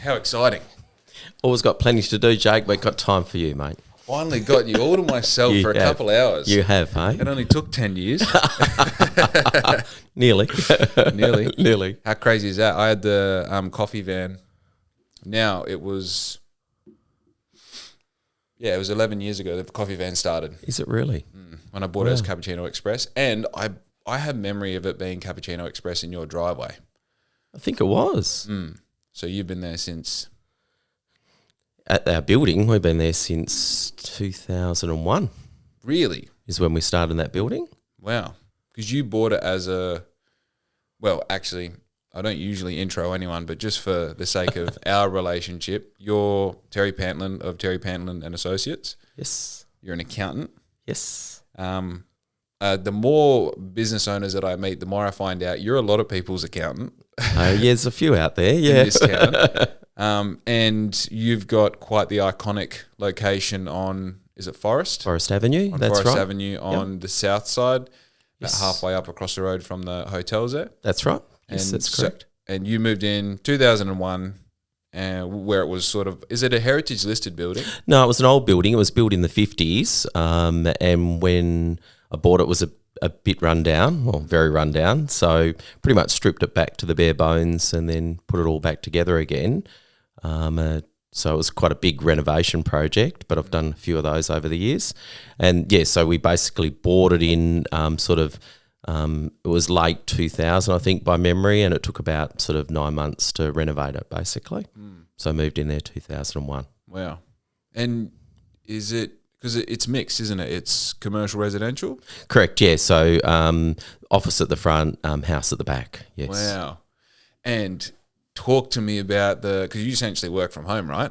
how exciting. Always got plenty to do, Jake, but got time for you, mate. Finally got you all to myself for a couple hours. You have, hey? It only took 10 years. Nearly. Nearly. How crazy is that? I had the coffee van. Now it was 11 years ago that the coffee van started. Is it really? When I bought it as Cappuccino Express. And I have memory of it being Cappuccino Express in your driveway. I think it was. So you've been there since... At our building, we've been there since 2001. Really? Is when we started in that building. Wow. Because you bought it as a... Well, actually, I don't usually intro anyone, but just for the sake of our relationship, you're Terry Pantlin of Terry Pantlin Associates. Yes. You're an accountant. Yes. The more business owners that I meet, the more I find out you're a lot of people's accountant. There's a few out there, yeah. In this town. And you've got quite the iconic location on, is it Forest? Forest Avenue, on that's Forest right. Avenue on the south side, about halfway up across the road from the hotels there. That's right. Yes, And that's correct. And you moved in 2001, where it was sort of, is it a heritage listed building? No, it was an old building. It was built in the 50s. And when I bought it, it was a bit run down, or very run down. So pretty much stripped it back to the bare bones and then put it all back together again. So it was quite a big renovation project, but I've done a few of those over the years. And yeah, so we basically bought it in it was late 2000, I think, by memory, and it took about sort of 9 months to renovate it, basically. So I moved in there 2001. Wow. And is it, because it's mixed, isn't it? It's commercial residential? Correct, yeah. So office at the front, house at the back, yes. Wow. And talk to me about because you essentially work from home, right?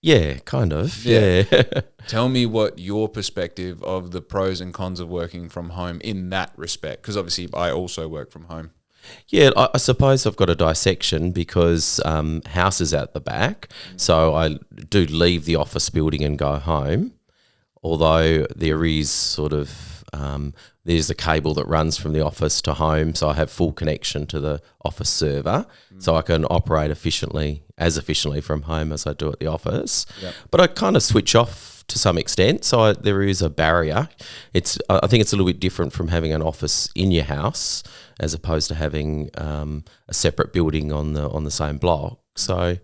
Yeah, kind of, yeah. Tell me what your perspective of the pros and cons of working from home in that respect, because obviously I also work from home. Yeah, I suppose I've got a dissection because house is at the back, so I do leave the office building and go home, although there is sort of there's a cable that runs from the office to home, so I have full connection to the office server, so I can operate as efficiently from home as I do at the office. Yep. But I kind of switch off to some extent, so there is a barrier. I think it's a little bit different from having an office in your house as opposed to having a separate building on the same block. So,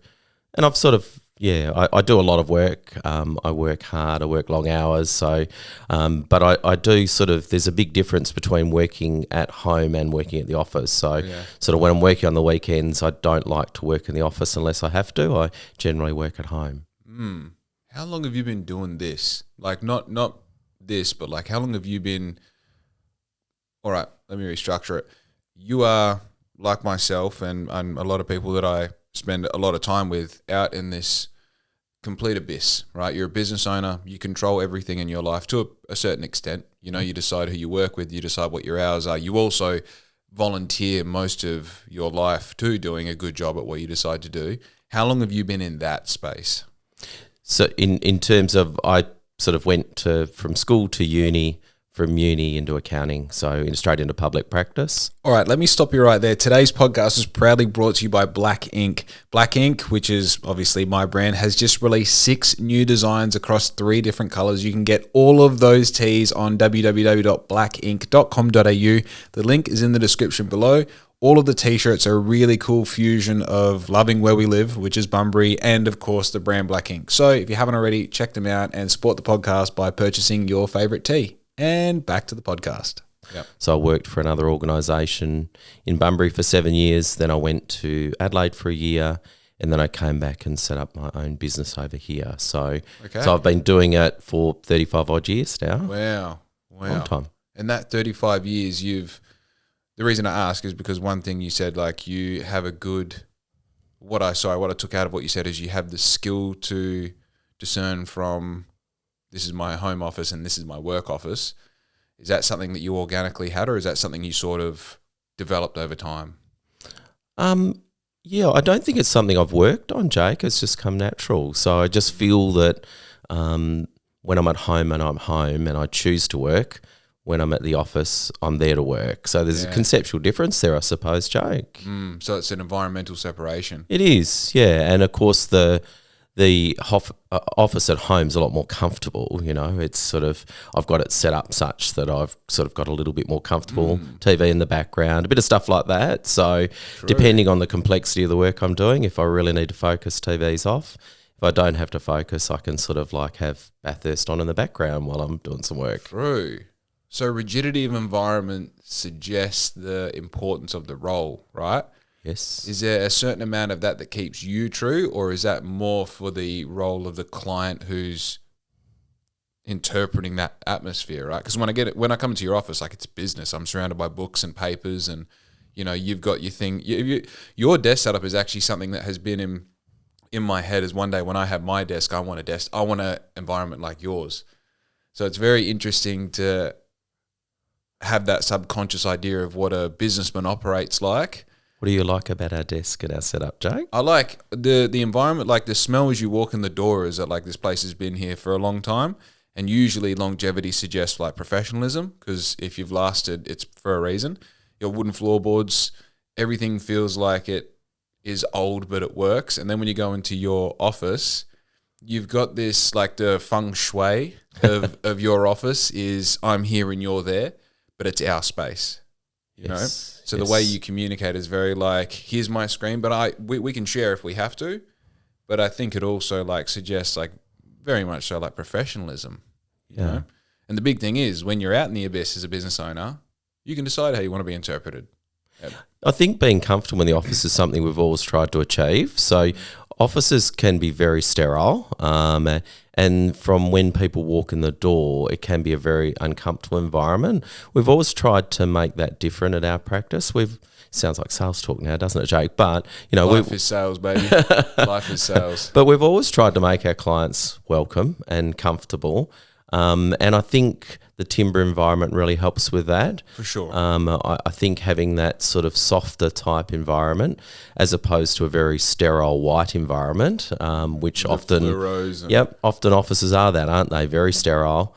and I've sort of I do a lot of work. I work hard. I work long hours. So, but I do sort of. There's a big difference between working at home and working at the office. So, sort of when I'm working on the weekends, I don't like to work in the office unless I have to. I generally work at home. How long have you been doing this? Like not this, but like how long have you been? All right, let me restructure it. You are like myself and a lot of people that I spend a lot of time with out in this complete abyss, right? You're a business owner. You control everything in your life to a certain extent. You know, you decide who you work with. You decide what your hours are. You also volunteer most of your life to doing a good job at what you decide to do. How long have you been in that space? So in terms of, I sort of went from school to uni, from uni into accounting, so straight into public practice. All right, let me stop you right there. Today's podcast is proudly brought to you by BLXCK INK. BLXCK INK, which is obviously my brand, has just released 6 new designs across 3 different colors. You can get all of those tees on www.blackink.com.au. The link is in the description below. All of the t-shirts are a really cool fusion of loving where we live, which is Bunbury, and of course the brand BLXCK INK. So if you haven't already, check them out and support the podcast by purchasing your favorite tee. And back to the podcast. Yep. So I worked for another organisation in Bunbury for 7 years. Then I went to Adelaide for a year, and then I came back and set up my own business over here. So I've been doing it for 35 odd years now. Wow. Long time. And that 35 years, the reason I ask is because one thing you said, like you have a good, what I took out of what you said is you have the skill to discern from, this is my home office and this is my work office. Is that something that you organically had, or is that something you sort of developed over time? Yeah, I don't think it's something I've worked on, Jake. It's just come natural. So I just feel that when I'm at home and I'm home and I choose to work, when I'm at the office, I'm there to work. So there's a conceptual difference there, I suppose, Jake. So it's an environmental separation. It is, yeah. And of course, the office at home is a lot more comfortable. You know, it's sort of, I've got it set up such that I've sort of got a little bit more comfortable TV in the background, a bit of stuff like that. So depending on the complexity of the work I'm doing, if I really need to focus, TV's off. If I don't have to focus, I can sort of like have Bathurst on in the background while I'm doing some work. True. So rigidity of environment suggests the importance of the role, right? Yes. Is there a certain amount of that keeps you true, or is that more for the role of the client who's interpreting that atmosphere, right? Because when I come into your office, like, it's business. I'm surrounded by books and papers, and you know, you've got your thing. Your desk setup is actually something that has been in my head. As one day when I have my desk, I want an environment like yours. So it's very interesting to have that subconscious idea of what a businessman operates like. What do you like about our desk and our setup, Jake? I like the environment, like the smell as you walk in the door is that, like, this place has been here for a long time, and usually longevity suggests like professionalism, because if you've lasted, it's for a reason. Your wooden floorboards, everything feels like it is old, but it works. And then when you go into your office, you've got this, like, the feng shui of your office is I'm here and you're there, but it's our space. You know, so the way you communicate is very like, here's my screen, but we can share if we have to. But I think it also, like, suggests, like, very much so, like, professionalism. You know? And the big thing is, when you're out in the abyss as a business owner, you can decide how you want to be interpreted. I think being comfortable in the office is something we've always tried to achieve. So offices can be very sterile, and from when people walk in the door, it can be a very uncomfortable environment. We've always tried to make that different at our practice. Sounds like sales talk now, doesn't it, Jake? But you know, life is sales, baby. Life is sales. But we've always tried to make our clients welcome and comfortable. And I think the timber environment really helps with that. For sure. I think having that sort of softer type environment as opposed to a very sterile white environment, which often offices are that, aren't they? Very sterile.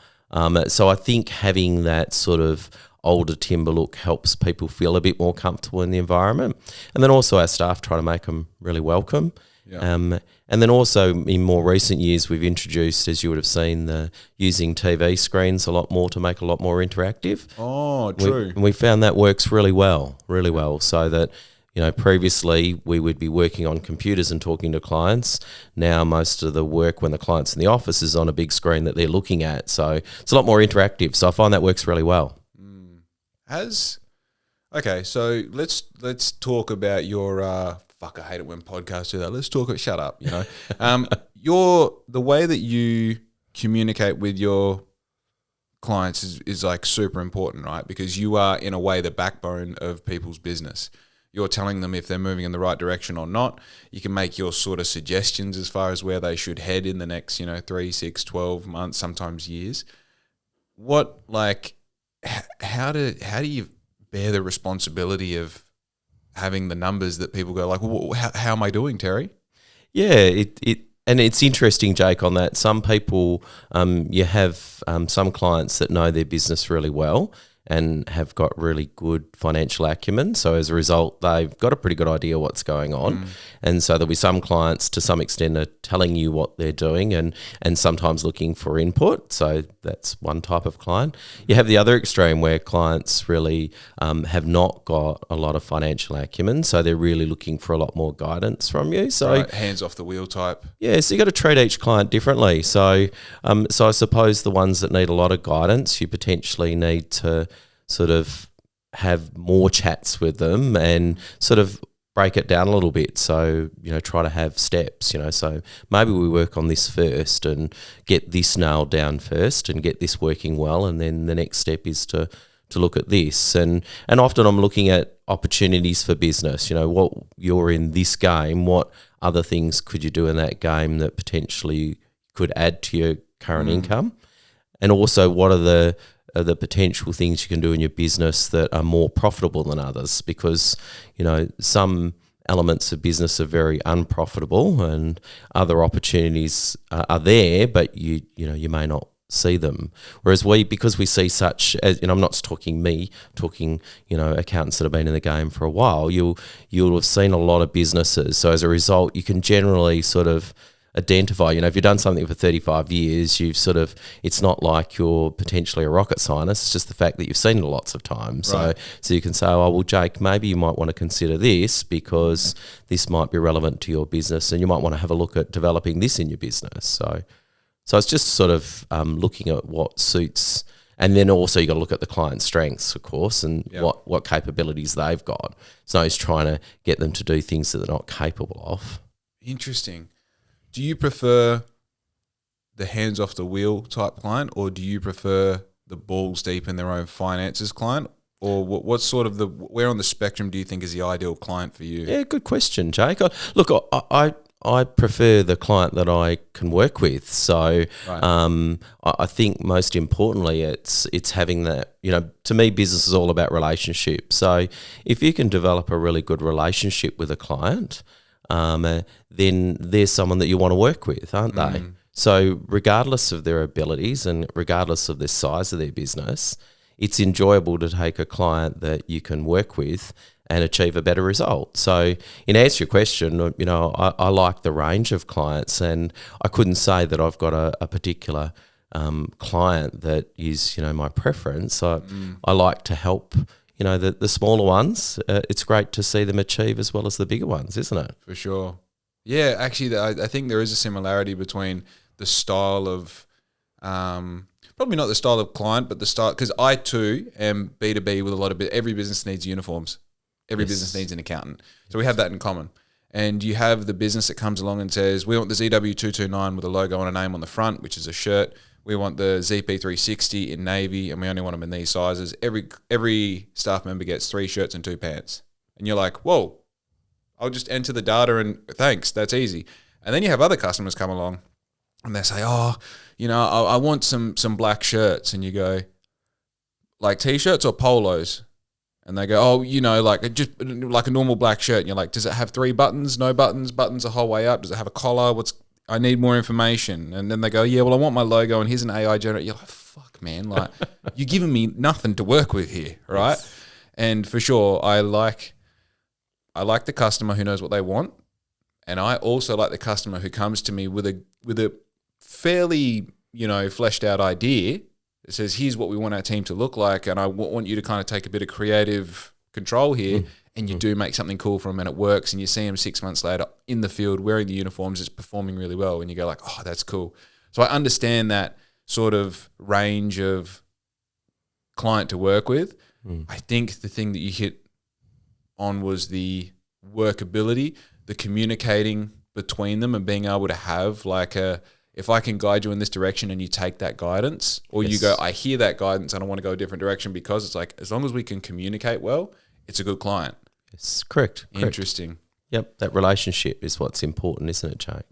So I think having that sort of older timber look helps people feel a bit more comfortable in the environment. And then also our staff try to make them really welcome. Yeah. And then also in more recent years, we've introduced, as you would have seen, using TV screens a lot more to make a lot more interactive. Oh, true. We found that works really well. So that, you know, previously we would be working on computers and talking to clients. Now most of the work when the client's in the office is on a big screen that they're looking at. So it's a lot more interactive. So I find that works really well. Okay, so let's talk about your I hate it when podcasts do that. Let's talk it. Shut up. You know, the way that you communicate with your clients is like super important, right? Because you are, in a way, the backbone of people's business. You're telling them if they're moving in the right direction or not. You can make your sort of suggestions as far as where they should head in the next, 3, 6, 12 months, sometimes years. How do you bear the responsibility of having the numbers that people go like, well, how am I doing, Terry? Yeah, and it's interesting, Jake, on that. Some people, you have some clients that know their business really well and have got really good financial acumen. So as a result, they've got a pretty good idea what's going on. And so there'll be some clients to some extent are telling you what they're doing and sometimes looking for input. So that's one type of client. You have the other extreme where clients really have not got a lot of financial acumen. So they're really looking for a lot more guidance from you. So hands off the wheel type. Yeah, so you got to treat each client differently. So I suppose the ones that need a lot of guidance, you potentially need to sort of have more chats with them and sort of break it down a little bit. So, try to have steps, so maybe we work on this first and get this nailed down first and get this working well. And then the next step is to look at this. And often I'm looking at opportunities for business, what you're in this game, what other things could you do in that game that potentially could add to your current income? And also what are the potential things you can do in your business that are more profitable than others, because some elements of business are very unprofitable and other opportunities are there, but you may not see them. Whereas because we see such, as, I'm not talking me, talking, accountants that have been in the game for a while, you'll have seen a lot of businesses. So as a result, you can generally sort of identify, if you've done something for 35 years, it's not like you're potentially a rocket scientist, it's just the fact that you've seen it lots of times. Right. So you can say, oh, well, Jake, maybe you might want to consider this because this might be relevant to your business and you might want to have a look at developing this in your business. So it's just sort of looking at what suits, and then also you got to look at the client's strengths, of course, and what capabilities they've got. So it's trying to get them to do things that they're not capable of. Interesting. Do you prefer the hands off the wheel type client, or do you prefer the balls deep in their own finances client? Or what sort of where on the spectrum do you think is the ideal client for you? Yeah, good question, Jake. I prefer the client that I can work with. So right. I think most importantly, it's having that, to me, business is all about relationships. So if you can develop a really good relationship with a client, then there's someone that you want to work with, aren't they? So regardless of their abilities and regardless of the size of their business, it's enjoyable to take a client that you can work with and achieve a better result. So in answer to your question, I like the range of clients, and I couldn't say that I've got a particular client that is, my preference. I like to help the smaller ones. It's great to see them achieve as well as the bigger ones, isn't it? For sure. Yeah, actually, I think there is a similarity between the style of, probably not the style of client, but the style, because I too am B2B with a lot of, every business needs uniforms. Every business needs an accountant. So we have that in common. And you have the business that comes along and says, we want the ZW229 with a logo and a name on the front, which is a shirt. We want the ZP360 in navy, and we only want them in these sizes. Every staff member gets 3 shirts and 2 pants. And you're like, whoa, I'll just enter the data and thanks, that's easy. And then you have other customers come along and they say, oh, I want some black shirts. And you go, like T-shirts or polos? And they go, oh, just like a normal black shirt. And you're like, does it have 3 buttons, no buttons, buttons the whole way up? Does it have a collar? I need more information. And then they go, yeah, well, I want my logo and here's an AI generator. You're like, fuck, man, you're giving me nothing to work with here, right? Yes. And for sure, I like the customer who knows what they want. And I also like the customer who comes to me with a fairly, fleshed out idea. It says, here's what we want our team to look like, and I want you to kind of take a bit of creative control here, and you do make something cool for them, and it works, and you see them 6 months later in the field wearing the uniforms, it's performing really well, and you go like, oh, that's cool. So I understand that sort of range of client to work with. I think the thing that you hit on was the workability, the communicating between them, and being able to have if I can guide you in this direction and you take that guidance, or you go, I hear that guidance and I want to go a different direction, because it's like, as long as we can communicate well, it's a good client. Yes, correct. Interesting. Yep, that relationship is what's important, isn't it, Jake?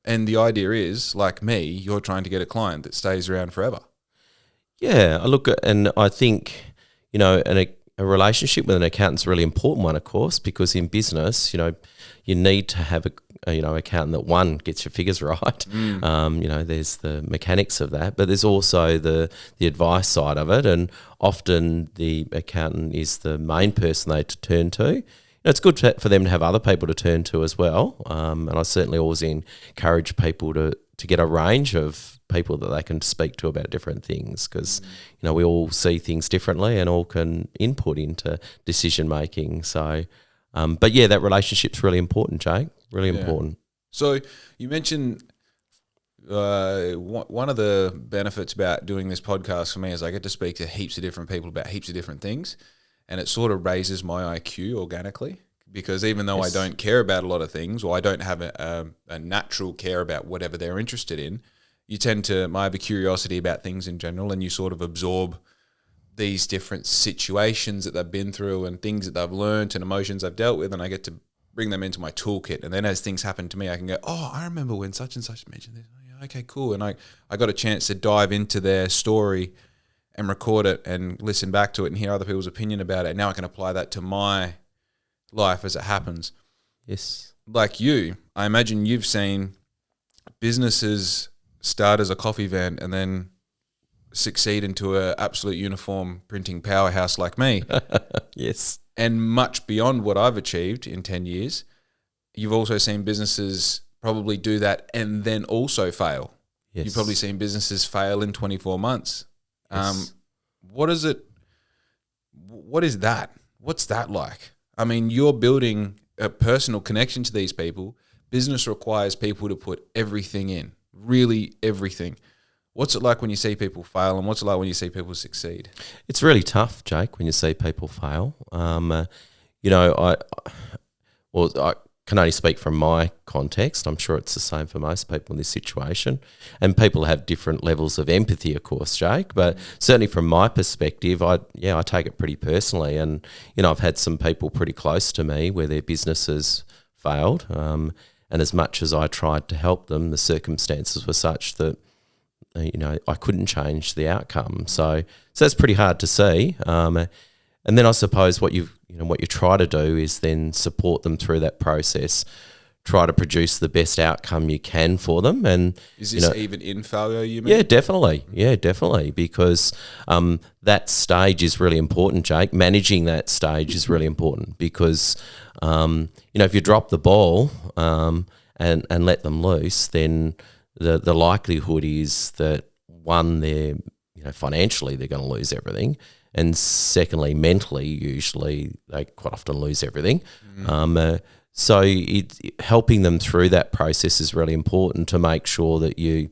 And the idea is, like me, you're trying to get a client that stays around forever. Yeah, and I think, a relationship with an accountant's a really important one, of course, because in business, you need to have accountant that, one, gets your figures right. There's the mechanics of that, but there's also the advice side of it, and often the accountant is the main person they turn to. It's good for them to have other people to turn to as well, and I certainly always encourage people to get a range of people that they can speak to about different things, because we all see things differently and all can input into decision making. So but yeah, that relationship's really important, Jake. Really important. So you mentioned one of the benefits about doing this podcast for me is I get to speak to heaps of different people about heaps of different things, and it sort of raises my IQ organically, because even though I don't care about a lot of things, or I don't have a natural care about whatever they're interested in, you tend to I have a curiosity about things in general, and you sort of absorb these different situations that they've been through and things that they've learned and emotions I've dealt with, and I get to bring them into my toolkit. And then as things happen to me, I can go, oh, I remember when such and such mentioned this. Oh, yeah, okay, cool. And I got a chance to dive into their story and record it and listen back to it and hear other people's opinion about it. Now I can apply that to my life as it happens. Yes. Like you, I imagine you've seen businesses start as a coffee van and then succeed into a absolute uniform printing powerhouse like me. Yes. And much beyond what I've achieved in 10 years. You've also seen businesses probably do that and then also fail. Yes. You've probably seen businesses fail in 24 months. Yes. What is that? What's that like? I mean, you're building a personal connection to these people. Business requires people to put everything in, really everything. What's it like when you see people fail, and what's it like when you see people succeed? It's really tough, Jake, when you see people fail. I can only speak from my context. I'm sure it's the same for most people in this situation. And people have different levels of empathy, of course, Jake. But certainly from my perspective, I take it pretty personally. And, I've had some people pretty close to me where their businesses failed. And as much as I tried to help them, the circumstances were such that, I couldn't change the outcome. So that's pretty hard to see. And then I suppose what you try to do is then support them through that process, try to produce the best outcome you can for them. And is this even in failure, you mean? Yeah, definitely. Because that stage is really important, Jake. Managing that stage is really important because, if you drop the ball and let them loose, then the likelihood is that, one, they're financially they're going to lose everything, and secondly, mentally, usually they quite often lose everything. So helping them through that process is really important to make sure that you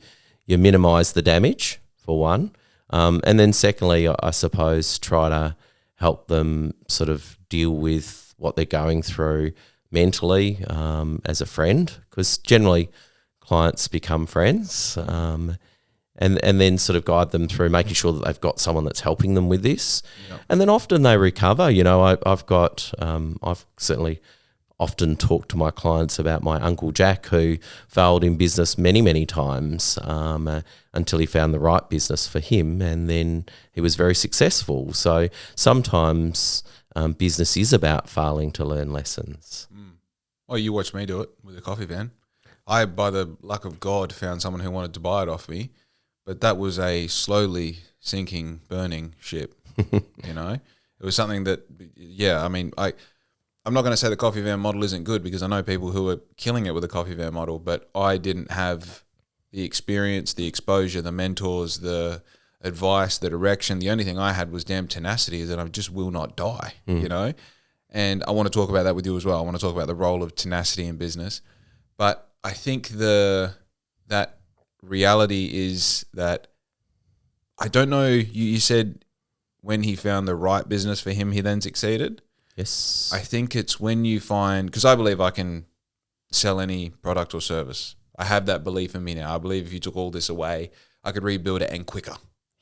minimise the damage, for one, and then secondly, I suppose try to help them sort of deal with what they're going through mentally as a friend, because generally clients become friends, and then sort of guide them through making sure that they've got someone that's helping them with this. Yep. And then often they recover. I've certainly often talked to my clients about my Uncle Jack, who failed in business many, many times until he found the right business for him, and then he was very successful. So sometimes business is about failing to learn lessons. Well, you watched me do it with a coffee van. I, by the luck of God, found someone who wanted to buy it off me, but that was a slowly sinking, burning ship. It was something that, I'm not going to say the coffee van model isn't good, because I know people who are killing it with the coffee van model, but I didn't have the experience, the exposure, the mentors, the advice, the direction. The only thing I had was damn tenacity, that I just will not die, And I want to talk about that with you as well. I want to talk about the role of tenacity in business. But I think that reality is that, I don't know, you said when he found the right business for him, he then succeeded. Yes. I think it's when you find, because I believe I can sell any product or service. I have that belief in me now. I believe if you took all this away, I could rebuild it and quicker,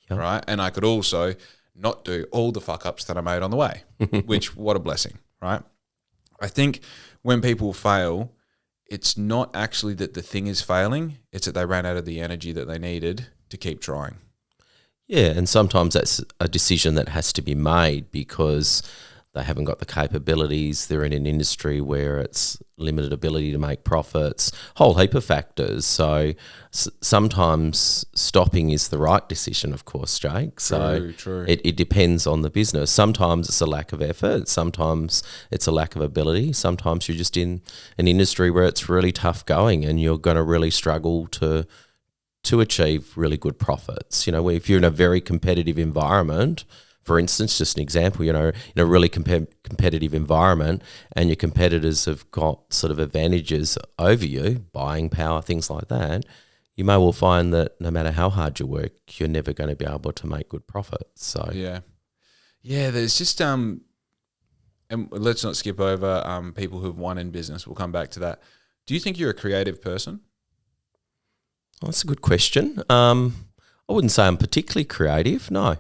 right? And I could also not do all the fuck-ups that I made on the way, which, what a blessing, right? I think when people fail, it's not actually that the thing is failing, it's that they ran out of the energy that they needed to keep trying. Yeah, and sometimes that's a decision that has to be made because they haven't got the capabilities, they're in an industry where it's limited ability to make profits, whole heap of factors. So sometimes stopping is the right decision, of course, Jake. True. It depends on the business. Sometimes it's a lack of effort, sometimes it's a lack of ability, sometimes you're just in an industry where it's really tough going and you're going to really struggle to achieve really good profits. If you're in a very competitive environment, for instance, just an example, in a really competitive environment and your competitors have got sort of advantages over you, buying power, things like that, you may well find that no matter how hard you work, you're never going to be able to make good profits. So yeah, there's just and let's not skip over people who've won in business. We'll come back to that. Do you think you're a creative person? Well, that's a good question. I wouldn't say I'm particularly creative, no.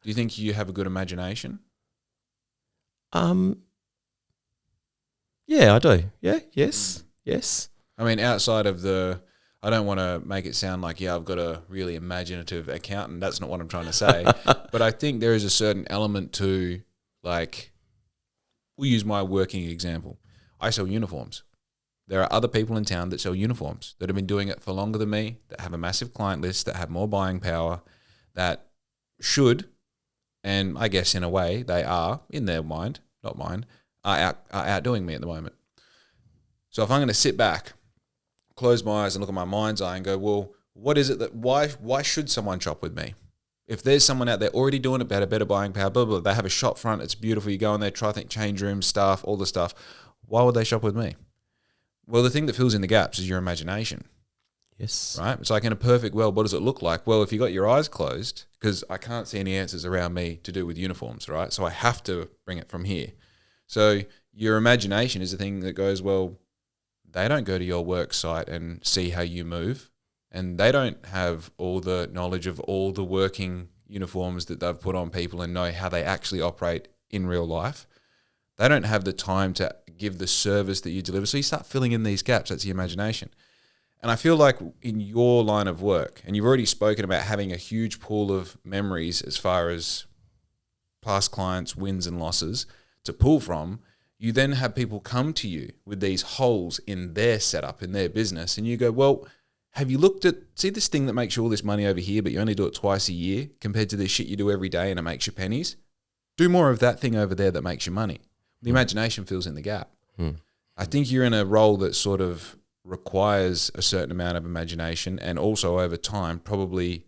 Do you think you have a good imagination? Yeah, I do. Yeah, yes. I mean, outside of I don't want to make it sound like, I've got a really imaginative accountant. That's not what I'm trying to say. But I think there is a certain element to, like, we'll use my working example. I sell uniforms. There are other people in town that sell uniforms that have been doing it for longer than me, that have a massive client list, that have more buying power, that should, and I guess in a way they are, in their mind, not mine, are outdoing me at the moment. So if I'm going to sit back, close my eyes and look at my mind's eye and go, well, what is it that, why should someone shop with me? If there's someone out there already doing it better buying power, blah, blah, blah, they have a shop front, it's beautiful, you go in there, try think change rooms, staff, all the stuff, why would they shop with me? Well, the thing that fills in the gaps is your imagination. Yes. Right? It's like in a perfect world, what does it look like? Well, if you got your eyes closed, because I can't see any answers around me to do with uniforms, right? So I have to bring it from here. So your imagination is the thing that goes, well, they don't go to your work site and see how you move, and they don't have all the knowledge of all the working uniforms that they've put on people and know how they actually operate in real life. They don't have the time to give the service that you deliver. So you start filling in these gaps. That's the imagination. And I feel like in your line of work, and you've already spoken about having a huge pool of memories as far as past clients' wins and losses to pull from, you then have people come to you with these holes in their setup, in their business, and you go, well, have you looked at, see this thing that makes you all this money over here, but you only do it twice a year compared to this shit you do every day and it makes you pennies? Do more of that thing over there that makes you money. The imagination fills in the gap. I think you're in a role that sort of requires a certain amount of imagination, and also over time probably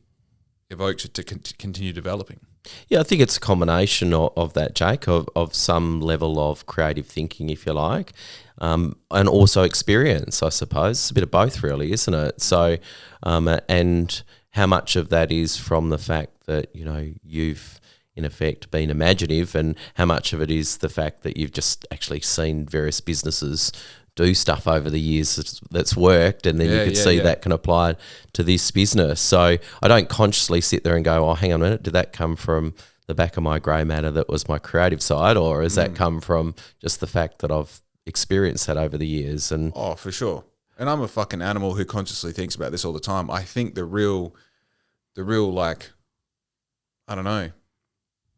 evokes it to continue developing. Yeah, I think it's a combination of that, Jake, of some level of creative thinking, if you like, and also experience, I suppose. It's a bit of both, really, isn't it? So, and how much of that is from the fact that, you know, you've in effect been imaginative, and how much of it is the fact that you've just actually seen various businesses do stuff over the years that's worked, and then you could see that can apply to this business. So I don't consciously sit there and go, oh, hang on a minute, did that come from the back of my grey matter that was my creative side, or has that come from just the fact that I've experienced that over the years? And oh, for sure. And I'm a fucking animal who consciously thinks about this all the time. I think the real like, I don't know,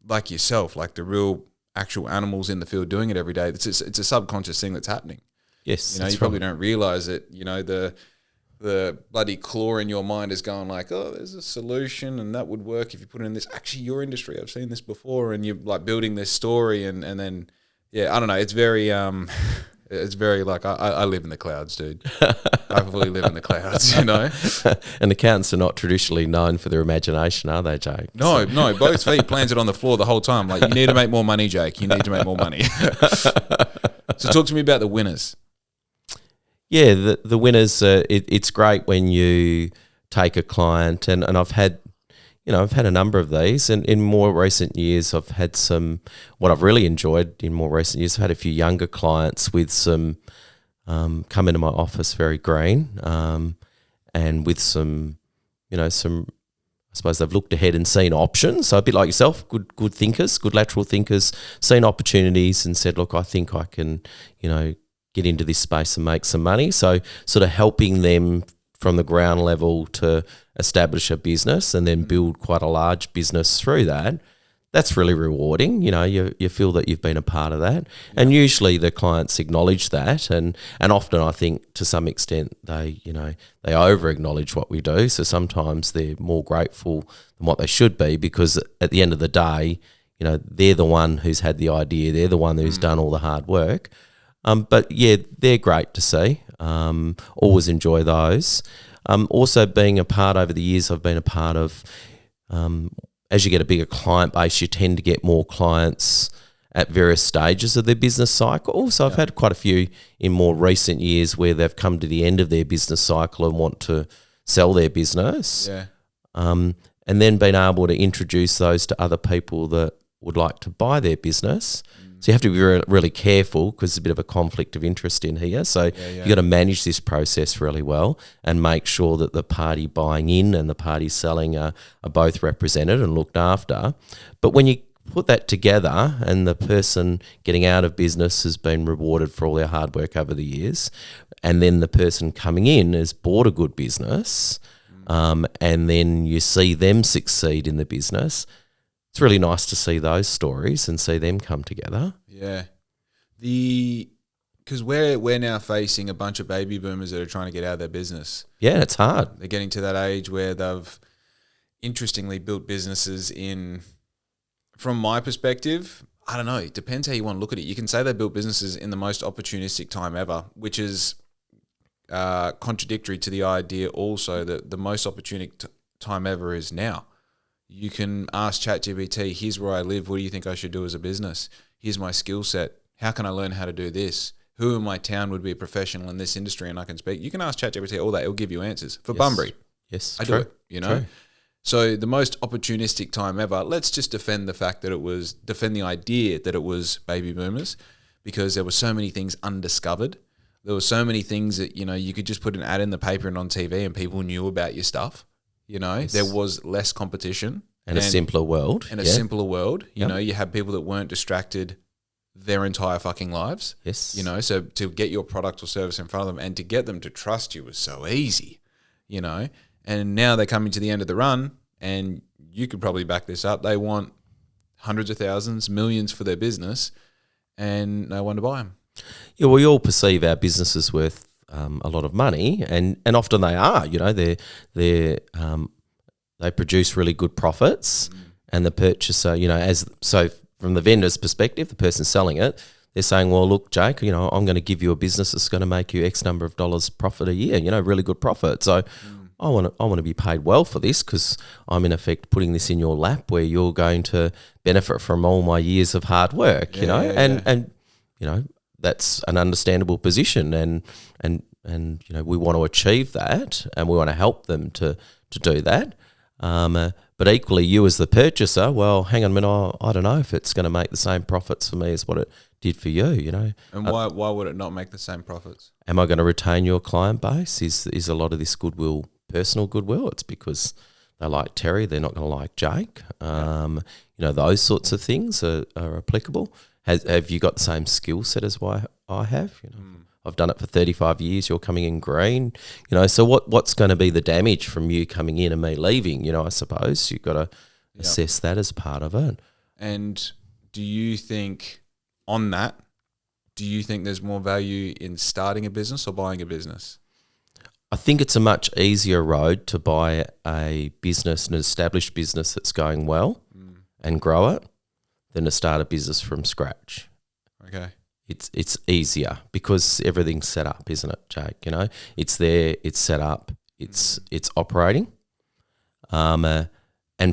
like yourself, like the real actual animals in the field doing it every day, it's a subconscious thing that's happening. Yes, you know, you probably don't realize it. You know, the bloody claw in your mind is going like, oh, there's a solution and that would work if you put it in this. Actually, your industry, I've seen this before, and you're like building this story, and then, yeah, I don't know. It's very like I live in the clouds, dude. I fully live in the clouds, you know. And accountants are not traditionally known for their imagination, are they, Jake? No, both feet planted on the floor the whole time. Like, you need to make more money, Jake. You need to make more money. So talk to me about the winners. Yeah, the winners. It's great when you take a client, and I've had a number of these, and in more recent years, I've had some. What I've really enjoyed in more recent years, I've had a few younger clients with some come into my office very green, and with some. I suppose they've looked ahead and seen options. So a bit like yourself, good thinkers, good lateral thinkers, seen opportunities and said, look, I think I can, get into this space and make some money. So sort of helping them from the ground level to establish a business and then build quite a large business through that. That's really rewarding. You feel that you've been a part of that. Yeah. And usually the clients acknowledge that, and often I think to some extent they over acknowledge what we do. So sometimes they're more grateful than what they should be, because at the end of the day, they're the one who's had the idea, they're the one who's done all the hard work. But yeah, they're great to see. Always enjoy those. Also being a part over the years, I've been a part of, as you get a bigger client base, you tend to get more clients at various stages of their business cycle. So I've had quite a few in more recent years where they've come to the end of their business cycle and want to sell their business. Yeah. And then being able to introduce those to other people that would like to buy their business. So you have to be really, really careful, because there's a bit of a conflict of interest in here. So you got to manage this process really well and make sure that the party buying in and the party selling are both represented and looked after. But when you put that together and the person getting out of business has been rewarded for all their hard work over the years, and then the person coming in has bought a good business, and then you see them succeed in the business, it's really nice to see those stories and see them come together. Yeah. Because we're now facing a bunch of baby boomers that are trying to get out of their business. Yeah, it's hard. They're getting to that age where interestingly built businesses in, from my perspective, I don't know, it depends how you want to look at it. You can say they built businesses in the most opportunistic time ever, which is contradictory to the idea also that the most opportunistic time ever is now. You can ask ChatGPT, here's where I live, what do you think I should do as a business? Here's my skill set. How can I learn how to do this? Who in my town would be a professional in this industry and I can speak? You can ask ChatGPT all that, it'll give you answers. For Bunbury, yes, I do it, you know? True. So the most opportunistic time ever, let's just defend the idea that it was baby boomers, because there were so many things undiscovered. There were so many things that, you know, you could just put an ad in the paper and on TV and people knew about your stuff. You know, yes. There was less competition. And a simpler world. And a simpler world. You know, you had people that weren't distracted their entire fucking lives. Yes. You know, so to get your product or service in front of them and to get them to trust you was so easy, you know. And now they're coming to the end of the run, and you could probably back this up. They want hundreds of thousands, millions for their business, and no one to buy them. Yeah, we all perceive our businesses worth a lot of money, and often they are. You know, they produce really good profits, and the purchaser, you know, so from the vendor's perspective, the person selling it, they're saying, well, look, Jake, you know, I'm going to give you a business that's going to make you X number of dollars profit a year. You know, really good profit. So I want to be paid well for this, because I'm in effect putting this in your lap where you're going to benefit from all my years of hard work. You know, and you know, that's an understandable position, and you know, we want to achieve that, and we want to help them to do that. But equally, you as the purchaser, well, hang on a minute, I don't know if it's going to make the same profits for me as what it did for you, you know. And why would it not make the same profits? Am I going to retain your client base? Is a lot of this goodwill personal goodwill? It's because they like Terry, they're not going to like Jake. You know, those sorts of things are applicable. Have you got the same skill set as I have? You know, I've done it for 35 years. You're coming in green. You know, so what's going to be the damage from you coming in and me leaving? You know, I suppose you've got to assess that as part of it. And do you think there's more value in starting a business or buying a business? I think it's a much easier road to buy a business, an established business that's going well and grow it, than to start a business from scratch. Okay. It's easier because everything's set up, isn't it, Jake? You know, it's there, it's set up, it's operating, and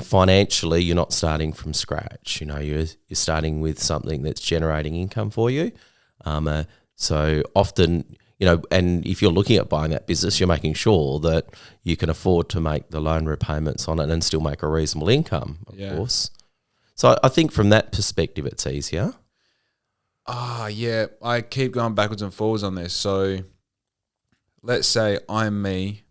financially you're not starting from scratch. You know, you're starting with something that's generating income for you. So often, you know, and if you're looking at buying that business, you're making sure that you can afford to make the loan repayments on it and still make a reasonable income, of course. So I think from that perspective, it's easier. Yeah. I keep going backwards and forwards on this. So let's say I'm me.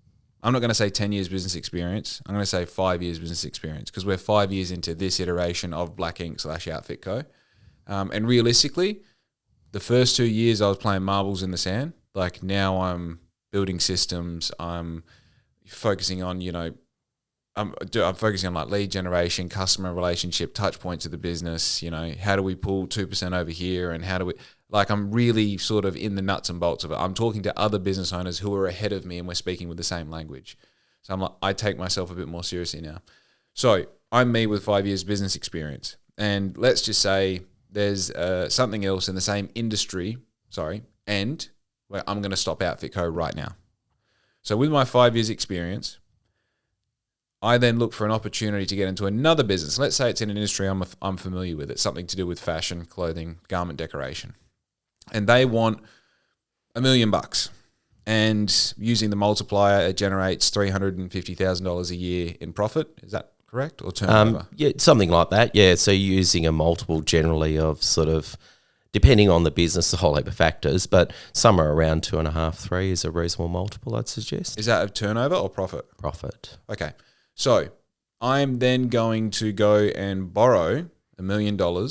I'm not going to say 10 years business experience. I'm going to say 5 years business experience, because we're 5 years into this iteration of Black Ink / Outfit Co. And realistically, the first 2 years I was playing marbles in the sand. Like, now I'm building systems. I'm focusing on, you know, I'm focusing on like lead generation, customer relationship, touch points of the business. You know, how do we pull 2% over here, and how do we, like, I'm really sort of in the nuts and bolts of it. I'm talking to other business owners who are ahead of me, and we're speaking with the same language. So I'm like, I take myself a bit more seriously now. So I'm me with 5 years business experience, and let's just say there's something else in the same industry. And where I'm going to stop Outfit Co right now. So with my 5 years experience, I then look for an opportunity to get into another business. Let's say it's in an industry I'm familiar with. It's something to do with fashion, clothing, garment decoration. And they want $1 million. And using the multiplier, it generates $350,000 a year in profit. Is that correct? Or turnover? Yeah, something like that. Yeah, so you're using a multiple generally of sort of, depending on the business, a whole heap of factors, but somewhere around 2.5, 3 is a reasonable multiple, I'd suggest. Is that of turnover or profit? Profit. Okay. So I'm then going to go and borrow $1 million, go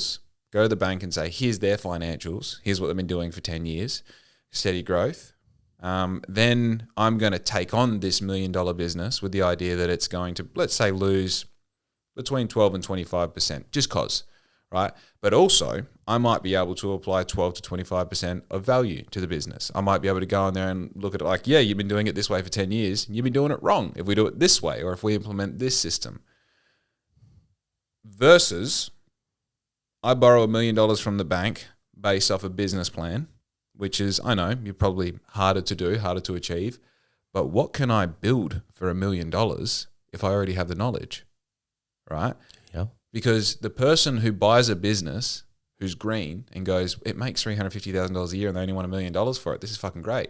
to the bank and say, here's their financials. Here's what they've been doing for 10 years, steady growth. Then I'm going to take on this $1 million business with the idea that it's going to, let's say, lose between 12 and 25%, just cause, right? But also, I might be able to apply 12 to 25% of value to the business. I might be able to go in there and look at it like, yeah, you've been doing it this way for 10 years, and you've been doing it wrong if we do it this way, or if we implement this system. versus I borrow $1 million from the bank based off a business plan, which is, I know, you're probably harder to do, harder to achieve, but what can I build for $1 million if I already have the knowledge, right? Yeah. Because the person who buys a business who's green and goes, it makes $350,000 a year and they only want $1 million for it, this is fucking great.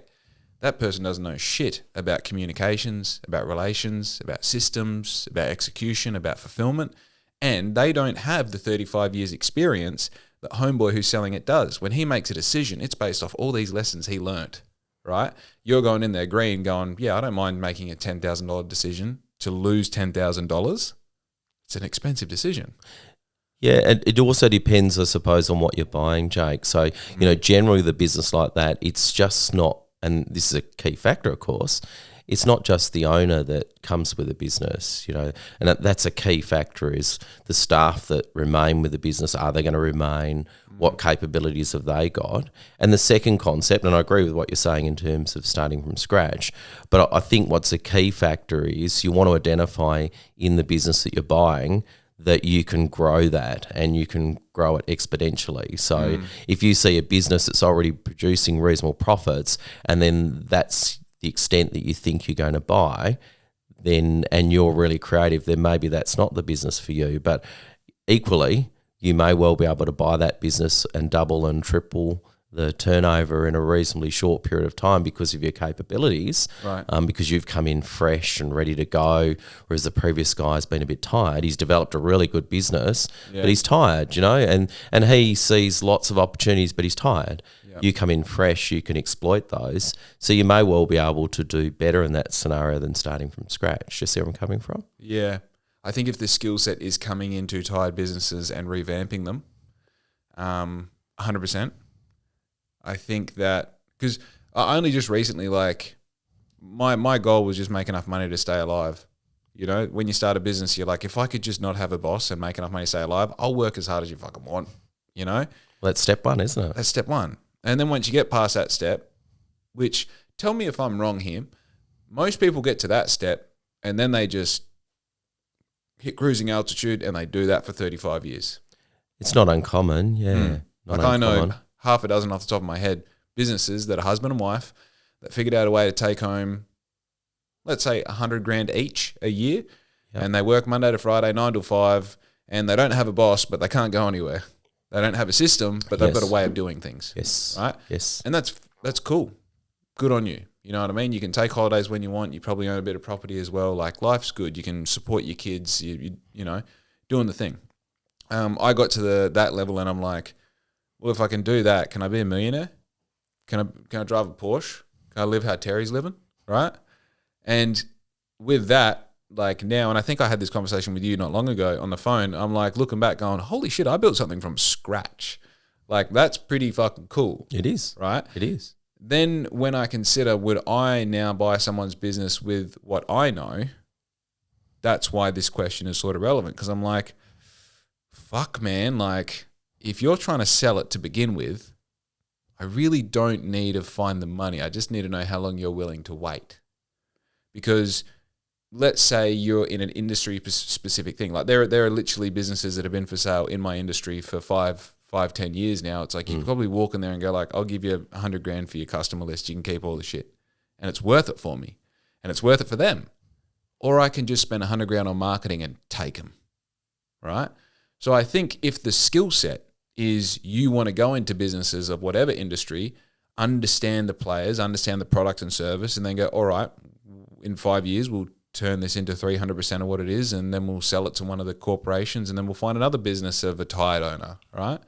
That person doesn't know shit about communications, about relations, about systems, about execution, about fulfillment, and they don't have the 35 years experience that homeboy who's selling it does. When he makes a decision, it's based off all these lessons he learnt, right? You're going in there green going, yeah, I don't mind making a $10,000 decision to lose $10,000. It's an expensive decision. Yeah, and it also depends, I suppose, on what you're buying, Jake. So, generally the business like that, it's just not, and this is a key factor, of course, it's not just the owner that comes with a business, and that's a key factor is the staff that remain with the business. Are they going to remain? What capabilities have they got? And the second concept, and I agree with what you're saying in terms of starting from scratch, but I think what's a key factor is you want to identify in the business that you're buying that you can grow that and you can grow it exponentially. So if you see a business that's already producing reasonable profits and then that's the extent that you think you're going to buy, then and you're really creative, then maybe that's not the business for you. But equally, you may well be able to buy that business and double and triple the turnover in a reasonably short period of time because of your capabilities, right? Because you've come in fresh and ready to go, whereas the previous guy's been a bit tired. He's developed a really good business, but he's tired, and he sees lots of opportunities, but he's tired. You come in fresh, you can exploit those. So you may well be able to do better in that scenario than starting from scratch. You see where I'm coming from? Yeah. I think if the skill set is coming into tired businesses and revamping them, 100%. I think that, because I only just recently, my goal was just make enough money to stay alive. When you start a business, you're like, if I could just not have a boss and make enough money to stay alive, I'll work as hard as you fucking want, Well, that's step one, isn't it? That's step one. And then once you get past that step, which, tell me if I'm wrong here, most people get to that step and then they just hit cruising altitude and they do that for 35 years. It's not uncommon, yeah. Not I know half a dozen off the top of my head businesses that are husband and wife that figured out a way to take home, let's say, $100,000 each a year, and they work Monday to Friday, 9 to 5, and they don't have a boss, but they can't go anywhere. They don't have a system, but they've got a way of doing things. Yes. Right? Yes. And that's cool. Good on you. You know what I mean? You can take holidays when you want. You probably own a bit of property as well. Life's good. You can support your kids. You doing the thing. I got to that level, and I'm like, well, if I can do that, can I be a millionaire? Can I drive a Porsche? Can I live how Terry's living? Right? And with that, now, and I think I had this conversation with you not long ago on the phone, I'm looking back going, holy shit, I built something from scratch. That's pretty fucking cool. It is. Right? It is. Then when I consider, would I now buy someone's business with what I know? That's why this question is sort of relevant, because I'm like, fuck, man, if you're trying to sell it to begin with, I really don't need to find the money. I just need to know how long you're willing to wait. Because let's say you're in an industry specific thing. There are literally businesses that have been for sale in my industry for 5-10 years now. It's you can probably walk in there and go I'll give you $100,000 for your customer list. You can keep all the shit. And it's worth it for me. And it's worth it for them. Or I can just spend $100,000 on marketing and take them. Right? So I think if the skill set is you want to go into businesses of whatever industry, understand the players, understand the product and service, and then go, all right, in 5 years, we'll turn this into 300% of what it is, and then we'll sell it to one of the corporations, and then we'll find another business of a tired owner, right?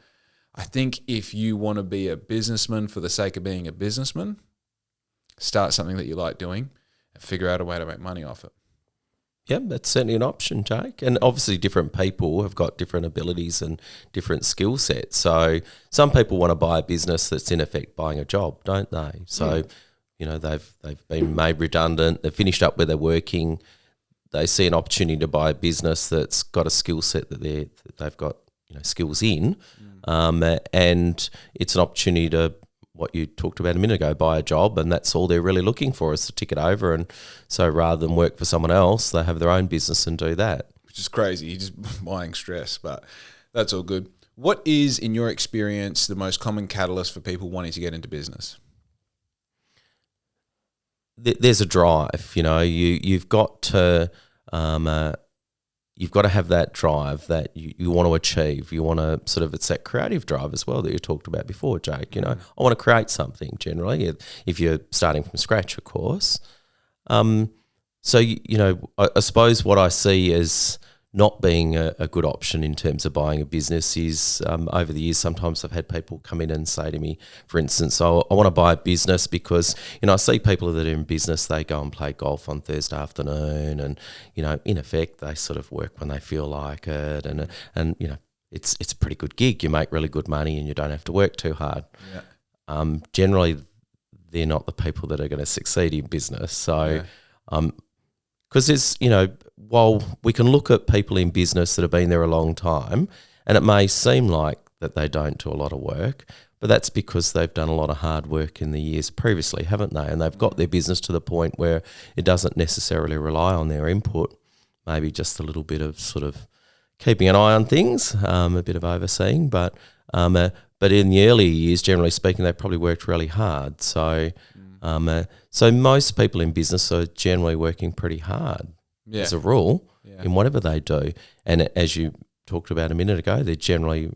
I think if you want to be a businessman for the sake of being a businessman, start something that you like doing and figure out a way to make money off it. Yeah, that's certainly an option, Jake. And obviously different people have got different abilities and different skill sets. So some people want to buy a business that's in effect buying a job, don't they? So, they've been made redundant, they've finished up where they're working, they see an opportunity to buy a business that's got a skill set that they've got skills in, and it's an opportunity to, what you talked about a minute ago, buy a job, and that's all they're really looking for is to tick it over. And so rather than work for someone else, they have their own business and do that. which is crazy. You're just buying stress, but that's all good. What is, in your experience, the most common catalyst for people wanting to get into business? There's a drive, you've got to have that drive that you want to achieve. You want to sort of, it's that creative drive as well that you talked about before, Jake. I want to create something generally, if you're starting from scratch, of course. So, I suppose what I see as not being a good option in terms of buying a business is over the years, sometimes I've had people come in and say to me, for instance, I want to buy a business because, I see people that are in business, they go and play golf on Thursday afternoon and, in effect, they sort of work when they feel like it and it's a pretty good gig. You make really good money and you don't have to work too hard. Yeah. Generally, they're not the people that are going to succeed in business. So, because there's, while we can look at people in business that have been there a long time, and it may seem like that they don't do a lot of work, but that's because they've done a lot of hard work in the years previously, haven't they? And they've got their business to the point where it doesn't necessarily rely on their input, maybe just a little bit of sort of keeping an eye on things, a bit of overseeing, but in the early years, generally speaking, they probably worked really hard. So, so most people in business are generally working pretty hard as a rule in whatever they do. And as you talked about a minute ago, they're generally a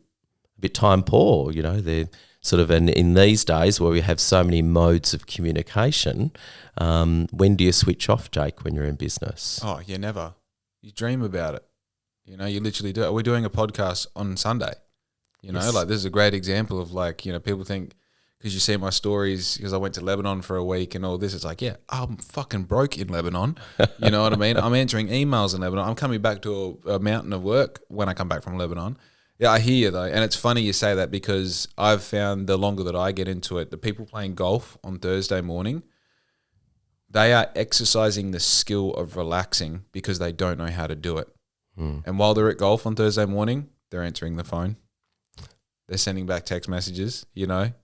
bit time poor. They're sort of, and in these days where we have so many modes of communication, when do you switch off, Jake, when you're in business? Oh, yeah, never. You dream about it. You literally do it. We're doing a podcast on Sunday. Yes. Like this is a great example of like, people think, because you see my stories, because I went to Lebanon for a week and all this, it's like, yeah, I'm fucking broke in Lebanon. You know what I mean? I'm answering emails in Lebanon. I'm coming back to a mountain of work when I come back from Lebanon. Yeah, I hear you though. And it's funny you say that because I've found the longer that I get into it, the people playing golf on Thursday morning, they are exercising the skill of relaxing because they don't know how to do it. And while they're at golf on Thursday morning, they're answering the phone. They're sending back text messages,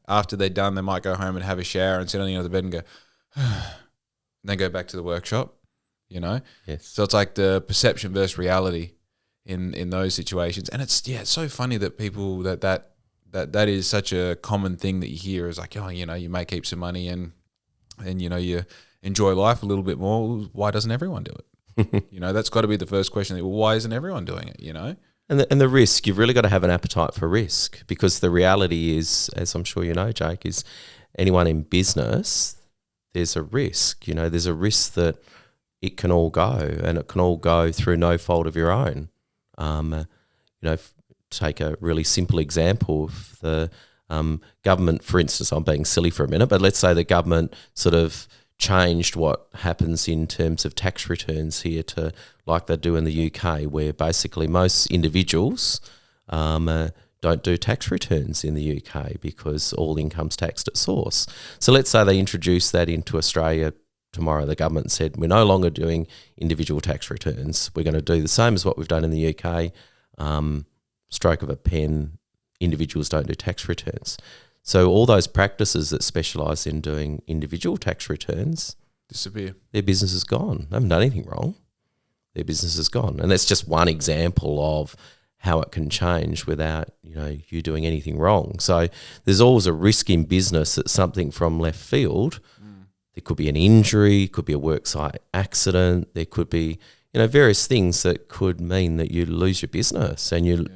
After they're done, they might go home and have a shower and sit on the end of the bed and go, and then go back to the workshop, Yes. So it's like the perception versus reality in those situations. And it's so funny that people that is such a common thing that you hear is like, you make heaps of money and you enjoy life a little bit more. Why doesn't everyone do it? That's got to be the first question. Well, why isn't everyone doing it, And the risk, you've really got to have an appetite for risk, because the reality is, as I'm sure you know, Jake, is anyone in business, there's a risk. There's a risk that it can all go, and it can all go through no fault of your own. Take a really simple example of the government, for instance. I'm being silly for a minute, but let's say the government sort of changed what happens in terms of tax returns here to like they do in the UK, where basically most individuals don't do tax returns in the UK because all income's taxed at source. So let's say they introduce that into Australia tomorrow. The government said, we're no longer doing individual tax returns. We're going to do the same as what we've done in the UK. Stroke of a pen, individuals don't do tax returns. So all those practices that specialise in doing individual tax returns disappear. Their business is gone. They haven't done anything wrong. Their business is gone. And that's just one example of how it can change without, you doing anything wrong. So there's always a risk in business that something from left field, there could be an injury, could be a worksite accident, there could be, various things that could mean that you lose your business and you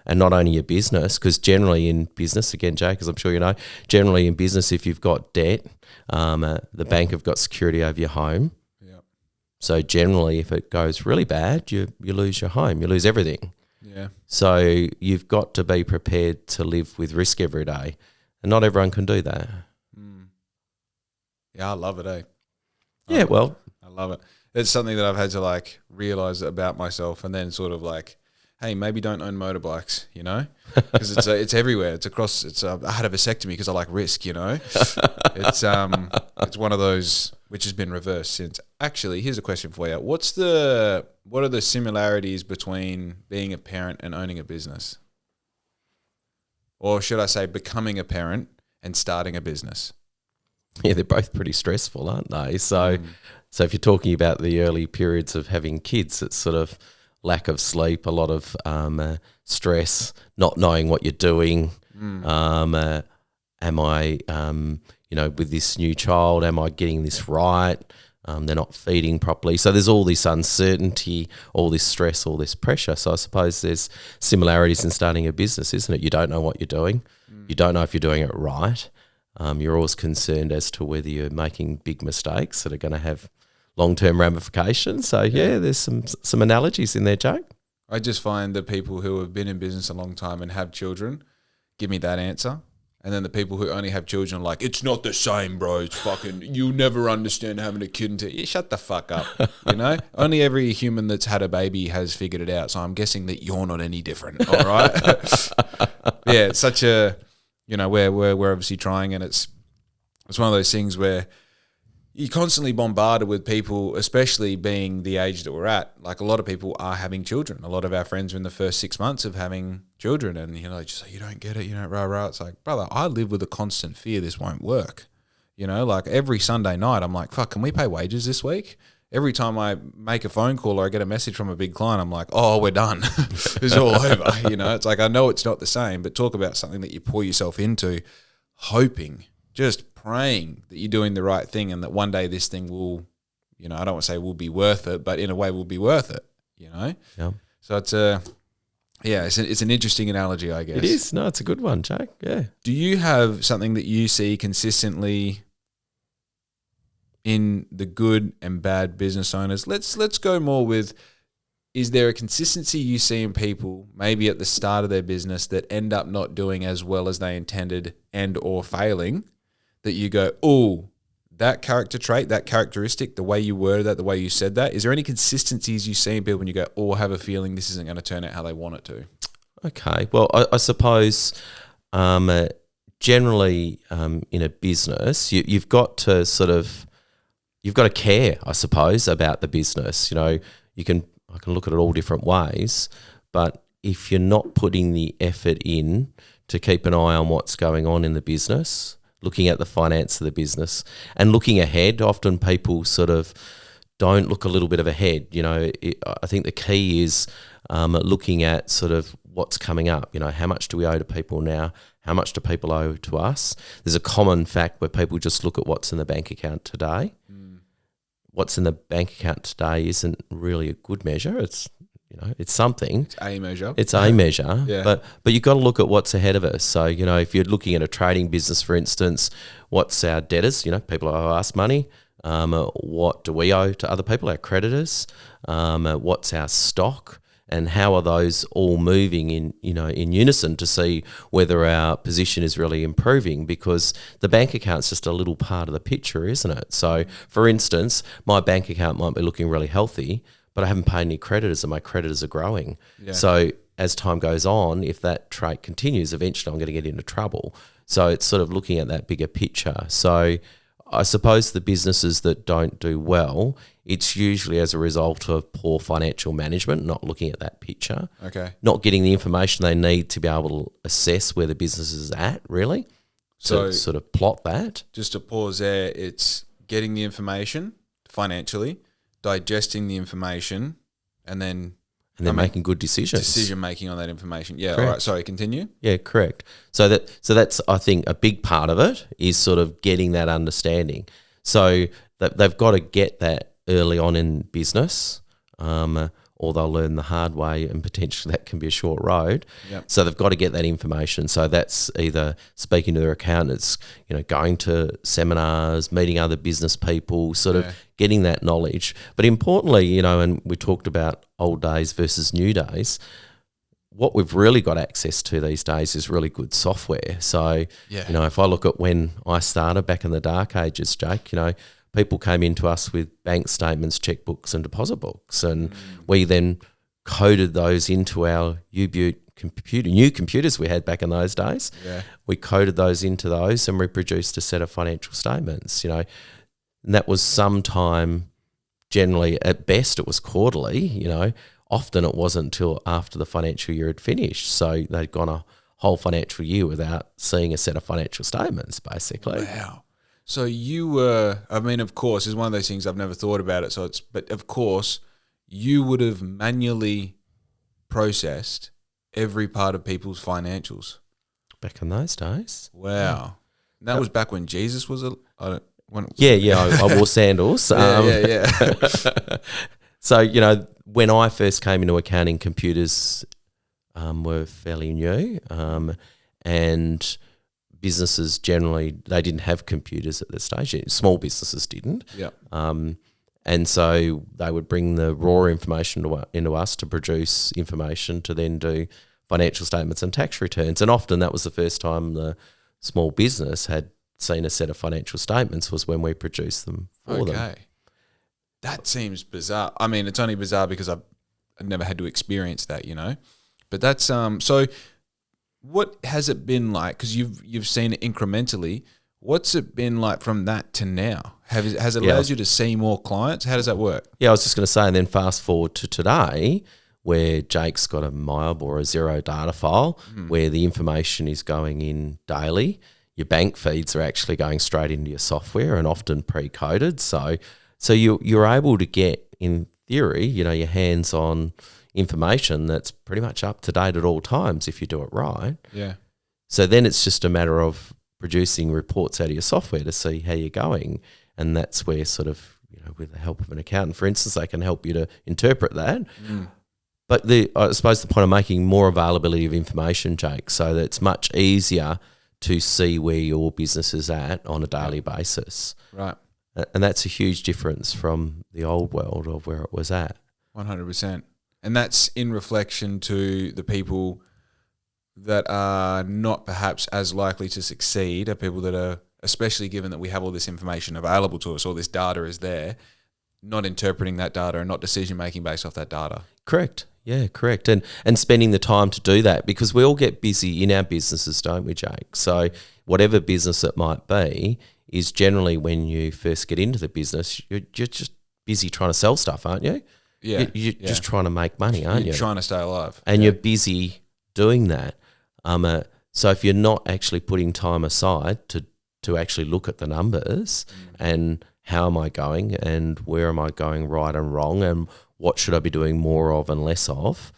and not only your business, because generally in business, again, Jake, as I'm sure you know, generally in business, if you've got debt, the bank have got security over your home. Yeah. So generally, if it goes really bad, you lose your home, you lose everything. Yeah. So you've got to be prepared to live with risk every day, and not everyone can do that. Yeah, I love it, I love it. It's something that I've had to realize about myself, and then sort of hey, maybe don't own motorbikes, because it's everywhere. It's across. I had a vasectomy because I like risk, It's one of those which has been reversed since. Actually, here's a question for you: what are the similarities between being a parent and owning a business, or should I say, becoming a parent and starting a business? Yeah, they're both pretty stressful, aren't they? So if you're talking about the early periods of having kids, it's sort of lack of sleep, a lot of stress, not knowing what you're doing. Am I, with this new child, am I getting this right? They're not feeding properly. So there's all this uncertainty, all this stress, all this pressure. So I suppose there's similarities in starting a business, isn't it? You don't know what you're doing. You don't know if you're doing it right. You're always concerned as to whether you're making big mistakes that are going to have long-term ramifications. So, there's some analogies in there, Jake. I just find that people who have been in business a long time and have children give me that answer. And then the people who only have children are like, it's not the same, bro. It's fucking, you'll never understand having a kid until you shut the fuck up. Only every human that's had a baby has figured it out. So I'm guessing that you're not any different. All right. Yeah. It's such a, we're obviously trying, and it's one of those things where you're constantly bombarded with people, especially being the age that we're at. Like, a lot of people are having children. A lot of our friends are in the first 6 months of having children, and just like, you don't get it, rah. It's like, brother, I live with a constant fear this won't work. Like every Sunday night, I'm like, fuck, can we pay wages this week? Every time I make a phone call or I get a message from a big client, I'm like, oh, we're done. It's all over. It's like, I know it's not the same, but talk about something that you pour yourself into, hoping, just praying that you're doing the right thing, and that one day this thing will, I don't want to say will be worth it, but in a way will be worth it, Yeah. So it's it's an interesting analogy, I guess. It is. No, it's a good one, Jake. Yeah. Do you have something that you see consistently in the good and bad business owners? Let's go more with, is there a consistency you see in people maybe at the start of their business that end up not doing as well as they intended and or failing, that you go, oh, that character trait, that characteristic, the way you worded that, the way you said that, is there any consistencies you see in people when you go, oh, I have a feeling this isn't going to turn out how they want it to? Okay. Well, I suppose generally in a business, you've got to care, I suppose, about the business. I can look at it all different ways, but if you're not putting the effort in to keep an eye on what's going on in the business, looking at the finance of the business and looking ahead, often people sort of don't look a little bit of ahead. I think the key is looking at sort of what's coming up. How much do we owe to people now? How much do people owe to us? There's a common fact where people just look at what's in the bank account today. What's in the bank account today isn't really a good measure. It's it's something. It's a measure. It's a measure. Yeah. But you've got to look at what's ahead of us. So, if you're looking at a trading business, for instance, what's our debtors? People owe us money. What do we owe to other people, our creditors? What's our stock? And how are those all moving in unison to see whether our position is really improving? Because the bank account's just a little part of the picture, isn't it? So, for instance, my bank account might be looking really healthy, but I haven't paid any creditors and my creditors are growing. Yeah. So as time goes on, if that trait continues, eventually I'm going to get into trouble. So it's sort of looking at that bigger picture. So I suppose the businesses that don't do well, it's usually as a result of poor financial management, not looking at that picture. Okay. Not getting the information they need to be able to assess where the business is at, really. So to sort of plot that. Just to pause there, it's getting the information financially, digesting the information, and then making good decisions. Decision making on that information. Yeah. Correct. All right. Sorry. Continue. Yeah. Correct. So that's I think a big part of it is sort of getting that understanding. So they've got to get that early on in business, or they'll learn the hard way, and potentially that can be a short road. Yep. So they've got to get that information. So that's either speaking to their accountants, going to seminars, meeting other business people, sort of getting that knowledge. But importantly, and we talked about old days versus new days, what we've really got access to these days is really good software. So, if I look at when I started back in the dark ages, Jake, people came into us with bank statements, checkbooks and deposit books, and we then coded those into our U-Butte new computers we had back in those days. Yeah. We coded those into those and we produced a set of financial statements, and that was sometime, generally at best it was quarterly, often it wasn't until after the financial year had finished. So they'd gone a whole financial year without seeing a set of financial statements, basically. Wow. So you were, of course, it's one of those things I've never thought about it. But of course, you would have manually processed every part of people's financials. Back in those days. Wow. That was back when Jesus was I wore sandals. Yeah. So, when I first came into accounting, computers were fairly new, and businesses generally, they didn't have computers at this stage. Small businesses didn't. Yeah. And so they would bring the raw information into us to produce information to then do financial statements and tax returns. And often that was the first time the small business had seen a set of financial statements, was when we produced them for them. Okay. That seems bizarre. I mean, it's only bizarre because I've never had to experience that, But that's so what has it been like? Because you've seen it incrementally. What's it been like from that to now? Has it allowed you to see more clients? How does that work? Yeah, I was just going to say, and then fast forward to today, where Jake's got a MYOB or a Xero data file where the information is going in daily. Your bank feeds are actually going straight into your software and often pre-coded. So you're able to get, in theory, your hands on information that's pretty much up to date at all times if you do it right. Yeah. So then it's just a matter of producing reports out of your software to see how you're going. And that's where sort of, with the help of an accountant, for instance, they can help you to interpret that. But I suppose the point of making more availability of information, Jake, so that it's much easier to see where your business is at on a daily basis. Right. And that's a huge difference from the old world of where it was at. 100%. And that's in reflection to the people that are not perhaps as likely to succeed, are people that are, especially given that we have all this information available to us, all this data is there, not interpreting that data and not decision-making based off that data. Correct. Yeah, correct. And spending the time to do that, because we all get busy in our businesses, don't we, Jake? So whatever business it might be is generally when you first get into the business, you're just busy trying to sell stuff, aren't you? Yeah. You're just trying to make money, aren't you? You're trying to stay alive. And you're busy doing that. So if you're not actually putting time aside to actually look at the numbers and how am I going and where am I going right and wrong and what should I be doing more of and less of,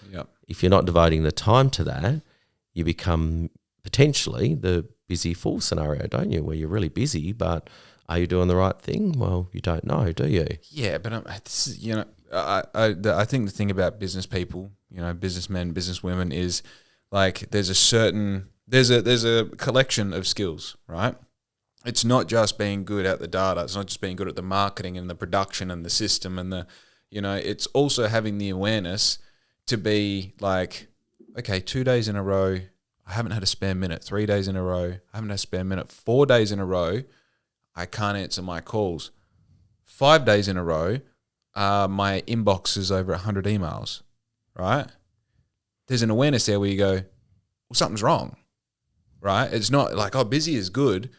if you're not devoting the time to that, you become potentially the busy fool scenario, don't you, where you're really busy, but are you doing the right thing? Well, you don't know, do you? Yeah, but this is, I think the thing about business people, businessmen, businesswomen, is like there's a collection of skills, right? It's not just being good at the data. It's not just being good at the marketing and the production and the system and the, it's also having the awareness to be like, okay, 2 days in a row, I haven't had a spare minute. 3 days in a row, I haven't had a spare minute. 4 days in a row, I can't answer my calls. 5 days in a row, my inbox is over 100 emails, right? There's an awareness there where you go, well, something's wrong, right? It's not like, oh, busy is good,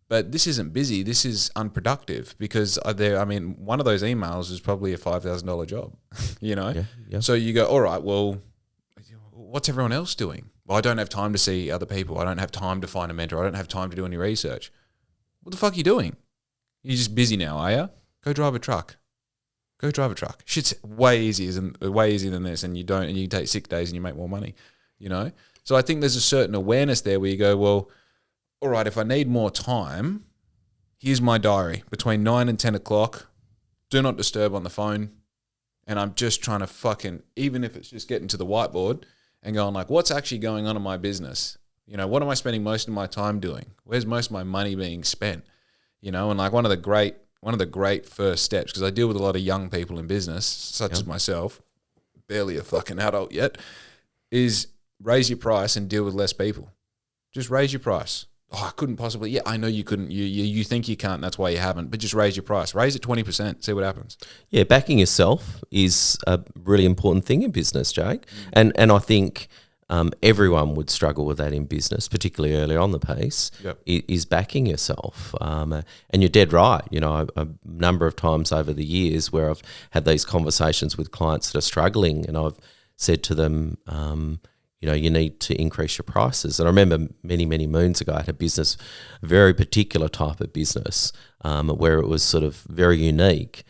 but this isn't busy. This is unproductive because one of those emails is probably a $5,000 job, Yeah. So you go, all right, well, what's everyone else doing? Well, I don't have time to see other people. I don't have time to find a mentor. I don't have time to do any research. What the fuck are you doing? You're just busy now, are you? Go drive a truck. Shit's way easier than this, and you take sick days and you make more money, So I think there's a certain awareness there where you go, well, all right, if I need more time, here's my diary. Between 9 and 10 o'clock, do not disturb on the phone, and I'm just trying to even if it's just getting to the whiteboard and going like, what's actually going on in my business? What am I spending most of my time doing? Where's most of my money being spent? And like one of the great first steps, because I deal with a lot of young people in business, such as myself, barely a fucking adult yet, is raise your price and deal with less people. Just raise your price. Oh, I couldn't possibly. Yeah, I know you couldn't. You think you can't, that's why you haven't. But just raise your price. Raise it 20%. See what happens. Yeah, backing yourself is a really important thing in business, Jake. And I think everyone would struggle with that in business, particularly early on the piece, is backing yourself. And you're dead right. A number of times over the years where I've had these conversations with clients that are struggling and I've said to them, you need to increase your prices. And I remember many, many moons ago, I had a business, a very particular type of business where it was sort of very unique.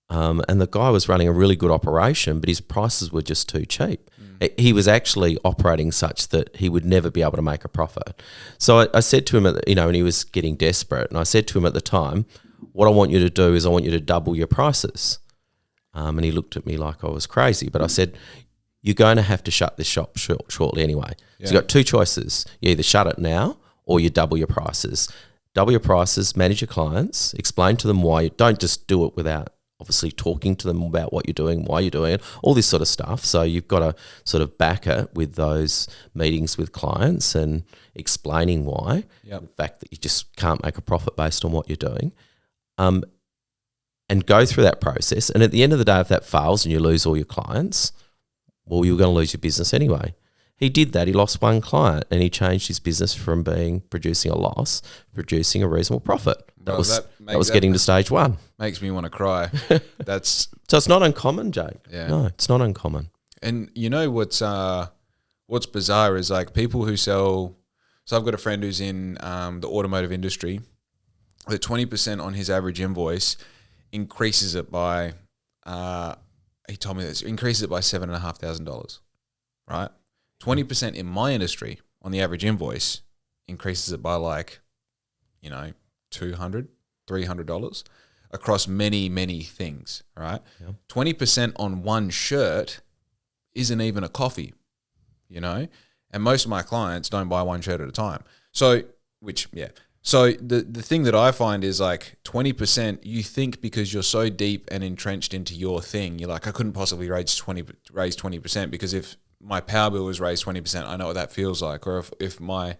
And the guy was running a really good operation, but his prices were just too cheap. He was actually operating such that he would never be able to make a profit. So I said to him, and he was getting desperate, and I said to him at the time, what I want you to do is I want you to double your prices. And he looked at me like I was crazy, but I said, you're going to have to shut this shop shortly anyway. Yeah. So you've got two choices. You either shut it now or you double your prices. Double your prices, manage your clients, explain to them why. Don't just do it without obviously talking to them about what you're doing, why you're doing it, all this sort of stuff. So you've got to sort of back it with those meetings with clients and explaining why. Yep. The fact that you just can't make a profit based on what you're doing. And go through that process. And at the end of the day, if that fails and you lose all your clients, well, you're going to lose your business anyway. He did that. He lost one client and he changed his business from producing a loss, producing a reasonable profit. That was getting to stage one. Makes me want to cry. So it's not uncommon, Jake. Yeah. No, it's not uncommon. And you know what's bizarre is like people who sell. So I've got a friend who's in the automotive industry. The 20% on his average invoice increases it by. He told me this increases it by $7,500, right? 20% in my industry on the average invoice increases it by like, $200, $300 across many, many things, right? Yeah. 20% on one shirt isn't even a coffee, and most of my clients don't buy one shirt at a time. So the thing that I find is like 20%, you think because you're so deep and entrenched into your thing, you're like, I couldn't possibly raise 20% because if my power bill was raised 20%, I know what that feels like. Or if my,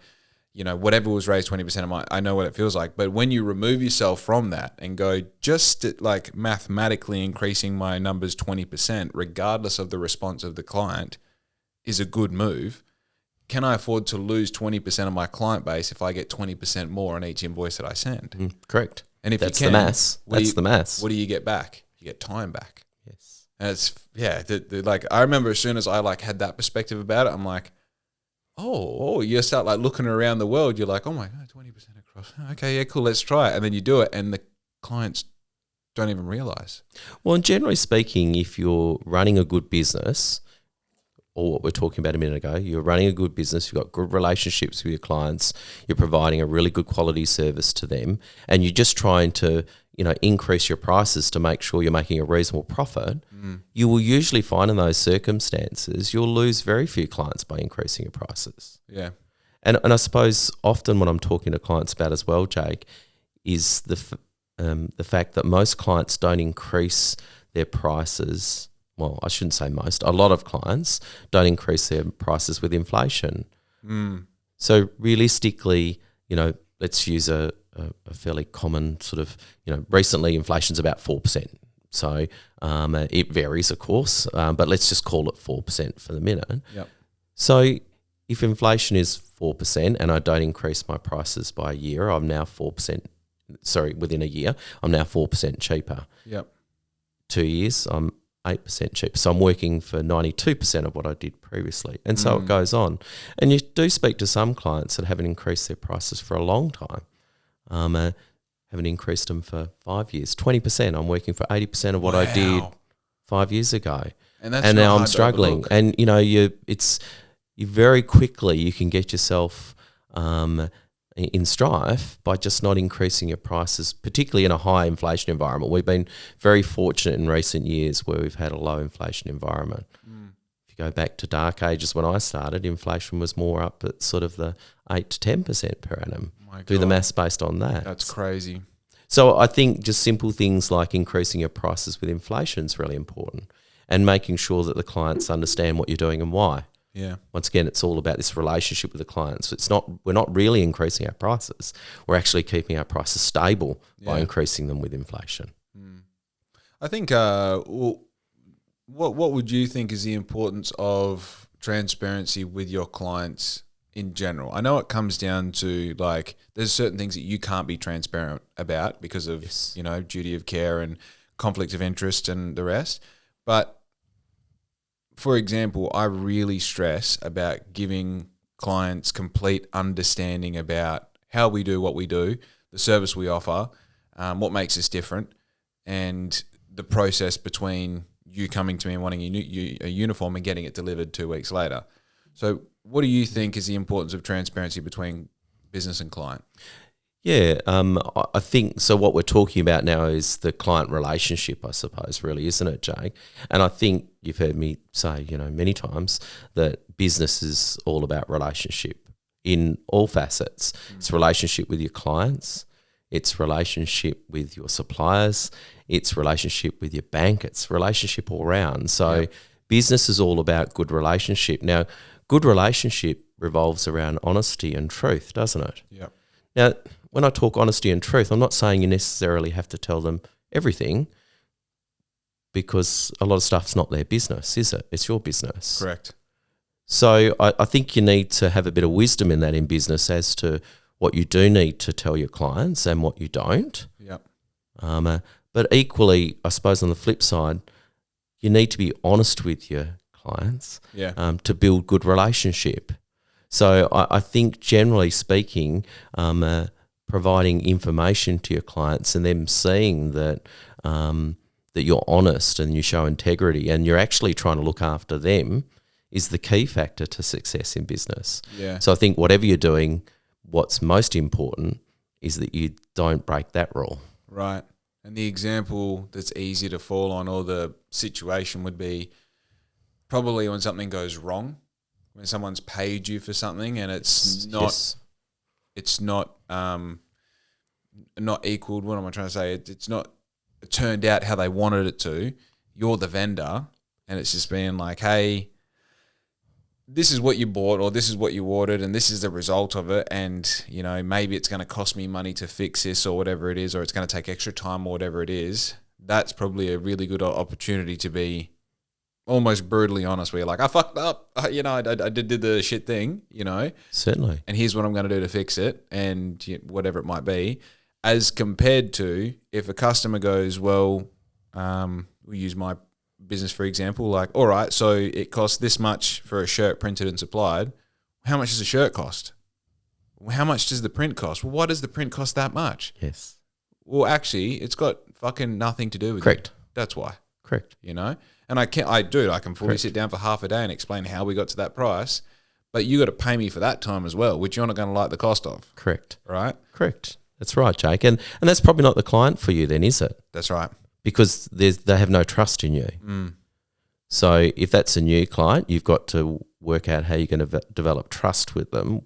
whatever was raised 20%, I know what it feels like. But when you remove yourself from that and go just like mathematically increasing my numbers 20%, regardless of the response of the client, is a good move. Can I afford to lose 20% of my client base if I get 20% more on each invoice that I send? Correct. And if that's you can, the maths. That's the maths. What do you get back? You get time back. Yes. And it's like I remember as soon as I like had that perspective about it, I'm like, oh, you start like looking around the world. You're like, oh my god, 20% across. Okay, yeah, cool. Let's try it. And then you do it, and the clients don't even realize. Well, and generally speaking, if you're running a good business, or what we're talking about a minute ago, you're running a good business, you've got good relationships with your clients, you're providing a really good quality service to them, and you're just trying to, increase your prices to make sure you're making a reasonable profit, you will usually find in those circumstances, you'll lose very few clients by increasing your prices. Yeah. And I suppose often what I'm talking to clients about as well, Jake, is the fact that most clients don't increase their prices. Well, I shouldn't say most. A lot of clients don't increase their prices with inflation. So realistically, let's use a fairly common sort of, recently inflation's about 4%. So it varies, of course, but let's just call it 4% for the minute. Yep. So if inflation is 4% and I don't increase my prices by a year, I'm now 4%. Sorry, within a year, I'm now 4% cheaper. Yep. 2 years, I'm 8% cheaper. So I'm working for 92% of what I did previously. And so it goes on. And you do speak to some clients that haven't increased their prices for a long time. Haven't increased them for 5 years. 20%. I'm working for 80% of what I did 5 years ago. And now I'm struggling. And you very quickly you can get yourself in strife by just not increasing your prices, particularly in a high inflation environment. We've been very fortunate in recent years where we've had a low inflation environment. If you go back to dark ages when I started, inflation was more up at sort of the 8 to 10% per annum. Do the maths based on that. That's crazy. So I think just simple things like increasing your prices with inflation is really important, and making sure that the clients understand what you're doing and why. Yeah. Once again, it's all about this relationship with the clients. We're not really increasing our prices. We're actually keeping our prices stable by increasing them with inflation. I think what would you think is the importance of transparency with your clients in general? I know it comes down to like there's certain things that you can't be transparent about because of duty of care and conflict of interest and the rest. But for example, I really stress about giving clients complete understanding about how we do what we do, the service we offer, what makes us different, and the process between you coming to me and wanting a uniform and getting it delivered 2 weeks later. So what do you think is the importance of transparency between business and client? Yeah, I think so. What we're talking about now is the client relationship, I suppose, really, isn't it, Jake? And I think you've heard me say, many times that business is all about relationship in all facets. It's relationship with your clients, it's relationship with your suppliers, it's relationship with your bank, it's relationship all round. So business is all about good relationship. Now, good relationship revolves around honesty and truth, doesn't it? Yeah. Now, when I talk honesty and truth, I'm not saying you necessarily have to tell them everything, because a lot of stuff's not their business, is it? It's your business. Correct. So I think you need to have a bit of wisdom in that in business as to what you do need to tell your clients and what you don't. Yep. But equally, I suppose on the flip side, you need to be honest with your clients to build good relationship. So I think generally speaking, providing information to your clients and them seeing that that you're honest and you show integrity and you're actually trying to look after them is the key factor to success in business. Yeah. So I think whatever you're doing, what's most important is that you don't break that rule. Right. And the example that's easy to fall on, or the situation, would be probably when something goes wrong, when someone's paid you for something and it's not not equaled. What am I trying to say? It's not turned out how they wanted it to. You're the vendor, and it's just being like, hey, this is what you bought, or this is what you ordered, and this is the result of it. And, maybe it's going to cost me money to fix this or whatever it is, or it's going to take extra time or whatever it is. That's probably a really good opportunity to be almost brutally honest, where you're like, I fucked up, I did the shit thing, Certainly. and here's what I'm going to do to fix it, and whatever it might be, as compared to if a customer goes, well, we use my business for example, like, all right, so it costs this much for a shirt printed and supplied. How much does a shirt cost? How much does the print cost? Well, why does the print cost that much? Yes. Well, actually, it's got fucking nothing to do with Correct. it. That's why. Correct. And I can fully sit down for half a day and explain how we got to that price, but you got to pay me for that time as well, which you're not going to like the cost of. Correct. Right? Correct. That's right, Jake. And that's probably not the client for you then, is it? That's right. Because they have no trust in you. Mm. So if that's a new client, you've got to work out how you're going to develop trust with them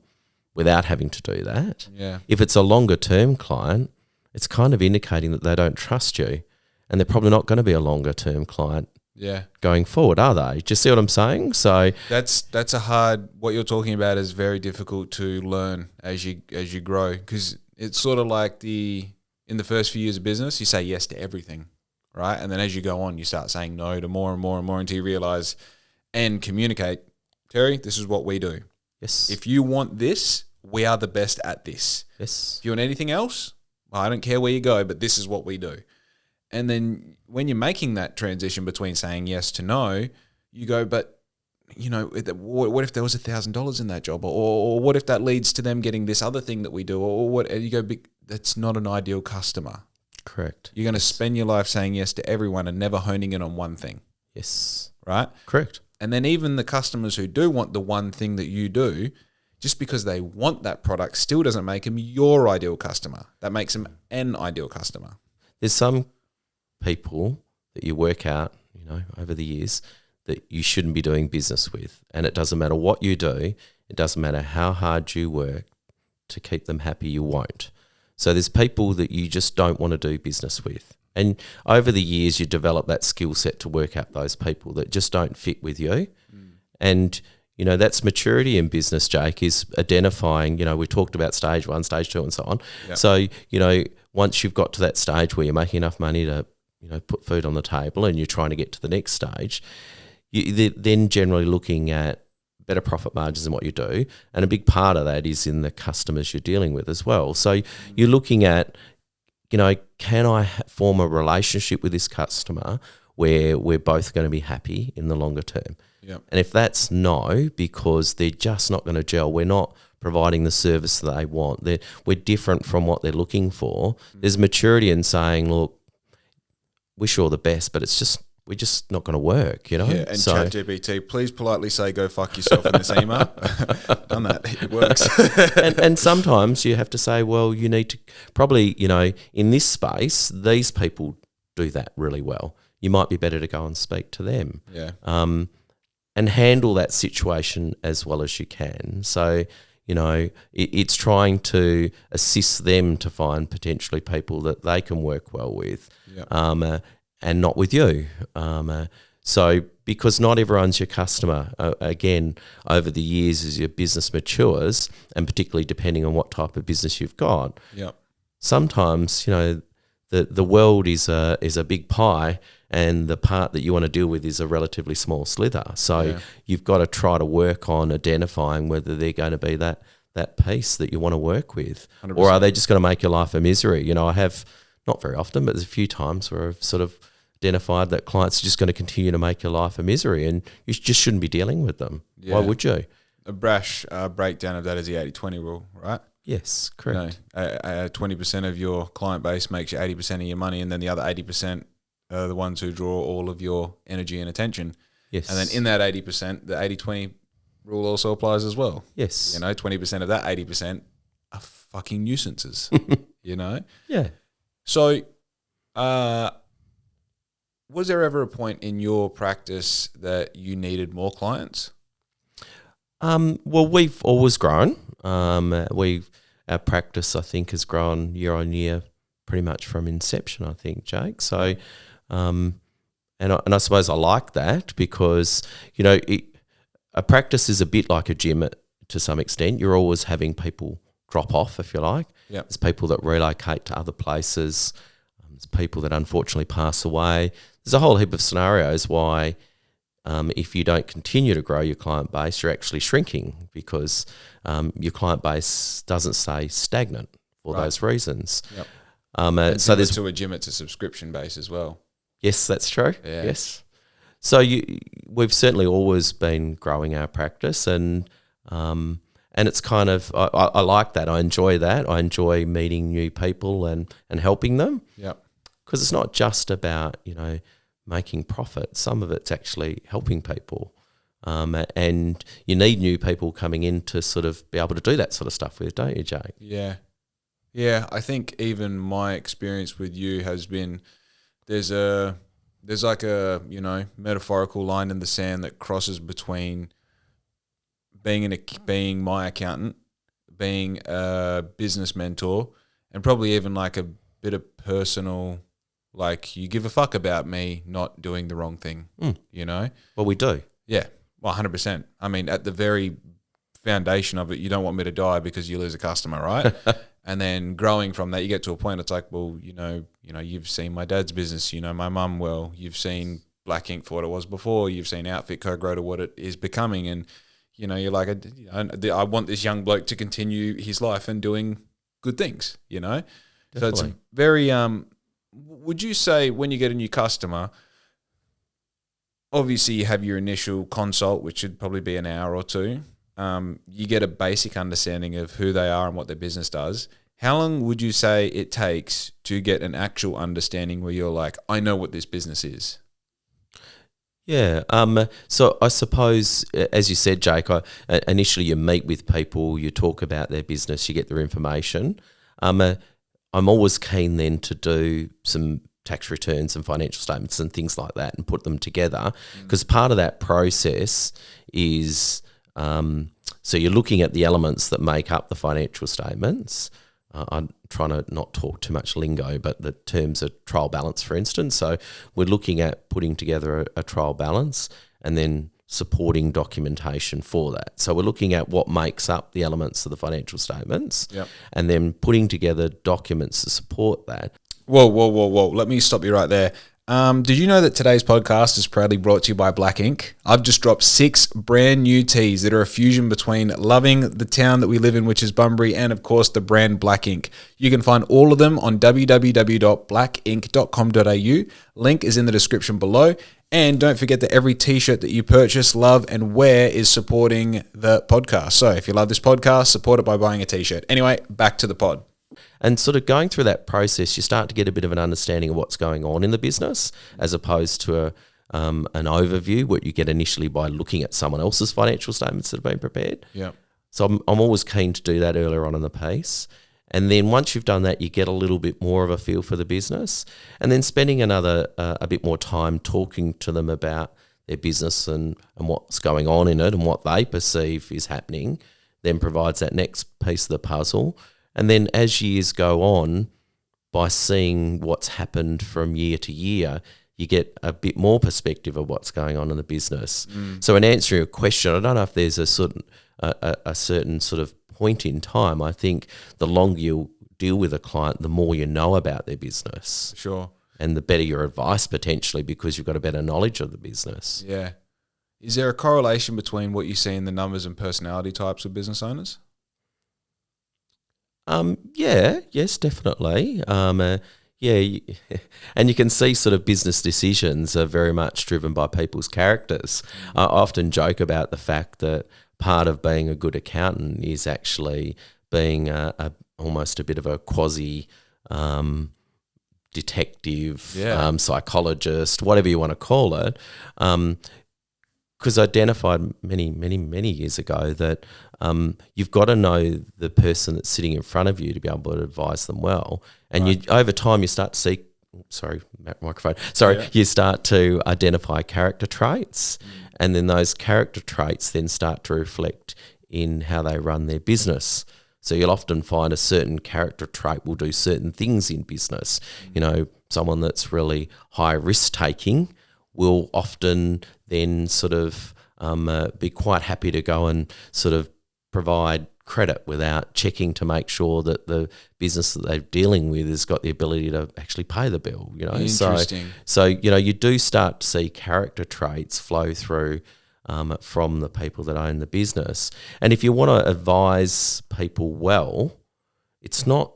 without having to do that. Yeah. If it's a longer term client, it's kind of indicating that they don't trust you, and they're probably not going to be a longer term client going forward, are they? Do you see what I'm saying? So that's a hard, what you're talking about is very difficult to learn as you grow, because it's sort of like in the first few years of business, you say yes to everything, right? And then as you go on, you start saying no to more and more and more until you realize and communicate, Terry, this is what we do. Yes. If you want this, we are the best at this. Yes. If you want anything else, well, I don't care where you go, but this is what we do. And then when you're making that transition between saying yes to no, you go, but what if there was $1,000 in that job, or what if that leads to them getting this other thing that we do, or what? And you go, that's not an ideal customer. Correct. You're going to spend your life saying yes to everyone and never honing in on one thing. Yes. Right? Correct. And then even the customers who do want the one thing that you do, just because they want that product still doesn't make them your ideal customer. That makes them an ideal customer. There's some people that you work out, over the years that you shouldn't be doing business with. And it doesn't matter what you do. It doesn't matter how hard you work to keep them happy, you won't. So there's people that you just don't want to do business with. And over the years, you develop that skill set to work out those people that just don't fit with you. Mm. And, that's maturity in business, Jake, is identifying, we talked about stage 1, stage 2 and so on. Yep. So, once you've got to that stage where you're making enough money to, put food on the table and you're trying to get to the next stage, you're then generally looking at better profit margins than what you do. And a big part of that is in the customers you're dealing with as well. So you're looking at, can I form a relationship with this customer where we're both going to be happy in the longer term? Yep. And if that's no, because they're just not going to gel, we're not providing the service that they want, we're different from what they're looking for, there's maturity in saying, look, wish you all the best, but we're just not going to work, Yeah, and ChatGPT, please politely say go fuck yourself in this email. Done that. It works. and sometimes you have to say, well, you need to probably, in this space, these people do that really well. You might be better to go and speak to them. Yeah. And handle that situation as well as you can. So, it's trying to assist them to find potentially people that they can work well with, and not with you. So because not everyone's your customer, again, over the years as your business matures, and particularly depending on what type of business you've got, sometimes, the world is a big pie, and the part that you want to deal with is a relatively small slither. So you've got to try to work on identifying whether they're going to be that piece that you want to work with, 100%. Or are they just going to make your life a misery? I have, not very often, but there's a few times where I've sort of identified that clients are just going to continue to make your life a misery, and you just shouldn't be dealing with them. Why would you? A brash breakdown of that is the 80-20 rule, right? Yes, correct. 20% of your client base makes you 80% of your money, and then the other 80% are the ones who draw all of your energy and attention. Yes. And then in that 80%, the 80-20 rule also applies as well. Yes. 20% of that 80% are fucking nuisances, Yeah. So, was there ever a point in your practice that you needed more clients? Well, we've always grown. Our practice, I think, has grown year on year, pretty much from inception, I think, Jake. So, and I suppose I like that because, a practice is a bit like a gym to some extent. You're always having people drop off, if you like. Yep. There's people that relocate to other places. There's people that unfortunately pass away. There's a whole heap of scenarios why if you don't continue to grow your client base, you're actually shrinking because your client base doesn't stay stagnant for those reasons. Yep. So there's to a gym, it's a subscription base as well. Yes, that's true. Yeah. Yes. So we've certainly always been growing our practice, and it's kind of I like that. I enjoy that. I enjoy meeting new people and helping them. Yeah. Because it's not just about making profit. Some of it's actually helping people, and you need new people coming in to sort of be able to do that sort of stuff with, don't you, Jake? Yeah. Yeah, I think even my experience with you has been there's like a metaphorical line in the sand that crosses between being my accountant, being a business mentor, and probably even like a bit of personal, like you give a fuck about me not doing the wrong thing, Well, we do. Yeah, well, 100%. I mean, at the very foundation of it, you don't want me to die because you lose a customer, right? And then growing from that, you get to a point, it's like, well, you've seen my dad's business, my mum well, you've seen Black Ink for what it was before, you've seen Outfit Co grow to what it is becoming, and, you're like, I want this young bloke to continue his life and doing good things, Definitely. So it's very, would you say when you get a new customer, obviously you have your initial consult, which should probably be an hour or two. You get a basic understanding of who they are and what their business does. How long would you say it takes to get an actual understanding where you're like, I know what this business is? Yeah. So I suppose, as you said, Jake, initially you meet with people, you talk about their business, you get their information. I'm always keen then to do some tax returns and financial statements and things like that and put them together, because part of that process is so you're looking at the elements that make up the financial statements. I'm trying to not talk too much lingo, but the terms of trial balance, for instance. So we're looking at putting together a trial balance and then supporting documentation for that. So we're looking at what makes up the elements of the financial statements, and then putting together documents to support that. Whoa. Let me stop you right there. Did you know that today's podcast is proudly brought to you by Black Ink? I've just dropped 6 brand new teas that are a fusion between loving the town that we live in, which is Bunbury, and of course the brand Black Ink. You can find all of them on www.blackink.com.au. Link is in the description below. And don't forget that every t-shirt that you purchase, love, and wear is supporting the podcast. So if you love this podcast, support it by buying a t-shirt. Anyway, back to the pod. And sort of going through that process, you start to get a bit of an understanding of what's going on in the business, as opposed to an overview, what you get initially by looking at someone else's financial statements that have been prepared. Yeah. So I'm always keen to do that earlier on in the piece. And then once you've done that, you get a little bit more of a feel for the business, and then spending a bit more time talking to them about their business and what's going on in it and what they perceive is happening, then provides that next piece of the puzzle. And then as years go on, by seeing what's happened from year to year, you get a bit more perspective of what's going on in the business. So in answering your question, I don't know if there's a certain sort of point in time. I think the longer you deal with a client, the more you know about their business. Sure. And the better your advice potentially, because you've got a better knowledge of the business. Yeah. Is there a correlation between what you see in the numbers and personality types of business owners? Yes, definitely. And you can see sort of business decisions are very much driven by people's characters. I often joke about the fact that part of being a good accountant is actually being almost a bit of a quasi detective, psychologist, whatever you want to call it. Because I identified many years ago that you've got to know the person that's sitting in front of you to be able to advise them well. And you over time you start to see, you start to identify character traits, and then those character traits then start to reflect in how they run their business. So you'll often find a certain character trait will do certain things in business. You know, someone that's really high risk taking will often then sort of be quite happy to go and sort of provide credit without checking to make sure that the business that they're dealing with has got the ability to actually pay the bill. You know, interesting. So you know, you do start to see character traits flow through from the people that own the business. And if you want to advise people well, it's not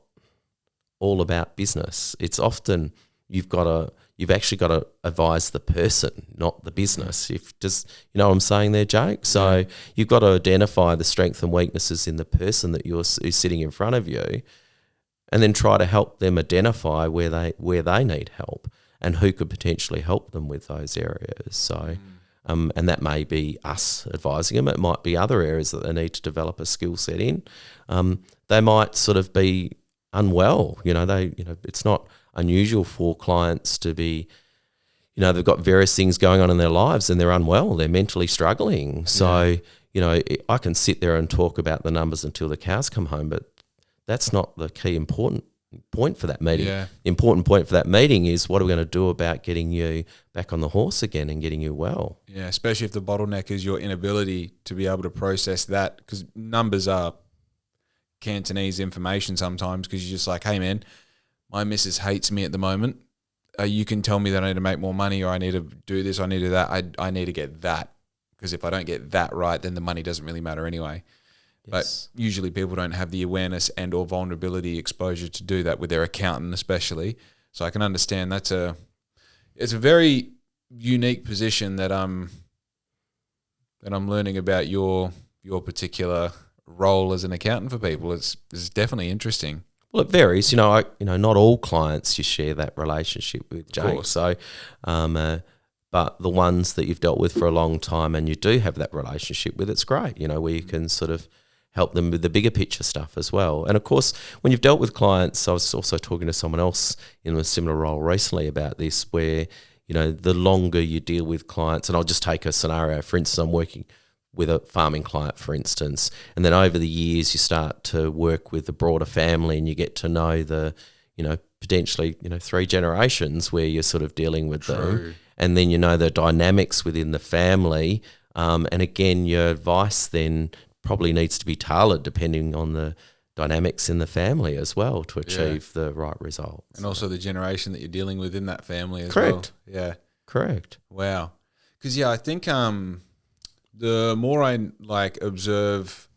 all about business. It's often you've actually got to advise the person, not the business. If just, you know what I'm saying there, Jake? So you've got to identify the strengths and weaknesses in the person that who's sitting in front of you, and then try to help them identify where they need help and who could potentially help them with those areas. So, and that may be us advising them. It might be other areas that they need to develop a skill set in. They might sort of be unwell. It's not unusual for clients to be, they've got various things going on in their lives and they're unwell, they're mentally struggling. So, I can sit there and talk about the numbers until the cows come home, but that's not the key important point for that meeting. Yeah. The important point for that meeting is what are we going to do about getting you back on the horse again and getting you well. Yeah, especially if the bottleneck is your inability to be able to process that, because numbers are Cantonese information sometimes, because you're just like, hey man, my missus hates me at the moment. You can tell me that I need to make more money, or I need to do this, I need to do that. I need to get that, because if I don't get that right, then the money doesn't really matter anyway. Yes. But usually people don't have the awareness and or vulnerability exposure to do that with their accountant especially. So I can understand it's a very unique position that I'm learning about your particular role as an accountant for people. It's definitely interesting. Well, it varies. Not all clients you share that relationship with, Jake. So, but the ones that you've dealt with for a long time and you do have that relationship with, it's great. Where you can sort of help them with the bigger picture stuff as well. And of course, when you've dealt with clients, I was also talking to someone else in a similar role recently about this, where the longer you deal with clients, and I'll just take a scenario. For instance, I'm working with a farming client, for instance, and then over the years you start to work with the broader family and you get to know the, potentially, 3 generations where you're sort of dealing with them. And then the dynamics within the family. And again, your advice then probably needs to be tailored depending on the dynamics in the family as well to achieve the right results. And also the generation that you're dealing with in that family as Correct. well. Yeah. Correct. Wow. Because, I think the more I observe,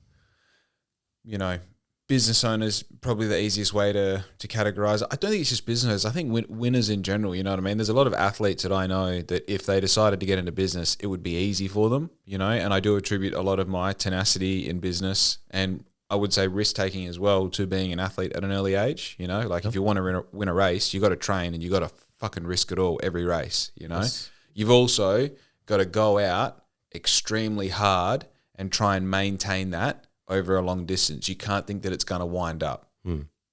business owners, probably the easiest way to categorize. I don't think it's just business. I think winners in general, you know what I mean? There's a lot of athletes that I know that if they decided to get into business, it would be easy for them, and I do attribute a lot of my tenacity in business and I would say risk taking as well to being an athlete at an early age. You know, like if you want to win a race, you got to train and you got to fucking risk it all every race. You know, you've also got to go out extremely hard and try and maintain that over a long distance. You can't think that it's going to wind up.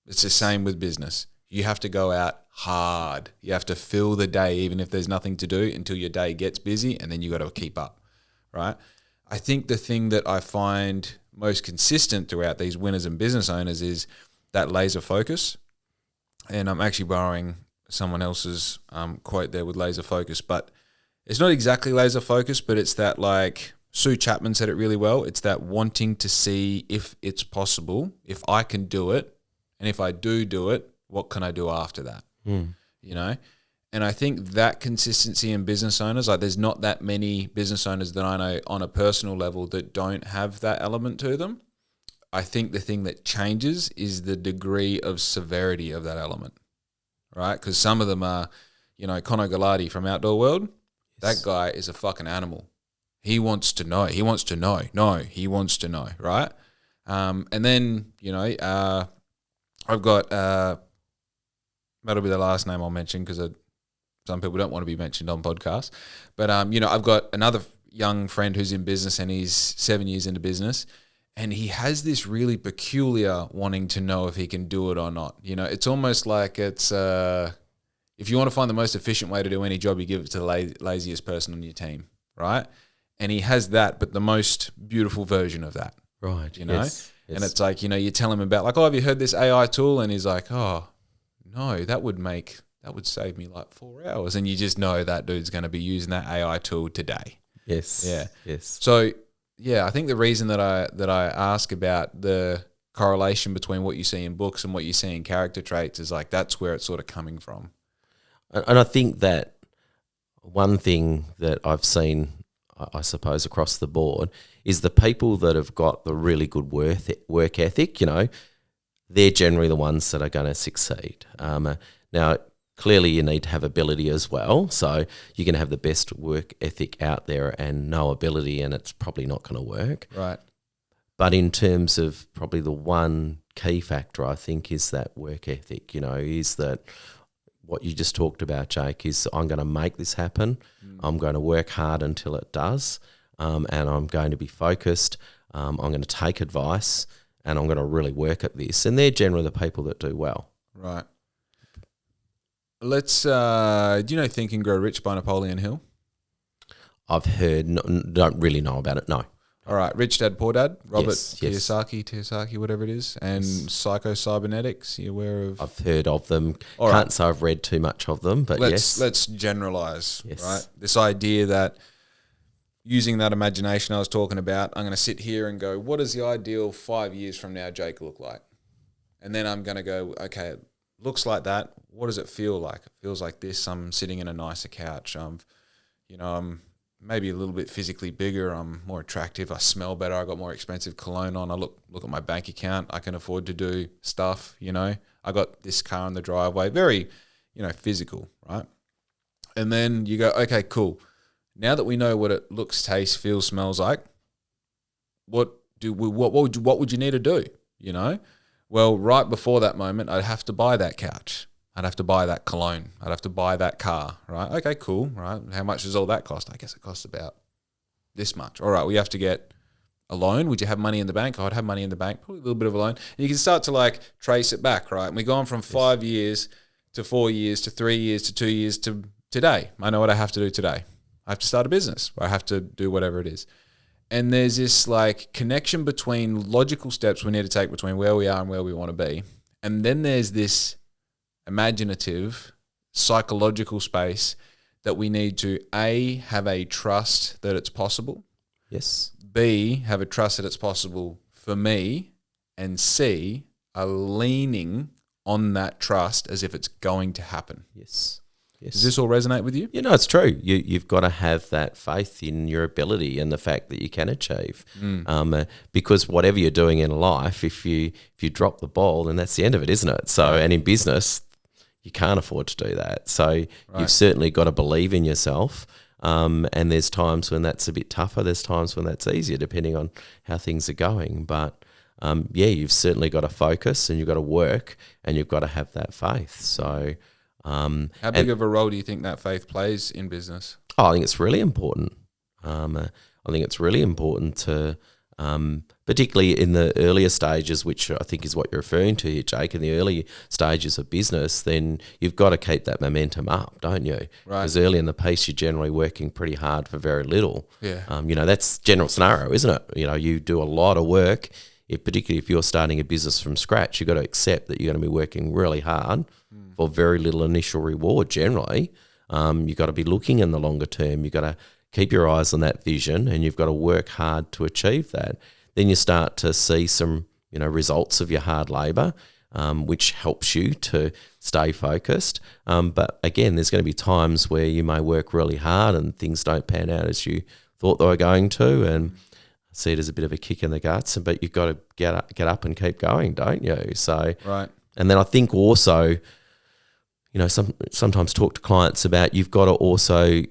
It's the same with business. You have to go out hard. You have to fill the day, even if there's nothing to do, until your day gets busy, and then you got to keep up, right? I think the thing that I find most consistent throughout these winners and business owners is that laser focus. And I'm actually borrowing someone else's quote there with laser focus, but it's not exactly laser focus, but it's that, like Sue Chapman said it really well. It's that wanting to see if it's possible, if I can do it, and if I do it, what can I do after that? You know? And I think that consistency in business owners, like there's not that many business owners that I know on a personal level that don't have that element to them. I think the thing that changes is the degree of severity of that element, right? Because some of them are, you know, Conor Galati from Outdoor World, that guy is a fucking animal. He wants to know. He wants to know. No, he wants to know, right? And then, you know, I've got, that'll be the last name I'll mention because some people don't want to be mentioned on podcasts. But, you know, I've got another young friend who's in business and he's 7 years into business, and he has this really peculiar wanting to know if he can do it or not. You know, it's almost like it's, if you want to find the most efficient way to do any job, you give it to the laziest person on your team, right? And he has that, but the most beautiful version of that. Right. You know? Yes. And it's like, you know, you tell him about like, oh, have you heard this AI tool? And he's like, oh, no, that would save me like 4 hours. And you just know that dude's going to be using that AI tool today. Yes. Yeah. Yes. So, yeah, I think the reason that I ask about the correlation between what you see in books and what you see in character traits is like, that's where it's sort of coming from. And I think that one thing that I've seen, I suppose, across the board is the people that have got the really good work ethic, you know, they're generally the ones that are going to succeed. Now, clearly you need to have ability as well. So you're going to have the best work ethic out there and no ability, and it's probably not going to work. Right. But in terms of probably the one key factor, I think, is that work ethic, you know, is that what you just talked about, Jake, is I'm going to make this happen. I'm going to work hard until it does, and I'm going to be focused. I'm going to take advice, and I'm going to really work at this. And they're generally the people that do well. Right. Let's, do you know Think and Grow Rich by Napoleon Hill? I've heard, don't really know about it, no. All right, Rich Dad, Poor Dad, Robert Kiyosaki, whatever it is, and Psycho-Cybernetics. You aware of? I've heard of them. All Can't right. say I've read too much of them, but yes. Let's generalize, Yes. right? This idea that using that imagination I was talking about, I'm going to sit here and go, what does the ideal 5 years from now Jake look like? And then I'm going to go, okay, it looks like that. What does it feel like? It feels like this. I'm sitting in a nicer couch. I'm maybe a little bit physically bigger. I'm more attractive. I smell better. I got more expensive cologne on. I look at my bank account. I can afford to do stuff, you know. I got this car in the driveway. Very, you know, physical, right? And then you go, okay, cool. Now that we know what it looks, tastes, feels, smells like, what would you need to do, you know? Well, right before that moment, I'd have to buy that couch. I'd have to buy that cologne. I'd have to buy that car, right? Okay, cool, right? How much does all that cost? I guess it costs about this much. All right, we have to get a loan. Would you have money in the bank? I'd have money in the bank, probably a little bit of a loan. And you can start to like trace it back, right? And we've gone from 5 years to 4 years to 3 years to 2 years to today. I know what I have to do today. I have to start a business. I have to do whatever it is. And there's this like connection between logical steps we need to take between where we are and where we want to be. And then there's this imaginative, psychological space that we need to A, have a trust that it's possible. Yes. B, have a trust that it's possible for me. And C, a leaning on that trust as if it's going to happen. Yes. Yes. Does this all resonate with you? You know, it's true. You've got to have that faith in your ability and the fact that you can achieve. Because whatever you're doing in life, if you drop the ball, then that's the end of it, isn't it? So, and in business, you can't afford to do that. So you've certainly got to believe in yourself. And there's times when that's a bit tougher. There's times when that's easier, depending on how things are going. But you've certainly got to focus and you've got to work and you've got to have that faith. So, how big of a role do you think that faith plays in business? I think it's really important. I think it's really important to, particularly in the earlier stages, which I think is what you're referring to here, Jake, in the early stages of business, then you've got to keep that momentum up, don't you? Right. Because early in the piece, you're generally working pretty hard for very little. Yeah. That's general scenario, isn't it? You do a lot of work, particularly if you're starting a business from scratch. You've got to accept that you're going to be working really hard for very little initial reward generally. You've got to be looking in the longer term. You've got to keep your eyes on that vision and you've got to work hard to achieve that. Then you start to see some, results of your hard labour, which helps you to stay focused. But again, there's going to be times where you may work really hard and things don't pan out as you thought they were going to, and I see it as a bit of a kick in the guts, but you've got to get up and keep going, don't you? So, right. And then I think also, sometimes talk to clients about you've got to also,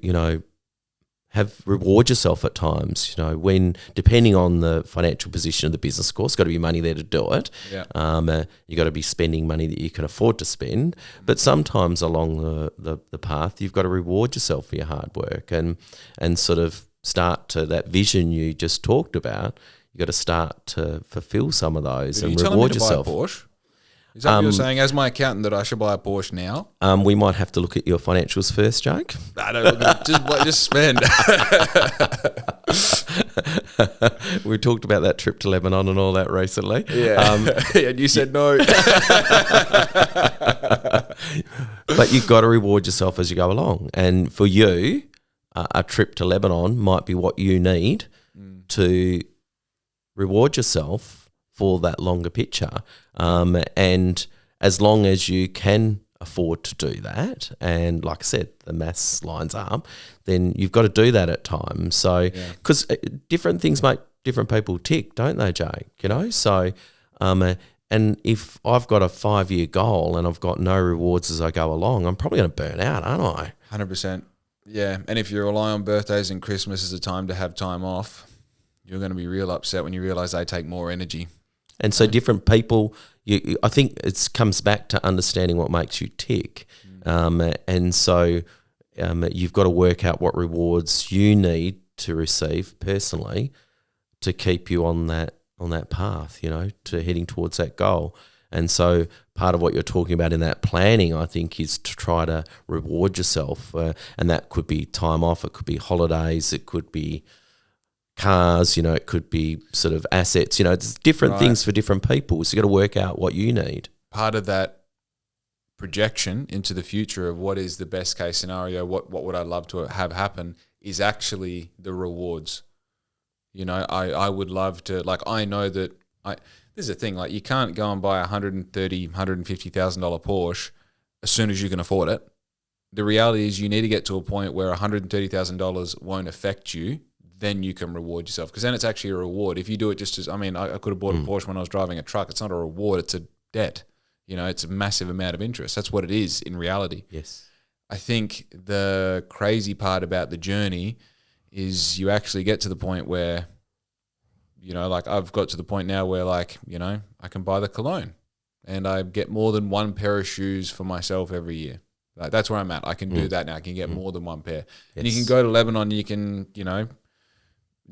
reward yourself at times, when depending on the financial position of the business, of course, got to be money there to do it. Yeah. You got to be spending money that you can afford to spend, but sometimes along the path, you've got to reward yourself for your hard work and sort of start to that vision you just talked about. You got to start to fulfill some of those and reward yourself. Buy a Porsche? Is that what you're saying, as my accountant, that I should buy a Porsche now? We might have to look at your financials first, Jake. I don't look at it, just spend. We talked about that trip to Lebanon and all that recently. Yeah, and you said no. But you've got to reward yourself as you go along. And for you, a trip to Lebanon might be what you need to reward yourself for that longer picture. And as long as you can afford to do that, and like I said, the maths lines up, then you've got to do that at times. So, because different things make different people tick, don't they, Jake? So, and if I've got a 5-year goal and I've got no rewards as I go along, I'm probably going to burn out, aren't I? 100%. Yeah, and if you rely on birthdays and Christmas as a time to have time off, you're going to be real upset when you realise they take more energy. And so different people, I think it comes back to understanding what makes you tick. And so you've got to work out what rewards you need to receive personally to keep you on that path, to heading towards that goal. And so part of what you're talking about in that planning, I think, is to try to reward yourself. And that could be time off, it could be holidays, it could be cars, it could be sort of assets, it's different things for different people. So you got to work out what you need. Part of that projection into the future of what is the best case scenario, what would I love to have happen, is actually the rewards. I would love to, I know that this is a thing, you can't go and buy a $130,000, $150,000 Porsche as soon as you can afford it. The reality is you need to get to a point where $130,000 won't affect you. Then you can reward yourself, because then it's actually a reward. If you do it just as, I could have bought a Porsche when I was driving a truck. It's not a reward, it's a debt. It's a massive amount of interest. That's what it is in reality. Yes. I think the crazy part about the journey is you actually get to the point where, I've got to the point now where I can buy the cologne and I get more than one pair of shoes for myself every year. That's where I'm at. I can do that now. I can get more than one pair. Yes. And you can go to Lebanon, you can,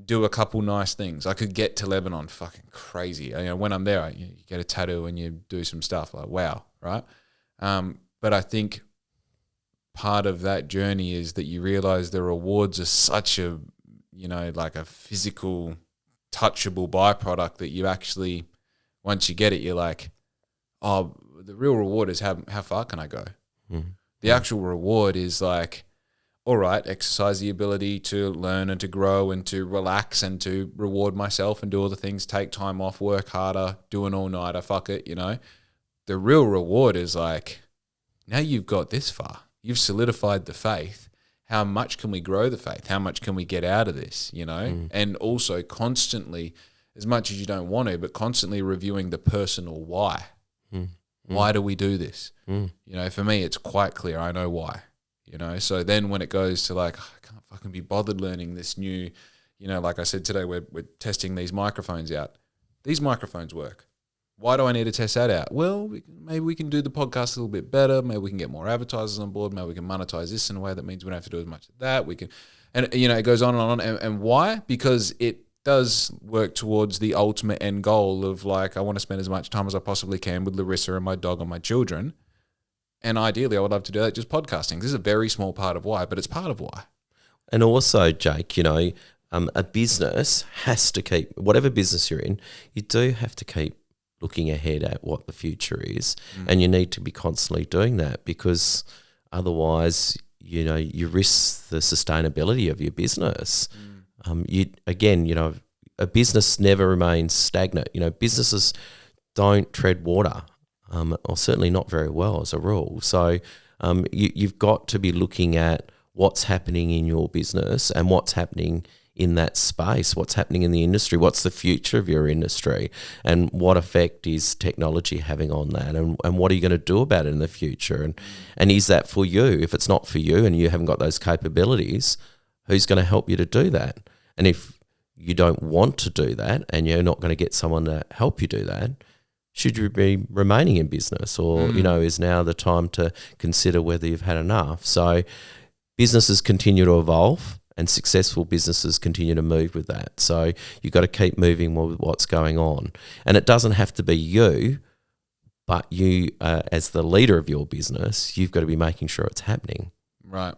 do a couple nice things. I could get to Lebanon, fucking crazy. When I'm there, you get a tattoo and you do some stuff wow, right? But I think part of that journey is that you realize the rewards are such a, a physical, touchable byproduct that you actually, once you get it, you're like, oh, the real reward is how far can I go? The actual reward is all right, exercise the ability to learn and to grow and to relax and to reward myself and do all the things, take time off, work harder, do an all-nighter, fuck it, The real reward is now you've got this far. You've solidified the faith. How much can we grow the faith? How much can we get out of this, And also constantly, as much as you don't want to, but constantly reviewing the personal why. Why do we do this? For me, it's quite clear. I know why. So then when it goes to I can't fucking be bothered learning this new, like I said today, we're testing these microphones out. these microphones work. Why do I need to test that out? Well, maybe we can do the podcast a little bit better. Maybe we can get more advertisers on board. Maybe we can monetize this in a way that means we don't have to do as much of that. We can, and it goes on and on. And why? Because it does work towards the ultimate end goal of like, I want to spend as much time as I possibly can with Larissa and my dog and my children. And ideally, I would love to do that just podcasting. This is a very small part of why, but it's part of why. And also, Jake, a business has to keep, whatever business you're in, you do have to keep looking ahead at what the future is. And you need to be constantly doing that, because otherwise, you risk the sustainability of your business. A business never remains stagnant. Businesses don't tread water, or certainly not very well as a rule. So you've got to be looking at what's happening in your business and what's happening in that space, what's happening in the industry, what's the future of your industry, and what effect is technology having on that, and what are you going to do about it in the future, and is that for you? If it's not for you and you haven't got those capabilities, who's going to help you to do that? And if you don't want to do that and you're not going to get someone to help you do that, should you be remaining in business, or is now the time to consider whether you've had enough? So businesses continue to evolve, and successful businesses continue to move with that. So you've got to keep moving with what's going on. And it doesn't have to be you, but you, as the leader of your business, you've got to be making sure it's happening. Right.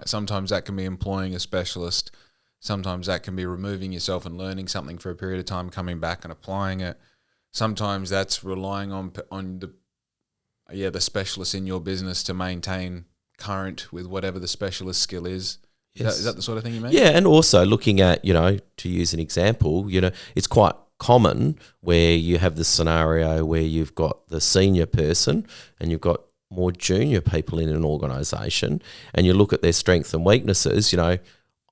Sometimes that can be employing a specialist. Sometimes that can be removing yourself and learning something for a period of time, coming back and applying it. Sometimes that's relying on the specialist in your business to maintain current with whatever the specialist skill is. Yes. Is that the sort of thing you mean? Yeah, and also looking at, to use an example, it's quite common where you have the scenario where you've got the senior person and you've got more junior people in an organisation, and you look at their strengths and weaknesses.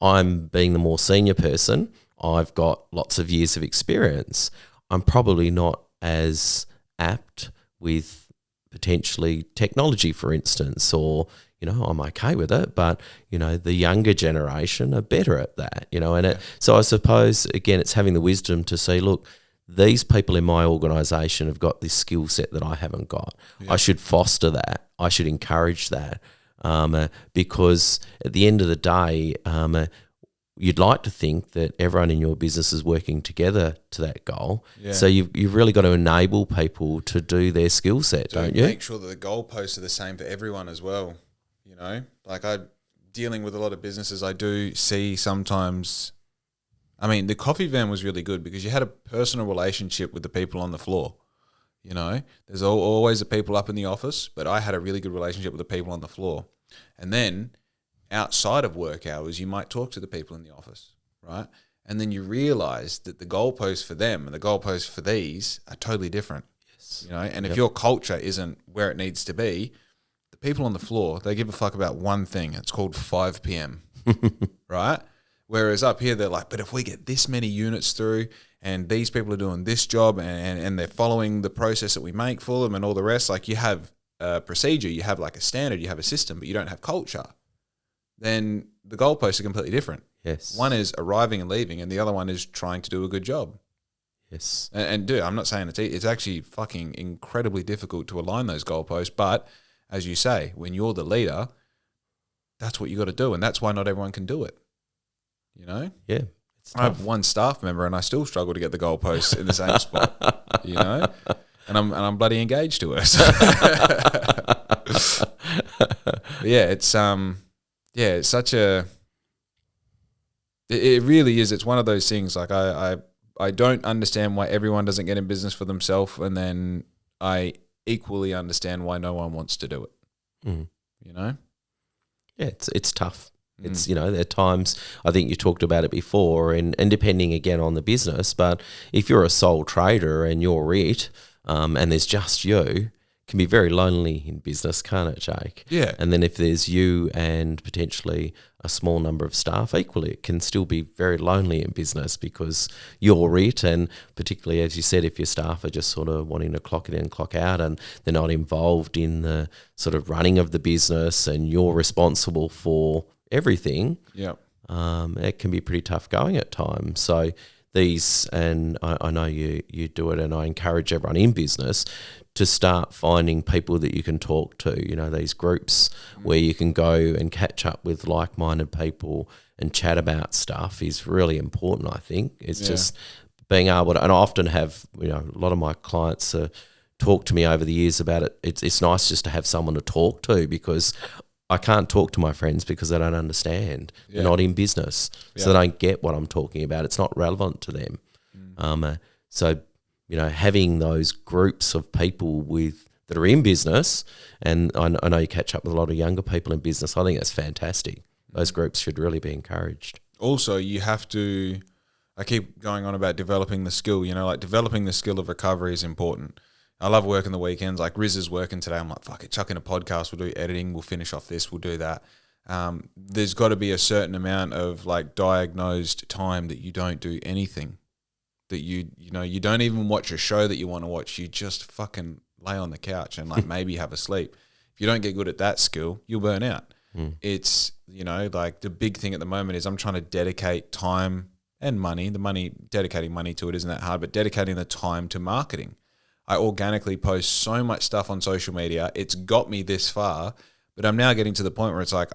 I'm being the more senior person, I've got lots of years of experience. I'm probably not as apt with potentially technology, for instance, or I'm okay with it, but the younger generation are better at that, so I suppose again it's having the wisdom to say, look, these people in my organisation have got this skill set that I haven't got. I should foster that. I should encourage that, because at the end of the day, you'd like to think that everyone in your business is working together to that goal. Yeah. So you've really got to enable people to do their skill set, don't you? Make sure that the goalposts are the same for everyone as well. Like dealing with a lot of businesses, I do see sometimes. I mean, the coffee van was really good because you had a personal relationship with the people on the floor. There's always the people up in the office, but I had a really good relationship with the people on the floor. And then outside of work hours, you might talk to the people in the office, right? And then you realize that the goalposts for them and the goalposts for these are totally different. Yes. And if your culture isn't where it needs to be, the people on the floor, they give a fuck about one thing. It's called 5 p.m., right? Whereas up here, they're like, but if we get this many units through and these people are doing this job and they're following the process that we make for them and all the rest, like you have a procedure, you have like a standard, you have a system, but you don't have culture, then the goalposts are completely different. Yes. One is arriving and leaving and the other one is trying to do a good job. Yes. And dude, I'm not saying it's actually fucking incredibly difficult to align those goalposts, but as you say, when you're the leader, that's what you got to do, and that's why not everyone can do it. Yeah. I have one staff member, and I still struggle to get the goalposts in the same spot. And I'm bloody engaged to her. So. It's such a. It really is. It's one of those things. Like I don't understand why everyone doesn't get in business for themselves, and then I equally understand why no one wants to do it. Yeah, it's tough. It's, there are times, I think you talked about it before, and depending again on the business, but if you're a sole trader and you're it, and there's just you, it can be very lonely in business, can't it, Jake? Yeah. And then if there's you and potentially a small number of staff, equally, it can still be very lonely in business because you're it, and particularly, as you said, if your staff are just sort of wanting to clock in and clock out and they're not involved in the sort of running of the business and you're responsible for everything, it can be pretty tough going at times. So these, and I know you do it, and I encourage everyone in business to start finding people that you can talk to, you know, these groups where you can go and catch up with like-minded people and chat about stuff is really important, I think. It's just being able to, and I often have, you know, a lot of my clients talk to me over the years about it. It's nice just to have someone to talk to, because I can't talk to my friends because they don't understand. They're not in business, so they don't get what I'm talking about. It's not relevant to them. So, you know, having those groups of people that are in business, and I know you catch up with a lot of younger people in business, I think that's fantastic. Those groups should really be encouraged. Also, you have to, I keep going on about developing the skill, you know, like developing the skill of recovery is important. I love working the weekends. Like Riz is working today. I'm like, fuck it, chuck in a podcast. We'll do editing. We'll finish off this. We'll do that. There's got to be a certain amount of like diagnosed time that you don't do anything, that you know, you don't even watch a show that you want to watch. You just fucking lay on the couch and like maybe have a sleep. If you don't get good at that skill, you'll burn out. It's, you know, like the big thing at the moment is I'm trying to dedicate time and money. Dedicating money to it isn't that hard, but dedicating the time to marketing. I organically post so much stuff on social media. It's got me this far, but I'm now getting to the point where it's like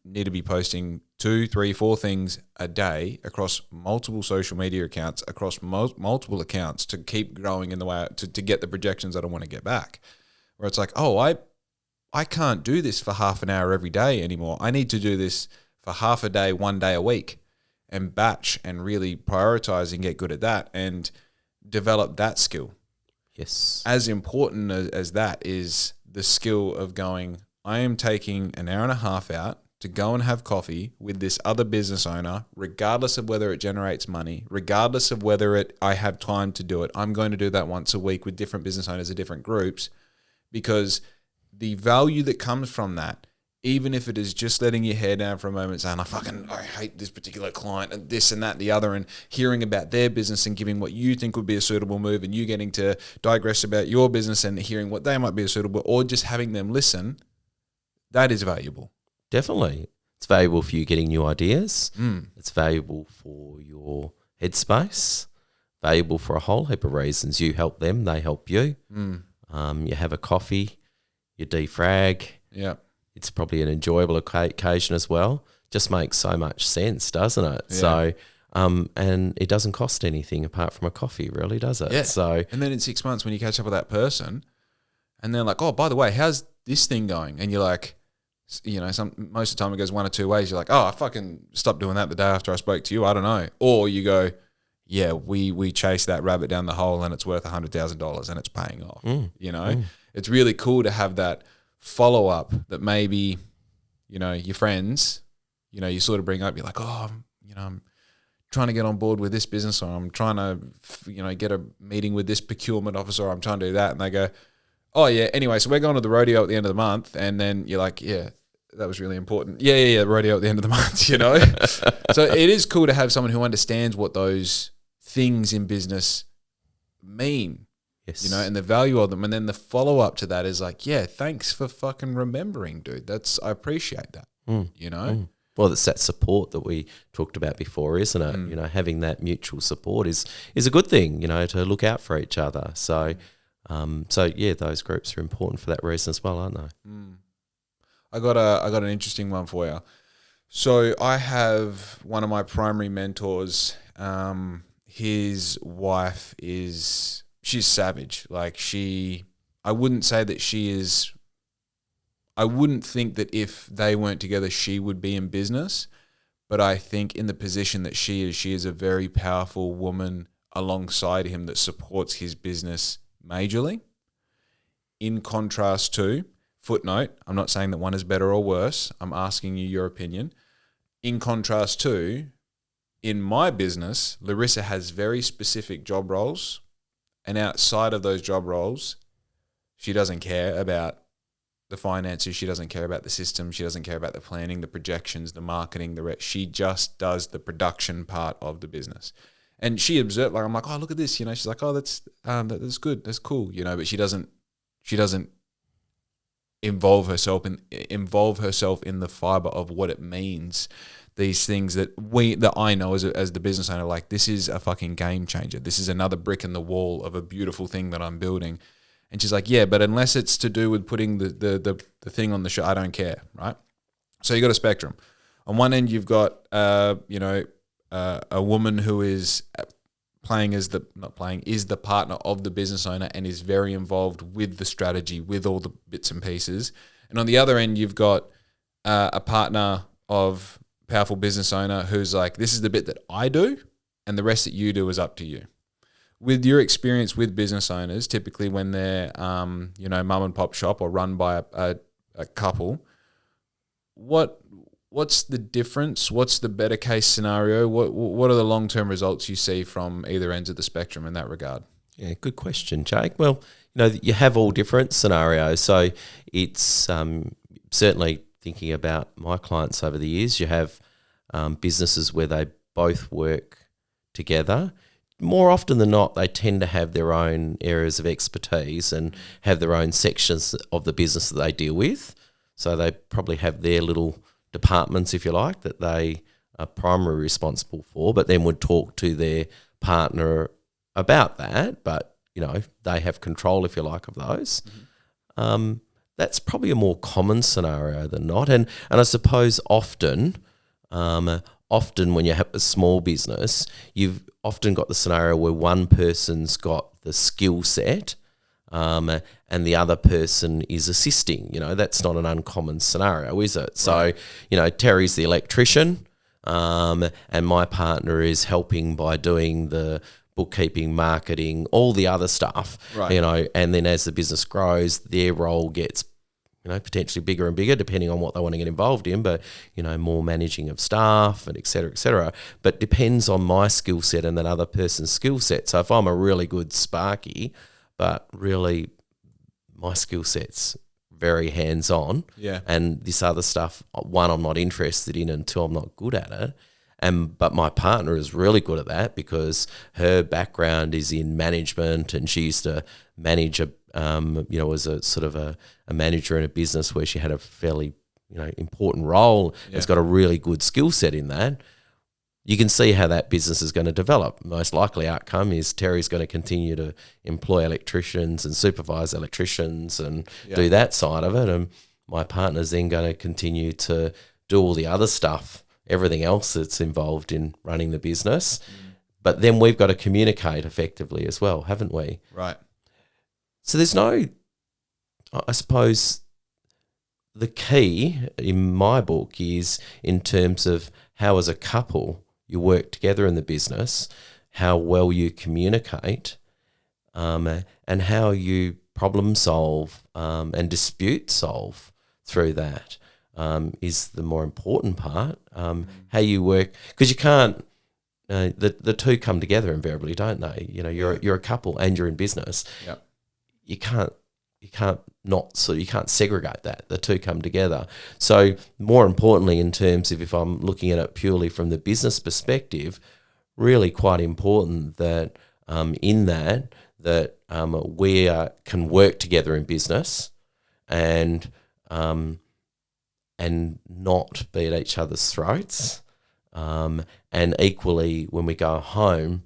need to be posting 2, 3, 4 things a day across multiple social media accounts, across multiple accounts to keep growing in the way to get the projections that I want to get back. Where it's like, oh, I can't do this for half an hour every day anymore. I need to do this for half a day, 1 day a week, and batch and really prioritize and get good at that and develop that skill. Yes. As important as that is the skill of going, I am taking an hour and a half out to go and have coffee with this other business owner, regardless of whether it generates money, regardless of whether I have time to do it. I'm going to do that once a week with different business owners of different groups, because the value that comes from that, even if it is just letting your hair down for a moment, saying, I hate this particular client and this and that and the other, and hearing about their business and giving what you think would be a suitable move, and you getting to digress about your business and hearing what they might be a suitable, or just having them listen, that is valuable. Definitely. It's valuable for you getting new ideas. It's valuable for your headspace, valuable for a whole heap of reasons. You help them, they help you. You have a coffee, you defrag. Yeah. It's probably an enjoyable occasion as well. Just makes so much sense, doesn't it? Yeah. So, and it doesn't cost anything apart from a coffee, really, does it? Yeah. So, and then in 6 months when you catch up with that person and they're like, oh, by the way, how's this thing going? And you're like, you know, most of the time it goes one or two ways. You're like, oh, I fucking stopped doing that the day after I spoke to you. I don't know. Or you go, yeah, we chased that rabbit down the hole and it's worth $100,000 and it's paying off. You know, it's really cool to have that follow-up that maybe, you know, your friends, you know, you sort of bring up, you're like, oh, you know, I'm trying to get on board with this business, or I'm trying to, you know, get a meeting with this procurement officer, or I'm trying to do that. And they go, oh, yeah, anyway, so we're going to the rodeo at the end of the month. And then you're like, yeah, that was really important. Yeah, rodeo at the end of the month, you know? So it is cool to have someone who understands what those things in business mean. Yes. You know, and the value of them. And then the follow-up to that is like, yeah, thanks for fucking remembering, dude. I appreciate that, you know? Well, it's that support that we talked about before, isn't it? You know, having that mutual support is a good thing, you know, to look out for each other. So, yeah, those groups are important for that reason as well, aren't they? I got an interesting one for you. So I have one of my primary mentors, his wife she's savage. Like I wouldn't say that she is, I wouldn't think that if they weren't together, she would be in business. But I think in the position that she is a very powerful woman alongside him that supports his business majorly. In contrast to, footnote, I'm not saying that one is better or worse. I'm asking you your opinion. In contrast to, in my business, Larissa has very specific job roles. And outside of those job roles, she doesn't care about the finances. She doesn't care about the system. She doesn't care about the planning, the projections, the marketing, she just does the production part of the business. And she observed, like, I'm like, oh, look at this, you know. She's like, oh, that's good, that's cool, you know. But she doesn't involve herself in the fiber of what it means these things that I know as the business owner, like, this is a fucking game changer. This is another brick in the wall of a beautiful thing that I'm building. And she's like, yeah, but unless it's to do with putting the thing on the show, I don't care, right? So you got a spectrum. On one end, you've got a woman who is is the partner of the business owner and is very involved with the strategy, with all the bits and pieces. And on the other end, you've got a partner of powerful business owner who's like, this is the bit that I do, and the rest that you do is up to you. With your experience with business owners, typically when they're, mum and pop shop or run by a couple, what's the difference? What's the better case scenario? What are the long-term results you see from either ends of the spectrum in that regard? Yeah, good question, Jake. Well, you have all different scenarios. So it's certainly thinking about my clients over the years, you have businesses where they both work together. More often than not, they tend to have their own areas of expertise and have their own sections of the business that they deal with. So they probably have their little departments, if you like, that they are primarily responsible for, but then would talk to their partner about that. But, they have control, if you like, of those. Mm-hmm. That's probably a more common scenario than not. And I suppose often when you have a small business, you've often got the scenario where one person's got the skill set and the other person is assisting. That's not an uncommon scenario, is it? Right. So, Terry's the electrician and my partner is helping by doing the bookkeeping, marketing, all the other stuff, right. And then as the business grows, their role gets potentially bigger and bigger depending on what they want to get involved in, but, more managing of staff and et cetera, et cetera. But depends on my skill set and that other person's skill set. So if I'm a really good Sparky, but really my skill set's very hands-on, and this other stuff, one, I'm not interested in until I'm not good at it. But my partner is really good at that because her background is in management and she used to manage was a sort of a manager in a business where she had a fairly, important role. Has got a really good skill set in that. You can see how that business is going to develop. Most likely outcome is Terry's going to continue to employ electricians and supervise electricians and do that side of it. And my partner's then going to continue to do all the other stuff, everything else that's involved in running the business. But then we've got to communicate effectively as well, haven't we? Right. So there's I suppose the key in my book is in terms of how as a couple you work together in the business, how well you communicate, and how you problem solve and dispute solve through that. Is the more important part. How you work, because you can't. The two come together invariably, don't they? You're a couple and you're in business. Yep. You can't segregate that. The two come together. So more importantly, in terms of if I'm looking at it purely from the business perspective, really quite important that we can work together in business and not be at each other's throats. And equally, when we go home,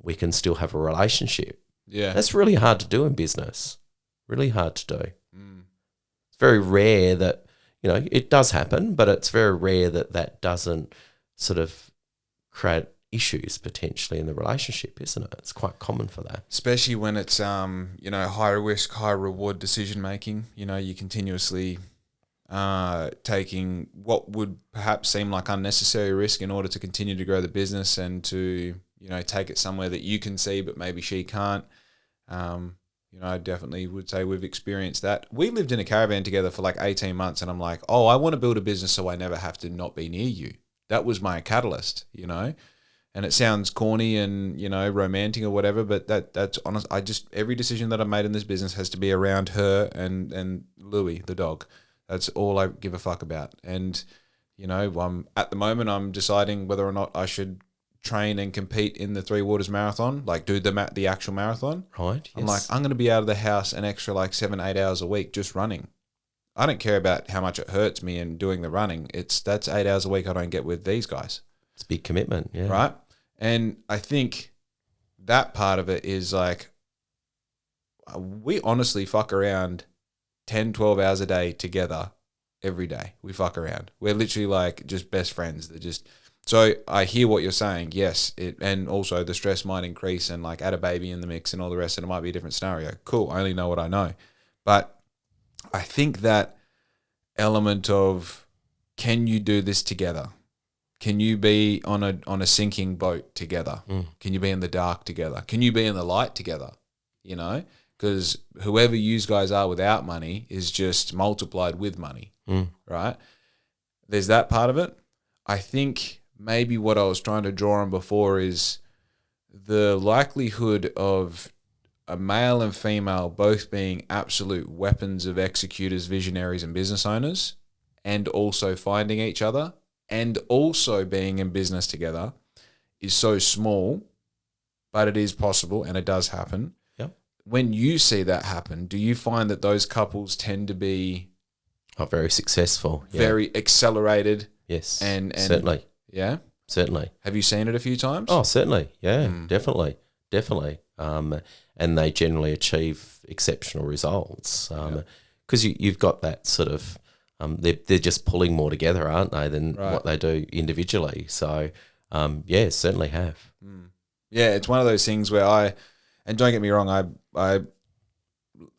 we can still have a relationship. Yeah. That's really hard to do in business. Really hard to do. It's very rare that, it does happen, but it's very rare that doesn't sort of create issues potentially in the relationship, isn't it? It's quite common for that. Especially when it's, high risk, high reward decision making. You're continuously taking what would perhaps seem like unnecessary risk in order to continue to grow the business and to, take it somewhere that you can see but maybe she can't. I definitely would say we've experienced that. We lived in a caravan together for like 18 months and I'm like, I want to build a business so I never have to not be near you. That was my catalyst, and it sounds corny and, romantic or whatever, but that's honest. Every decision that I made in this business has to be around her and Louie, the dog. That's all I give a fuck about. And, at the moment I'm deciding whether or not I should train and compete in the Three Waters Marathon, like do the actual marathon. Right. Yes. I'm like, I'm going to be out of the house an extra like 7-8 hours a week just running. I don't care about how much it hurts me in doing the running. That's 8 hours a week I don't get with these guys. It's a big commitment, yeah. Right? And I think that part of it is like, we honestly fuck around 10, 12 hours a day together every day. We fuck around. We're literally like just best friends. So I hear what you're saying. Yes. And also the stress might increase and like add a baby in the mix and all the rest, and it might be a different scenario. Cool. I only know what I know. But I think that element of, can you do this together? Can you be on a sinking boat together? Can you be in the dark together? Can you be in the light together? You know, because whoever you guys are without money is just multiplied with money, right? There's that part of it. I think maybe what I was trying to draw on before is the likelihood of a male and female both being absolute weapons of executors, visionaries, and business owners, and also finding each other, and also being in business together, is so small, but it is possible and it does happen. Yep. When you see that happen, do you find that those couples tend to be very successful, very accelerated? Yes, and certainly. Yeah? Certainly. Have you seen it a few times? Oh, certainly. Yeah, definitely. And they generally achieve exceptional results because you've got that sort of they're just pulling more together, aren't they, than what they do individually. So, certainly have. Yeah, it's one of those things where and don't get me wrong, I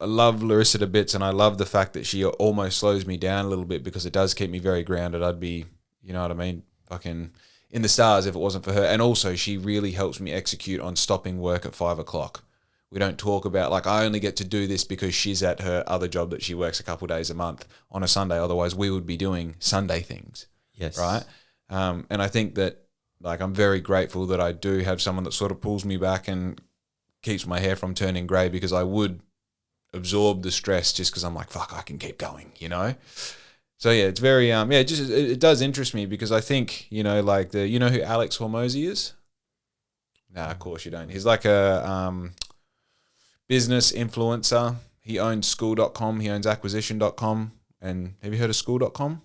love Larissa to bits, and I love the fact that she almost slows me down a little bit because it does keep me very grounded. I'd be, you know what I mean, fucking in the stars if it wasn't for her. And also she really helps me execute on stopping work at 5 o'clock. We don't talk about, like, I only get to do this because she's at her other job that she works a couple of days a month on a Sunday. Otherwise, we would be doing Sunday things. Yes. Right? And I think that, like, I'm very grateful that I do have someone that sort of pulls me back and keeps my hair from turning grey, because I would absorb the stress just because I'm like, fuck, I can keep going, you know? So, yeah, it's very, it does interest me, because I think, you know, like you know who Alex Hormozy is? Nah, of course you don't. He's like a business influencer. He owns school.com. He owns acquisition.com. And have you heard of school.com?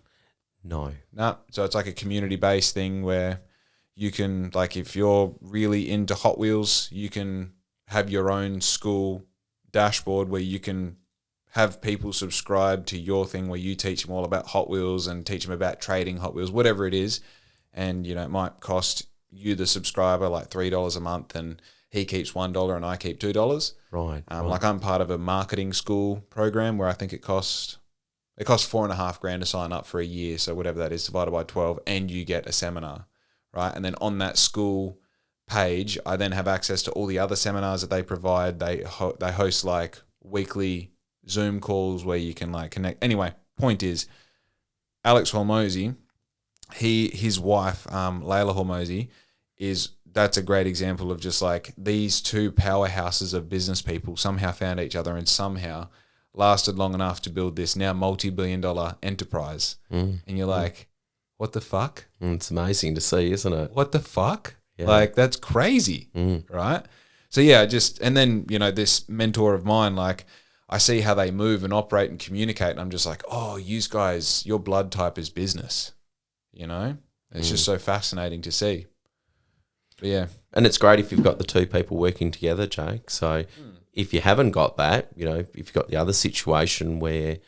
No. No. So it's like a community-based thing where you can, like, if you're really into Hot Wheels, you can have your own school dashboard where you can have people subscribe to your thing, where you teach them all about Hot Wheels and teach them about trading Hot Wheels, whatever it is. And, you know, it might cost you, the subscriber, like $3 a month, and he keeps $1 and I keep $2. Right. Like, I'm part of a marketing school program where I think it costs $4,500 to sign up for a year. So whatever that is divided by 12, and you get a seminar, right? And then on that school page, I then have access to all the other seminars that they provide. They host like weekly Zoom calls where you can like connect. Anyway, point is, Alex Hormozy, his wife, Layla Hormozy, that's a great example of just like these two powerhouses of business people somehow found each other and somehow lasted long enough to build this now multi-billion-dollar enterprise. And you're like, what the fuck? It's amazing to see, isn't it? What the fuck? Yeah. Like, that's crazy, right? So yeah, and then, you know, this mentor of mine, like, I see how they move and operate and communicate, and I'm just like, oh, you guys, your blood type is business, you know? It's just so fascinating to see. But yeah. And it's great if you've got the two people working together, Jake. So if you haven't got that, you know, if you've got the other situation where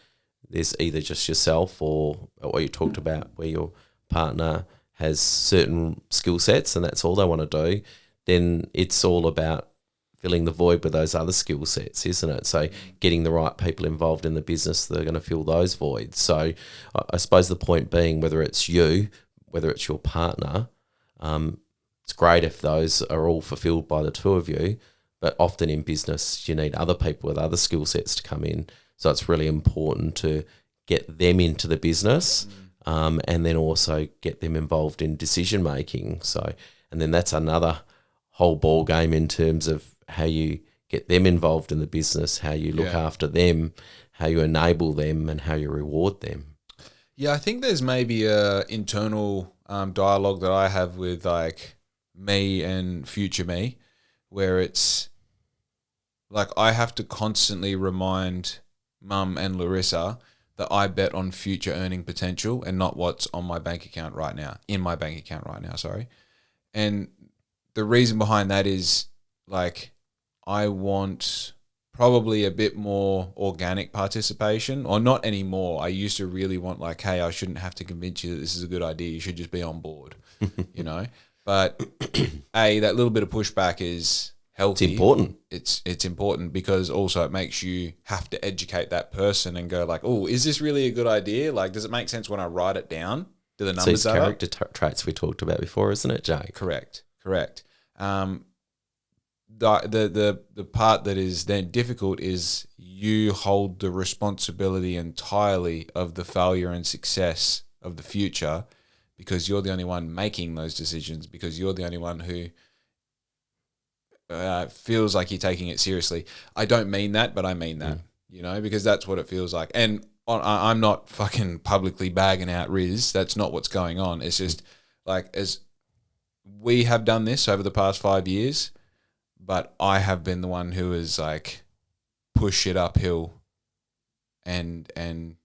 there's either just yourself or what you talked about, where your partner has certain skill sets and that's all they want to do, then it's all about filling the void with those other skill sets, isn't it? So getting the right people involved in the business that are going to fill those voids. So I suppose the point being, whether it's you, whether it's your partner, it's great if those are all fulfilled by the two of you, but often in business you need other people with other skill sets to come in. So it's really important to get them into the business and then also get them involved in decision making. So, and then that's another whole ball game in terms of how you get them involved in the business, how you look after them, how you enable them, and how you reward them. Yeah, I think there's maybe a internal dialogue that I have with like me and future me, where it's like I have to constantly remind Mum and Larissa that I bet on future earning potential and not what's on my bank account right now, in my bank account right now, sorry. And the reason behind that is like I want probably a bit more organic participation, or not anymore. I used to really want like, hey, I shouldn't have to convince you that this is a good idea. You should just be on board, you know? But that little bit of pushback is healthy. It's important. It's important because also it makes you have to educate that person and go like, oh, is this really a good idea? Like, does it make sense when I write it down? Do the numbers add up? These character traits we talked about before, isn't it, Jay? Correct. The part that is then difficult is you hold the responsibility entirely of the failure and success of the future because you're the only one making those decisions, because you're the only one who feels like you're taking it seriously. I don't mean that, but I mean that, you know, because that's what it feels like. And I'm not fucking publicly bagging out Riz. That's not what's going on. It's just like, as we have done this over the past 5 years, but I have been the one who has like pushed it uphill and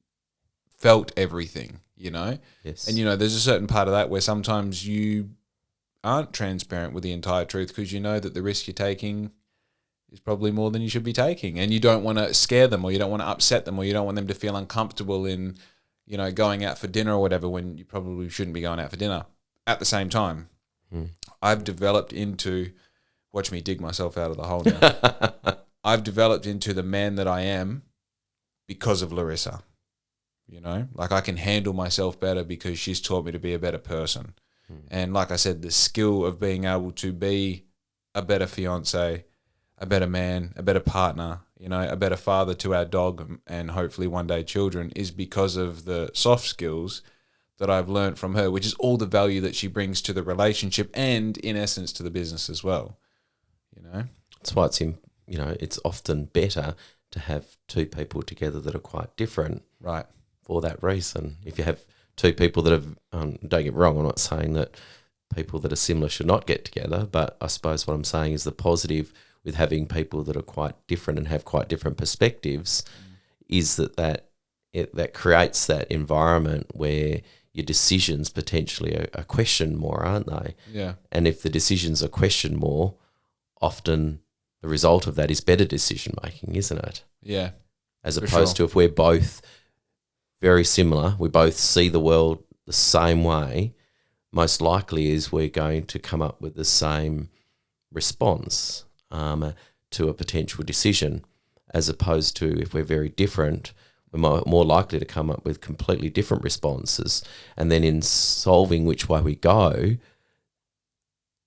felt everything, you know? Yes. And, you know, there's a certain part of that where sometimes you aren't transparent with the entire truth because you know that the risk you're taking is probably more than you should be taking, and you don't want to scare them, or you don't want to upset them, or you don't want them to feel uncomfortable in, you know, going out for dinner or whatever when you probably shouldn't be going out for dinner. At the same time, I've developed into, watch me dig myself out of the hole now. I've developed into the man that I am because of Larissa. You know, like I can handle myself better because she's taught me to be a better person. And like I said, the skill of being able to be a better fiance, a better man, a better partner, you know, a better father to our dog and hopefully one day children is because of the soft skills that I've learned from her, which is all the value that she brings to the relationship and in essence to the business as well. You know, that's why it's often better to have two people together that are quite different, right? For that reason, if you have two people that have, don't get me wrong, I'm not saying that people that are similar should not get together, but I suppose what I'm saying is the positive with having people that are quite different and have quite different perspectives is that creates that environment where your decisions potentially are questioned more, aren't they? Yeah. And if the decisions are questioned more, often the result of that is better decision making, isn't it? Yeah. As opposed to if we're both very similar, we both see the world the same way, most likely is we're going to come up with the same response to a potential decision, as opposed to if we're very different, we're more likely to come up with completely different responses. And then in solving which way we go,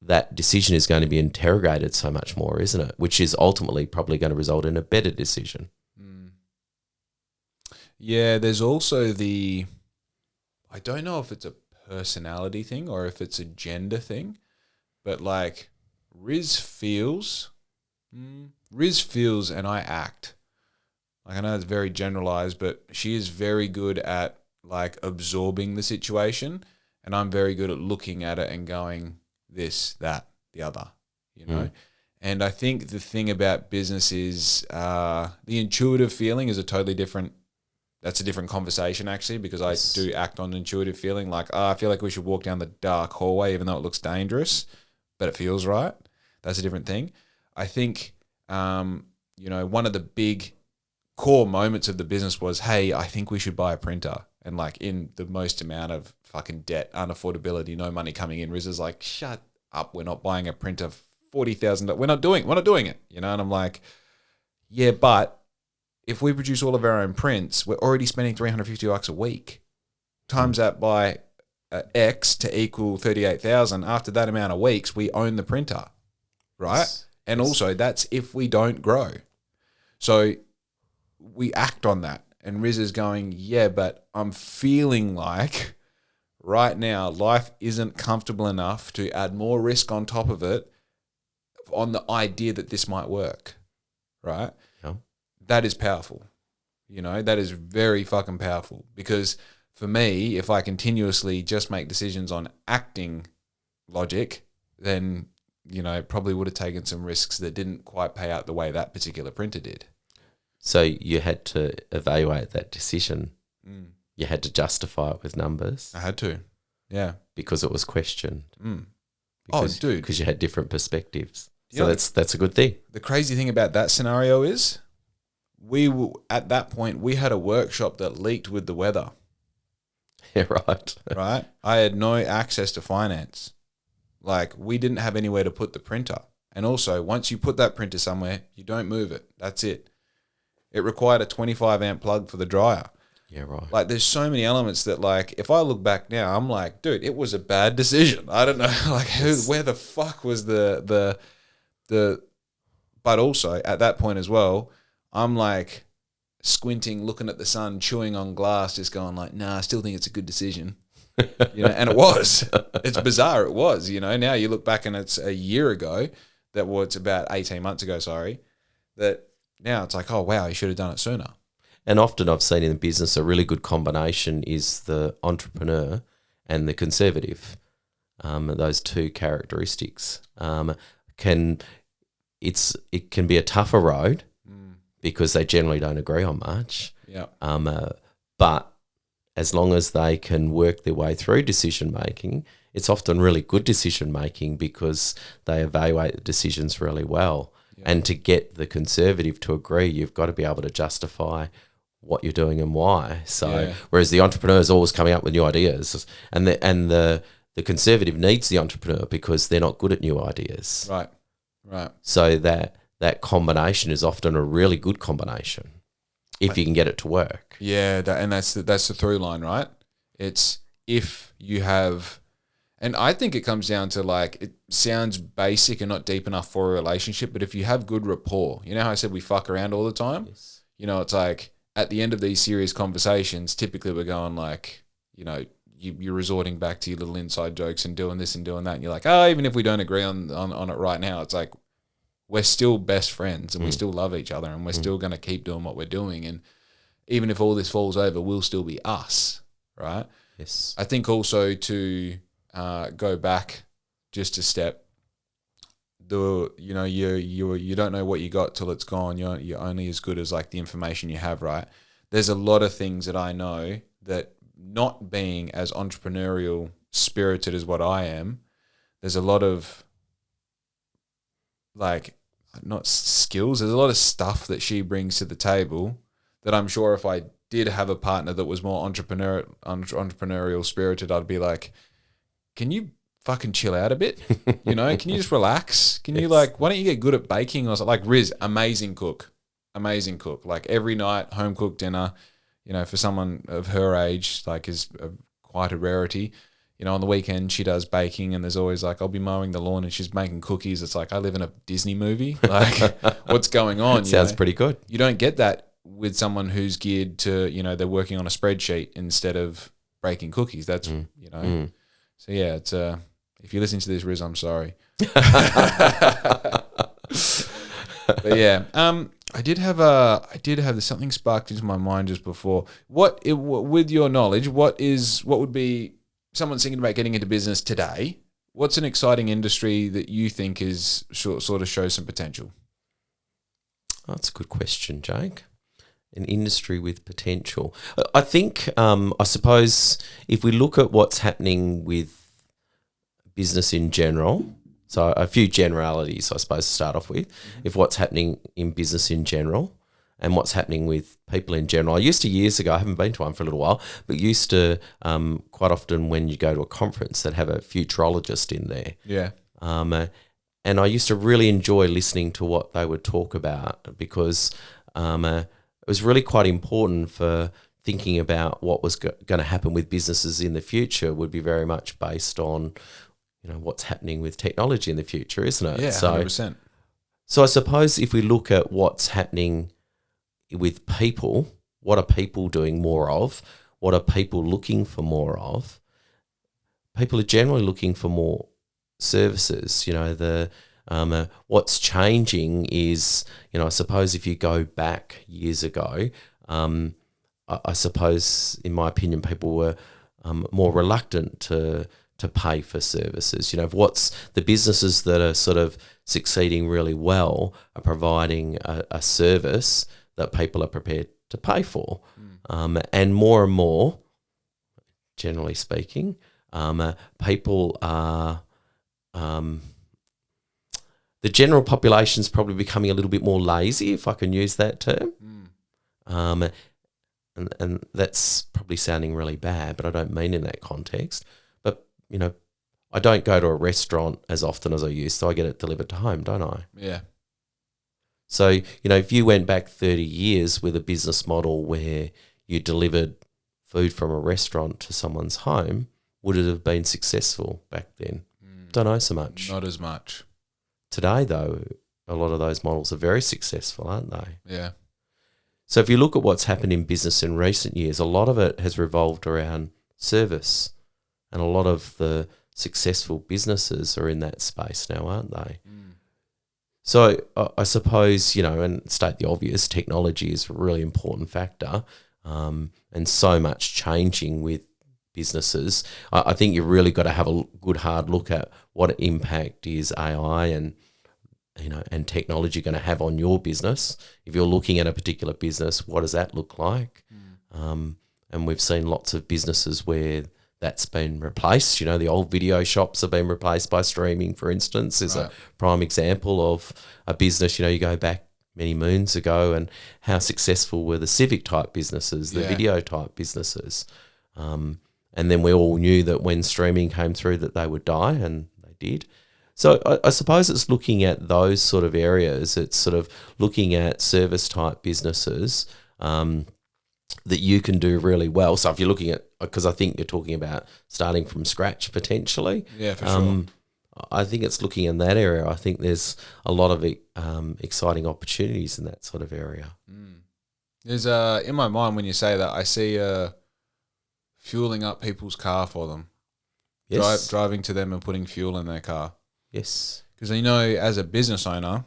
that decision is going to be interrogated so much more, isn't it? Which is ultimately probably going to result in a better decision. Yeah, there's also I don't know if it's a personality thing or if it's a gender thing, but like Riz feels and I act. Like I know it's very generalized, but she is very good at like absorbing the situation, and I'm very good at looking at it and going this, that, the other, you know? And I think the thing about business is the intuitive feeling is that's a different conversation actually, because I do act on intuitive feeling. Like, I feel like we should walk down the dark hallway even though it looks dangerous, but it feels right. That's a different thing. I think, you know, one of the big core moments of the business was, hey, I think we should buy a printer. And like in the most amount of fucking debt, unaffordability, no money coming in, Riz is like, shut up, we're not buying a printer, $40,000. We're not doing it, you know? And I'm like, yeah, but if we produce all of our own prints, we're already spending $350 a week. Times that by X to equal 38,000. After that amount of weeks, we own the printer, right? Yes. And also that's if we don't grow. So we act on that. And Riz is going, yeah, but I'm feeling like right now life isn't comfortable enough to add more risk on top of it on the idea that this might work, right? Yeah. That is powerful. You know, that is very fucking powerful, because for me, if I continuously just make decisions on acting logic, then, you know, it probably would have taken some risks that didn't quite pay out the way that particular printer did. So you had to evaluate that decision You had to justify it with numbers I had to. Yeah. because it was questioned. Oh, Because, dude. because you had different perspectives. You So know, that's a good thing. The crazy thing about that scenario is at that point, we had a workshop that leaked with the weather, Yeah, right. right? I had no access to finance. Like, we didn't have anywhere to put the printer. And also, once you put that printer somewhere, you don't move it. That's it. It required a 25 amp plug for the dryer. Yeah, right. Like, there's so many elements that, like, if I look back now, I'm like, dude, it was a bad decision. I don't know, like, where the fuck was the. But also at that point as well, I'm like squinting, looking at the sun, chewing on glass, just going like, nah, I still think it's a good decision. And it was. It's bizarre. It was. Now you look back and it's a year ago. It's about 18 months ago. Sorry, that now it's like, oh wow, you should have done it sooner. And often I've seen in the business a really good combination is the entrepreneur and the conservative. Those two characteristics it can be a tougher road because they generally don't agree on much. Yeah. But as long as they can work their way through decision making, it's often really good decision making because they evaluate the decisions really well. Yeah. And to get the conservative to agree, you've got to be able to justify what you're doing and why. So whereas the entrepreneur is always coming up with new ideas, and the conservative needs the entrepreneur because they're not good at new ideas. Right. So that combination is often a really good combination if you can get it to work. Yeah, that's the through line, right? It's if you have, and I think it comes down to, like, it sounds basic and not deep enough for a relationship, but if you have good rapport, how I said we fuck around all the time? Yes. It's like at the end of these serious conversations, typically we're going like, you're resorting back to your little inside jokes and doing this and doing that. And you're like, oh, even if we don't agree on it right now, it's like we're still best friends and we still love each other and we're still going to keep doing what we're doing. And even if all this falls over, we'll still be us, right? Yes. I think also to go back just a step, you don't know what you got till it's gone. You're only as good as like the information you have, right? There's a lot of things that I know that, not being as entrepreneurial spirited as what I am, there's a lot of like, not skills, there's a lot of stuff that she brings to the table that I'm sure if I did have a partner that was more entrepreneurial spirited, I'd be like, can you fucking chill out a bit? Can you just relax? Can you why don't you get good at baking or something? Like Riz, amazing cook. Like every night, home cooked dinner, for someone of her age, like is quite a rarity. On the weekend she does baking and there's always like, I'll be mowing the lawn and she's making cookies. It's like I live in a Disney movie. Like what's going on? Sounds pretty good. You don't get that with someone who's geared to, they're working on a spreadsheet instead of baking cookies. That's, So yeah, it's if you listen to this, Riz, I'm sorry. But yeah, I did have something sparked into my mind just before. With your knowledge, what would be someone thinking about getting into business today? What's an exciting industry that you think is sort of shows some potential? Oh, that's a good question, Jake. An industry with potential. I think, I suppose, if we look at what's happening with business in general, so a few generalities, I suppose, to start off with, if what's happening in business in general and what's happening with people in general. I used to years ago, I haven't been to one for a little while, but used to quite often when you go to a conference that have a futurologist in there. Yeah. And I used to really enjoy listening to what they would talk about because it was really quite important for thinking about what was going to happen with businesses in the future would be very much based on what's happening with technology in the future, isn't it? Yeah, 100%. So I suppose if we look at what's happening with people, what are people doing more of? What are people looking for more of? People are generally looking for more services. What's changing is, I suppose if you go back years ago, I suppose, in my opinion, people were more reluctant to pay for services. What's the businesses that are sort of succeeding really well are providing a service that people are prepared to pay for. And more, generally speaking, people are the general population is probably becoming a little bit more lazy, if I can use that term. And that's probably sounding really bad, but I don't mean in that context. But, I don't go to a restaurant as often as I used to. I get it delivered to home, don't I? Yeah. So, if you went back 30 years with a business model where you delivered food from a restaurant to someone's home, would it have been successful back then? Don't know so much. Not as much. Today, though, a lot of those models are very successful, aren't they? Yeah. So if you look at what's happened in business in recent years, a lot of it has revolved around service, and a lot of the successful businesses are in that space now, aren't they? So I suppose, and state the obvious, technology is a really important factor, and so much changing with businesses. I think you've really got to have a good hard look at what impact is AI and technology going to have on your business. If you're looking at a particular business, what does that look like? And we've seen lots of businesses where that's been replaced. The old video shops have been replaced by streaming, for instance, is a prime example of a business. You go back many moons ago, and how successful were the civic type businesses, the video type businesses. And then we all knew that when streaming came through that they would die, and they did. So I suppose it's looking at those sort of areas. It's sort of looking at service type businesses that you can do really well. So if you're looking at, because I think you're talking about starting from scratch potentially. Yeah, for sure. I think it's looking in that area. I think there's a lot of exciting opportunities in that sort of area. There's in my mind when you say that, I see fueling up people's car for them. Yes. Driving to them and putting fuel in their car. Yes. Because as a business owner,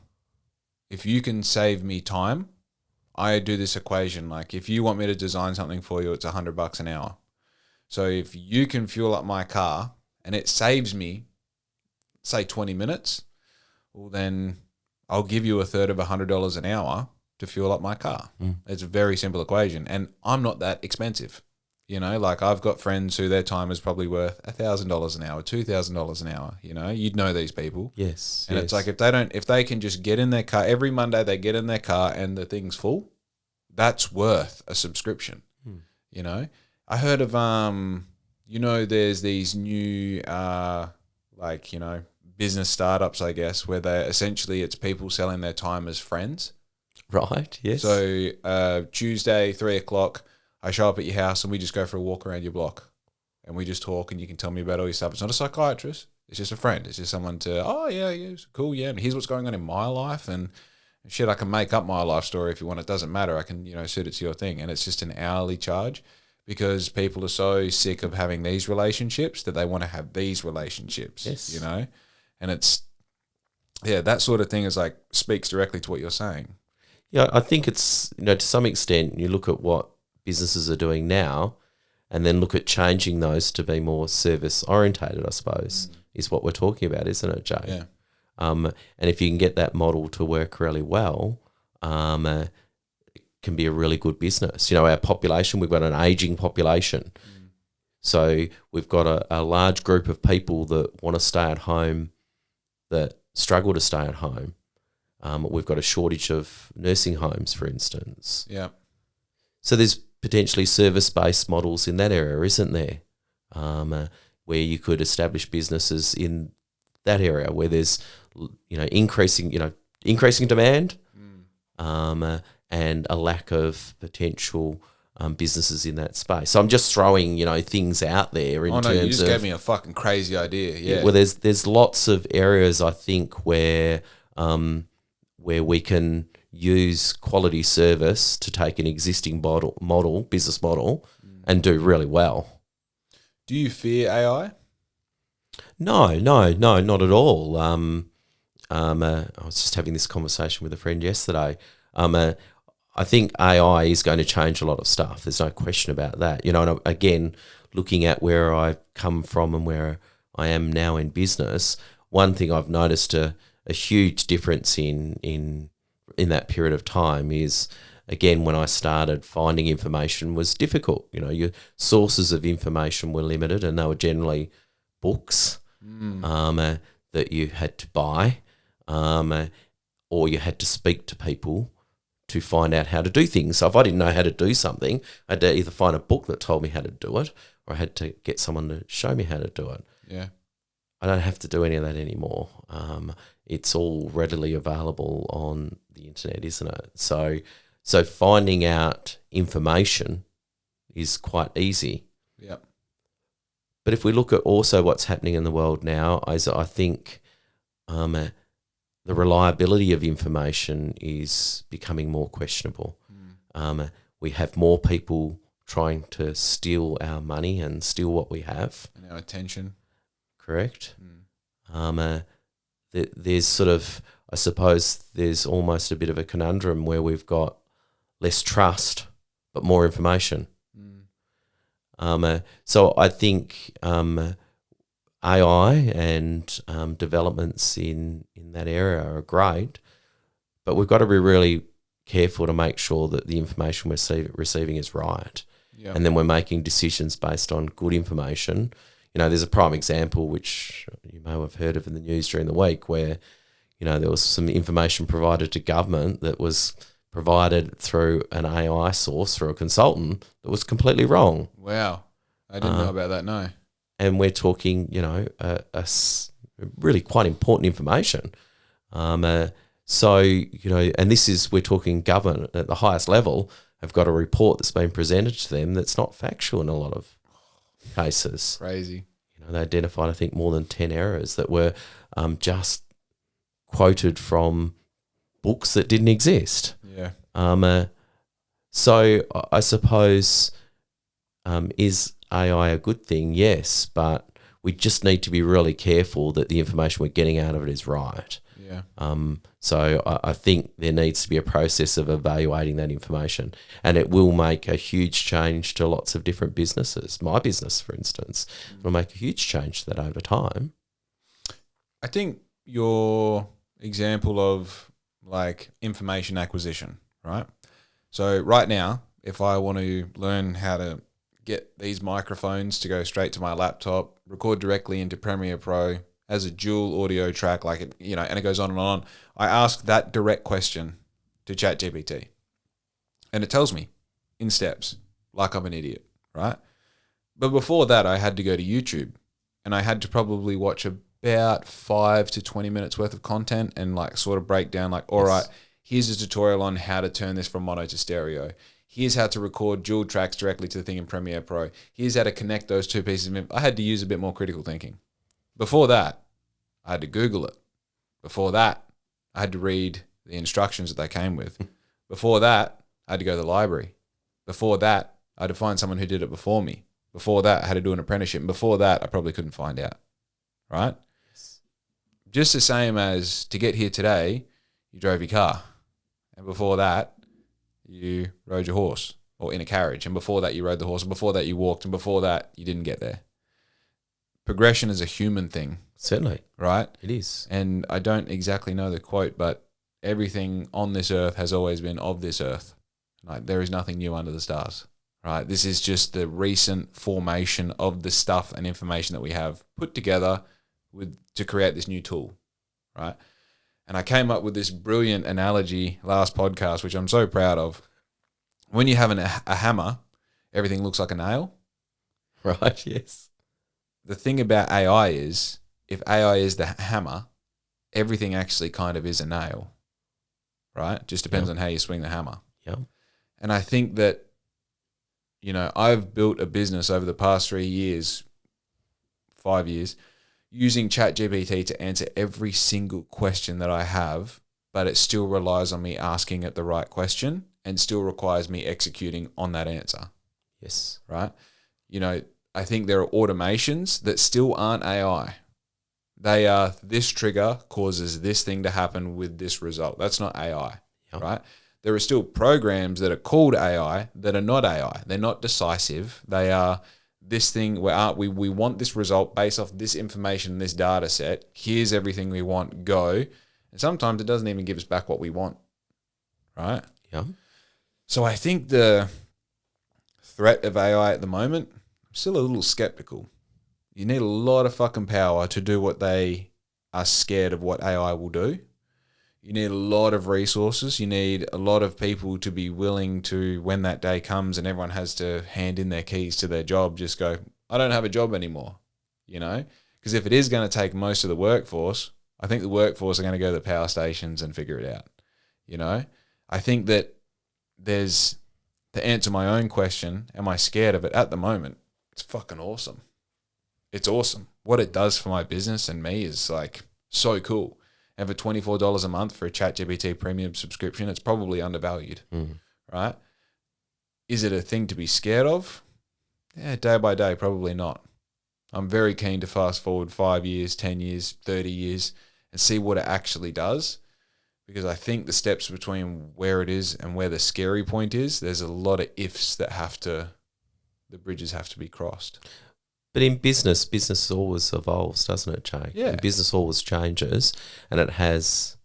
if you can save me time, I do this equation. Like, if you want me to design something for you, it's $100 an hour. So if you can fuel up my car and it saves me, say 20 minutes, well, then I'll give you a third of $100 an hour to fuel up my car. It's a very simple equation. And I'm not that expensive. Like, I've got friends who their time is probably worth $1,000 an hour, $2,000 an hour. You'd know these people. Yes. And it's like, if they can just get in their car every Monday, they get in their car and the thing's full, that's worth a subscription. I heard of there's these new business startups, I guess, where it's people selling their time as friends. Right. Yes. So Tuesday, 3:00. I show up at your house and we just go for a walk around your block and we just talk, and you can tell me about all your stuff. It's not a psychiatrist. It's just a friend. It's just someone to, it's cool. Yeah. And here's what's going on in my life, and shit, I can make up my life story if you want. It doesn't matter. I can, suit it to your thing. And it's just an hourly charge, because people are so sick of having these relationships that they want to have these relationships, yes. And it's, that sort of thing is like, speaks directly to what you're saying. Yeah. I think it's, to some extent, you look at what businesses are doing now, and then look at changing those to be more service orientated, I suppose, is what we're talking about, isn't it, Jay? Yeah. And if you can get that model to work really well, it can be a really good business. Our population, we've got an aging population. So we've got a large group of people that want to stay at home, that struggle to stay at home. We've got a shortage of nursing homes, for instance. Yeah. So there's potentially service-based models in that area, isn't there? Where you could establish businesses in that area where there's, increasing demand, and a lack of potential businesses in that space. So I'm just throwing, things out there in terms of. You just gave me a fucking crazy idea. Yeah. Well, there's lots of areas, I think, where we can use quality service to take an existing business model, and do really well. Do you fear AI? No, not at all. I was just having this conversation with a friend yesterday. I think AI is going to change a lot of stuff. There's no question about that. And again, looking at where I've come from and where I am now in business, one thing I've noticed a huge difference in that period of time is again, when I started, finding information was difficult. You know, your sources of information were limited, and they were generally books that you had to buy, or you had to speak to people to find out how to do things. So if I didn't know how to do something, I had to either find a book that told me how to do it, or I had to get someone to show me how to do it. Yeah. I don't have to do any of that anymore. It's all readily available on the internet, isn't it? So finding out information is quite easy. Yep. But if we look at also what's happening in the world now, I think the reliability of information is becoming more questionable. We have more people trying to steal our money and steal what we have. And our attention. Correct. There's sort of, I suppose, there's almost a bit of a conundrum where we've got less trust but more information. So I think AI and developments in that area are great, but we've got to be really careful to make sure that the information we're receiving is right. Yeah. And then we're making decisions based on good information. You know, there's a prime example which you may have heard of in the news during the week where, you know, there was some information provided to government that was provided through an AI source, through a consultant, that was completely wrong. Wow. I didn't know about that, no. And we're talking, you know, really quite important information. So, you know, and we're talking government at the highest level have got a report that's been presented to them that's not factual in a lot of cases. Crazy. You know, they identified, I think, more than 10 errors that were just quoted from books that didn't exist. Yeah. So I suppose, is AI a good thing? Yes, but we just need to be really careful that the information we're getting out of it is right. Yeah. So I think there needs to be a process of evaluating that information, and it will make a huge change to lots of different businesses. My business, for instance, will make a huge change to that over time. I think your example of like information acquisition, right? So right now, if I want to learn how to get these microphones to go straight to my laptop, record directly into Premiere Pro as a dual audio track, like it, you know, and it goes on and on. I ask that direct question to ChatGPT, and it tells me in steps, like I'm an idiot, right? But before that, I had to go to YouTube, and I had to probably watch about 5 to 20 minutes worth of content and like sort of break down, like, all right, here's a tutorial on how to turn this from mono to stereo. Here's how to record dual tracks directly to the thing in Premiere Pro. Here's how to connect those two pieces of info. I had to use a bit more critical thinking. Before that, I had to Google it. Before that, I had to read the instructions that they came with. Before that, I had to go to the library. Before that, I had to find someone who did it before me. Before that, I had to do an apprenticeship. And before that, I probably couldn't find out. Right? Just the same as to get here today, you drove your car. And before that, you rode your horse or in a carriage. And before that, you rode the horse. And before that, you walked. And before that, you didn't get there. Progression is a human thing. Certainly. Right? It is. And I don't exactly know the quote, but everything on this earth has always been of this earth. Like, there is nothing new under the stars. Right? This is just the recent formation of the stuff and information that we have put together to create this new tool. Right? And I came up with this brilliant analogy last podcast, which I'm so proud of. When you have a hammer, everything looks like a nail. Right, yes. The thing about AI is, if AI is the hammer, everything actually kind of is a nail, right? Just depends on how you swing the hammer. Yeah. And I think that, you know, I've built a business over the past 3 years, 5 years, using ChatGPT to answer every single question that I have, but it still relies on me asking it the right question and still requires me executing on that answer. Yes. Right? You know, I think there are automations that still aren't AI. They are, this trigger causes this thing to happen with this result. That's not AI, right? There are still programs that are called AI that are not AI. They're not decisive. They are this thing where we want this result based off this information, this data set. Here's everything we want, go. And sometimes it doesn't even give us back what we want, right? Yeah. So I think the threat of AI at the moment, I'm still a little skeptical. You need a lot of fucking power to do what they are scared of what AI will do. You need a lot of resources. You need a lot of people to be willing to, when that day comes and everyone has to hand in their keys to their job, just go, I don't have a job anymore, you know? Because if it is going to take most of the workforce, I think the workforce are going to go to the power stations and figure it out, you know? I think that there's, to answer my own question, am I scared of it? At the moment, it's fucking awesome. It's awesome. What it does for my business and me is like so cool. And for $24 a month for a ChatGPT premium subscription, it's probably undervalued, right? Is it a thing to be scared of? Yeah, day by day, probably not. I'm very keen to fast forward 5 years, 10 years, 30 years and see what it actually does, because I think the steps between where it is and where the scary point is, there's a lot of ifs that the bridges have to be crossed. But in business always evolves, doesn't it, Jake? Yeah. And business always changes, and it has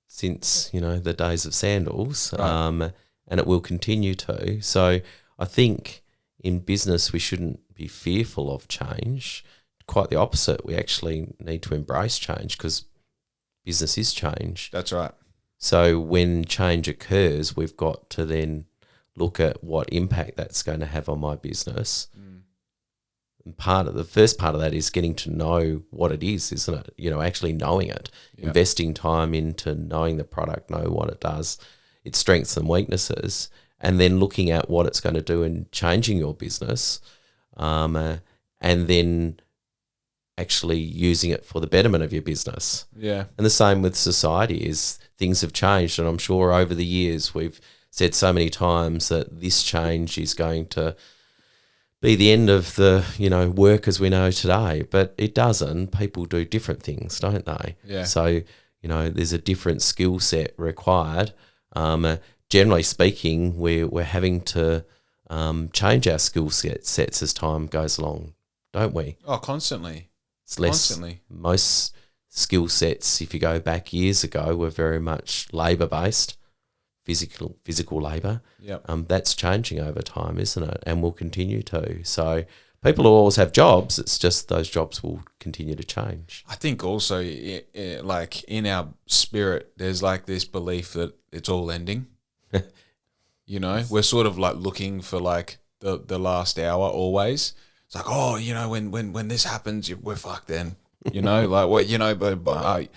since, the days of sandals, Right. and it will continue to. So I think in business we shouldn't be fearful of change. Quite the opposite. We actually need to embrace change because business is change. That's right. So when change occurs, we've got to then look at what impact that's going to have on my business. And the first part of that is getting to know what it is, isn't it? Actually knowing it, investing time into knowing the product, know what it does, its strengths and weaknesses, and then looking at what it's going to do in changing your business, and then actually using it for the betterment of your business. Yeah. And the same with society is things have changed, and I'm sure over the years we've said so many times that this change is going to be the end of the work as we know today, but it doesn't. People do different things, don't they? Yeah. So there's a different skill set required. Generally speaking, we're having to change our skill sets as time goes along, don't we? Oh, constantly. It's less. Constantly. Most skill sets, if you go back years ago, were very much labour based. Physical labour. Yep. That's changing over time, isn't it? And will continue to. So people will always have jobs. It's just those jobs will continue to change. I think also, like in our spirit, there's like this belief that it's all ending. We're sort of like looking for like the last hour always. It's like, oh, when this happens, we're fucked then. Like what, but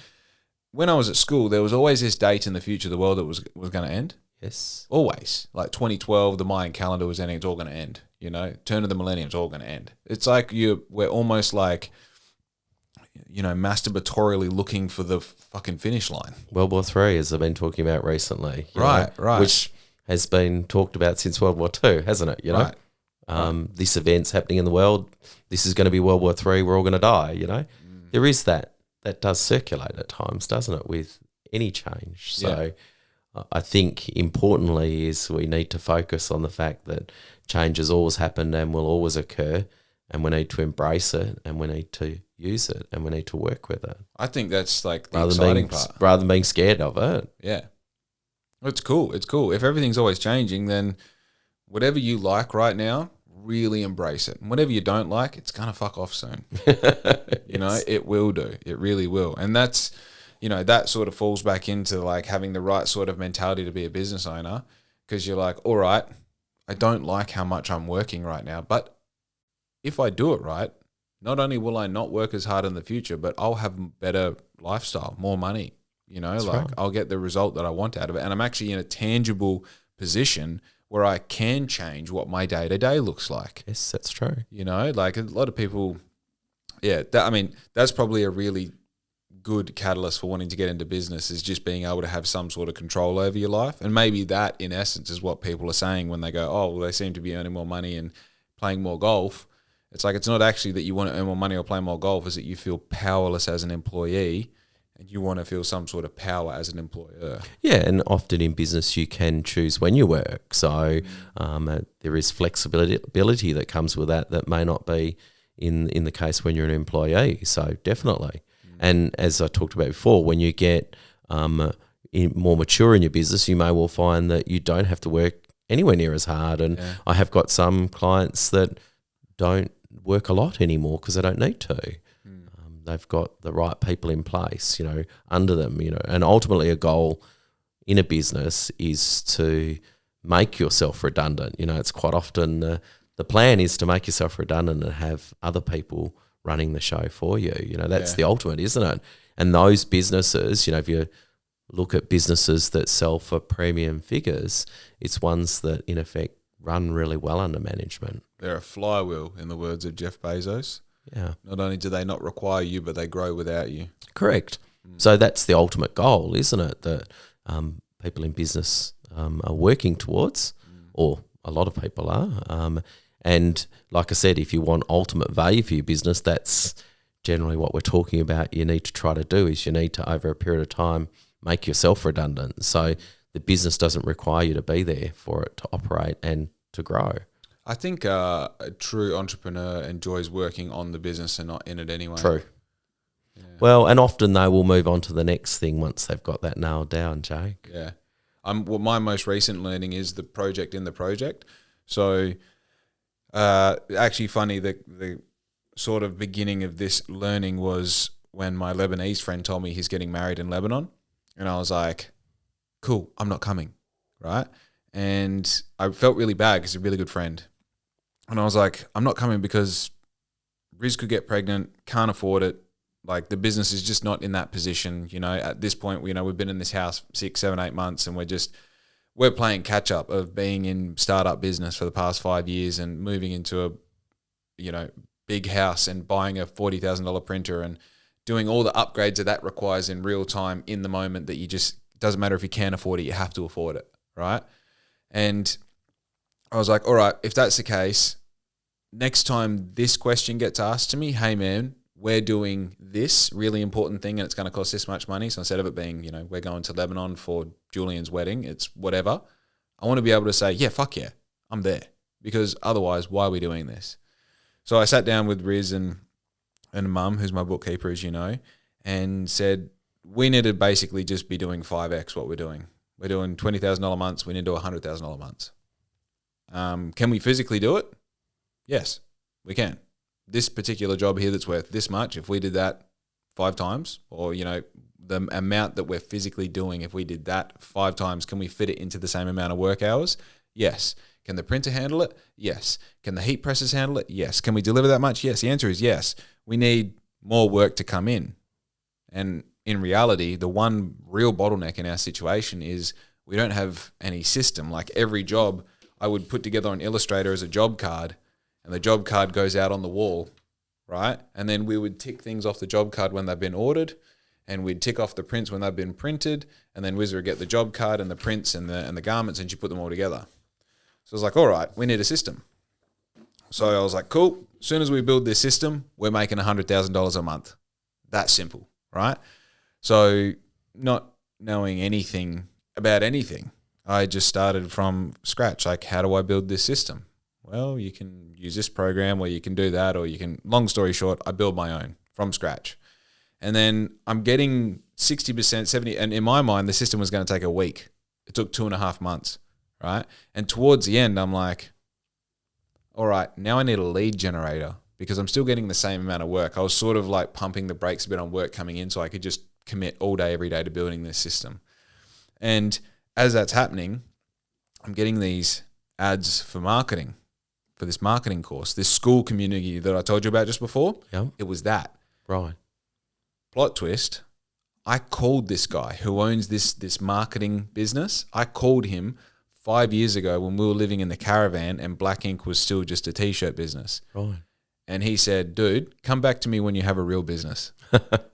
when I was at school, there was always this date in the future of the world that was going to end. Yes. Always. Like 2012, the Mayan calendar was ending. It's all going to end. Turn of the millennium, it's all going to end. It's like we're almost like, masturbatorially looking for the fucking finish line. World War III, as I've been talking about recently. Right. Which has been talked about since World War II, hasn't it? Right. This event's happening in the world. This is going to be World War III. We're all going to die, There is that. That does circulate at times, doesn't it, with any change? So I think importantly is we need to focus on the fact that change has always happened and will always occur, and we need to embrace it, and we need to use it, and we need to work with it. I think that's like the exciting part. Rather than being scared of it. Yeah. It's cool. It's cool. If everything's always changing, then whatever you like right now, really embrace it. And whatever you don't like, it's going to fuck off soon. It will do. It really will. And that's, that sort of falls back into like having the right sort of mentality to be a business owner, because you're like, all right, I don't like how much I'm working right now, but if I do it right, not only will I not work as hard in the future, but I'll have better lifestyle, more money, right. I'll get the result that I want out of it. And I'm actually in a tangible position where I can change what my day-to-day looks like. Yes, that's true. Like a lot of people, that's probably a really good catalyst for wanting to get into business, is just being able to have some sort of control over your life. And maybe that, in essence, is what people are saying when they go, oh, well, they seem to be earning more money and playing more golf. It's like, it's not actually that you want to earn more money or play more golf, it's that you feel powerless as an employee and you want to feel some sort of power as an employer. Yeah, and often in business you can choose when you work. So there is flexibility that comes with that may not be in the case when you're an employee. So definitely. And as I talked about before, when you get more mature in your business, you may well find that you don't have to work anywhere near as hard. And I have got some clients that don't work a lot anymore because they don't need to. They've got the right people in place, under them, and ultimately a goal in a business is to make yourself redundant. It's quite often the plan is to make yourself redundant and have other people running the show for you. That's the ultimate, isn't it? And those businesses, if you look at businesses that sell for premium figures, it's ones that in effect run really well under management. They're a flywheel, in the words of Jeff Bezos. Yeah. Not only do they not require you, but they grow without you. Correct. So that's the ultimate goal, isn't it? That people in business are working towards, or a lot of people are. And like I said, if you want ultimate value for your business, that's generally what we're talking about. You need to try to do is you need to, over a period of time, make yourself redundant. So the business doesn't require you to be there for it to operate and to grow. I think a true entrepreneur enjoys working on the business and not in it anyway. True. Yeah. Well, and often they will move on to the next thing once they've got that nailed down, Jake. Yeah. Well, my most recent learning is the project in the project. So actually funny, the sort of beginning of this learning was when my Lebanese friend told me he's getting married in Lebanon. And I was like, cool, I'm not coming, right? And I felt really bad because he's a really good friend. And I was like, I'm not coming because Riz could get pregnant, can't afford it. Like the business is just not in that position. At this point, we've been in this house 6, 7, 8 months and we're playing catch up of being in startup business for the past 5 years and moving into a, big house and buying a $40,000 printer and doing all the upgrades that requires in real time in the moment that you just, doesn't matter if you can't afford it, you have to afford it. Right. And I was like, all right, if that's the case, next time this question gets asked to me, hey man, we're doing this really important thing and it's going to cost this much money. So instead of it being, we're going to Lebanon for Julian's wedding, it's whatever. I want to be able to say, yeah, fuck yeah, I'm there. Because otherwise, why are we doing this? So I sat down with Riz and Mum, who's my bookkeeper, as you know, and said, we need to basically just be doing 5x what we're doing. We're doing $20,000 months. We need to do $100,000 months. Can we physically do it? Yes, we can. This particular job here that's worth this much, if we did that 5 times, or, the amount that we're physically doing, if we did that 5 times, can we fit it into the same amount of work hours? Yes. Can the printer handle it? Yes. Can the heat presses handle it? Yes. Can we deliver that much? Yes. The answer is yes. We need more work to come in. And in reality, the one real bottleneck in our situation is we don't have any system. Like every job I would put together on Illustrator as a job card, and the job card goes out on the wall, right? And then we would tick things off the job card when they've been ordered, and we'd tick off the prints when they've been printed, and then Wiz would get the job card and the prints and the garments, and she put them all together. So I was like, all right, we need a system. So I was like, cool. As soon as we build this system, we're making $100,000 a month. That's simple, right? So not knowing anything about anything, I just started from scratch. Like, how do I build this system? Well, you can use this program, or you can do that, or you can, long story short, I build my own from scratch. And then I'm getting 60%, 70%, and in my mind, the system was going to take a week. It took 2.5 months, right? And towards the end, I'm like, all right, now I need a lead generator because I'm still getting the same amount of work. I was sort of like pumping the brakes a bit on work coming in so I could just commit all day, every day to building this system. And as that's happening, I'm getting these ads for marketing, for this marketing course, this school community that I told you about just before. Yeah. It was that. Right. Plot twist, I called this guy who owns this marketing business. I called him 5 years ago when we were living in the caravan and Black Ink was still just a t-shirt business. Right. And he said, dude, come back to me when you have a real business.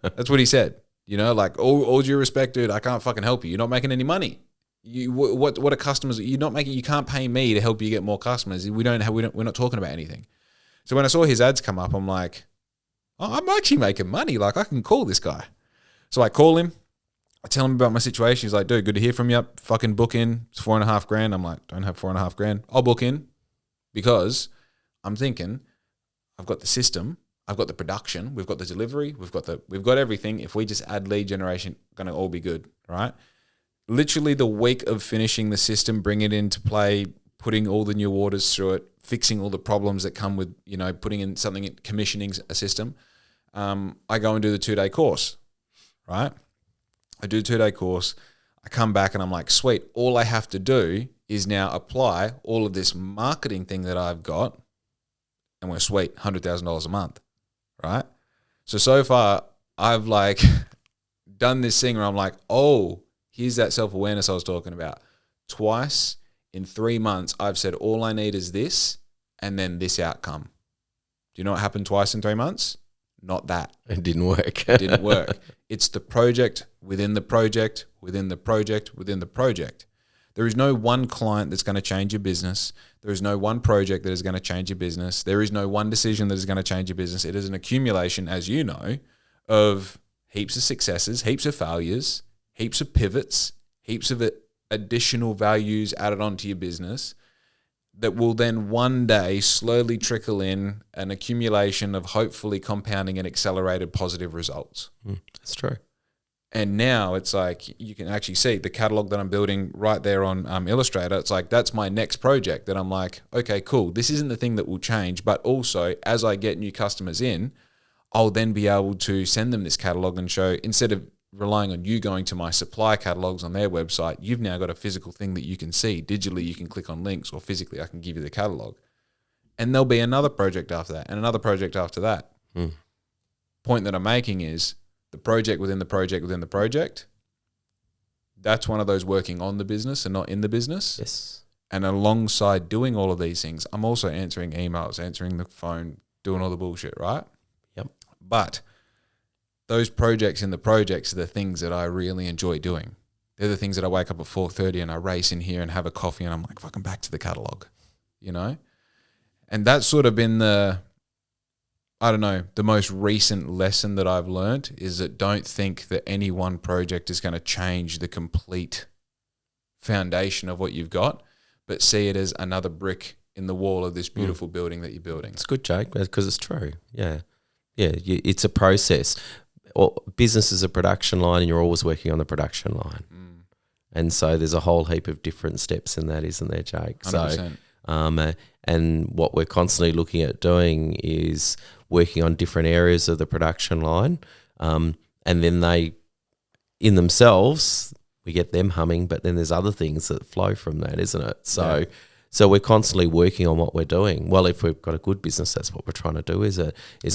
That's what he said. Like all due respect, dude, I can't fucking help you. You're not making any money. What are customers? You're not making. You can't pay me to help you get more customers. We're not talking about anything. So when I saw his ads come up, I'm like, oh, I'm actually making money. Like I can call this guy. So I call him. I tell him about my situation. He's like, dude, good to hear from you. Fucking book in. It's $4,500. I'm like, don't have $4,500. I'll book in because I'm thinking I've got the system. I've got the production. We've got the delivery. We've got everything. If we just add lead generation, going to all be good, right? literally the week of finishing the system, bringing it into play, putting all the new orders through it, fixing all the problems that come with, putting in something, commissioning a system. I go and do the 2-day course, right? I do the 2-day course. I come back and I'm like, sweet, all I have to do is now apply all of this marketing thing that I've got, and we're sweet, $100,000 a month, right? So far, I've like done this thing where I'm like, oh, here's that self-awareness I was talking about. Twice in 3 months, I've said all I need is this and then this outcome. Do you know what happened twice in 3 months? Not that. It didn't work. It didn't work. It's the project within the project, within the project, within the project. There is no one client that's going to change your business. There is no one project that is going to change your business. There is no one decision that is going to change your business. It is an accumulation, as you know, of heaps of successes, heaps of failures, heaps of pivots, heaps of additional values added onto your business that will then one day slowly trickle in an accumulation of hopefully compounding and accelerated positive results. That's true. And now it's like you can actually see the catalog that I'm building right there on Illustrator. It's like that's my next project that I'm like, okay, cool. This isn't the thing that will change, but also as I get new customers in, I'll then be able to send them this catalog and show, instead of relying on you going to my supply catalogs on their website, you've now got a physical thing that you can see. Digitally, you can click on links, or physically, I can give you the catalog. And there'll be another project after that and another project after that. Point that I'm making is the project within the project within the project. That's one of those working on the business and not in the business. Yes. And alongside doing all of these things, I'm also answering emails, answering the phone, doing all the bullshit, right? Yep. But those projects in the projects are the things that I really enjoy doing. They're the things that I wake up at 4:30 and I race in here and have a coffee and I'm like, fucking back to the catalog, And that's sort of been the most recent lesson that I've learned, is that don't think that any one project is going to change the complete foundation of what you've got, but see it as another brick in the wall of this beautiful building that you're building. It's good, Jake, because it's true. Yeah. Yeah, it's a process. Business is a production line and you're always working on the production line. And so there's a whole heap of different steps in that, isn't there, Jake? 100%. So, and what we're constantly looking at doing is working on different areas of the production line. And then they, in themselves, we get them humming, but then there's other things that flow from that, isn't it? So, So we're constantly working on what we're doing. Well, if we've got a good business, that's what we're trying to do, is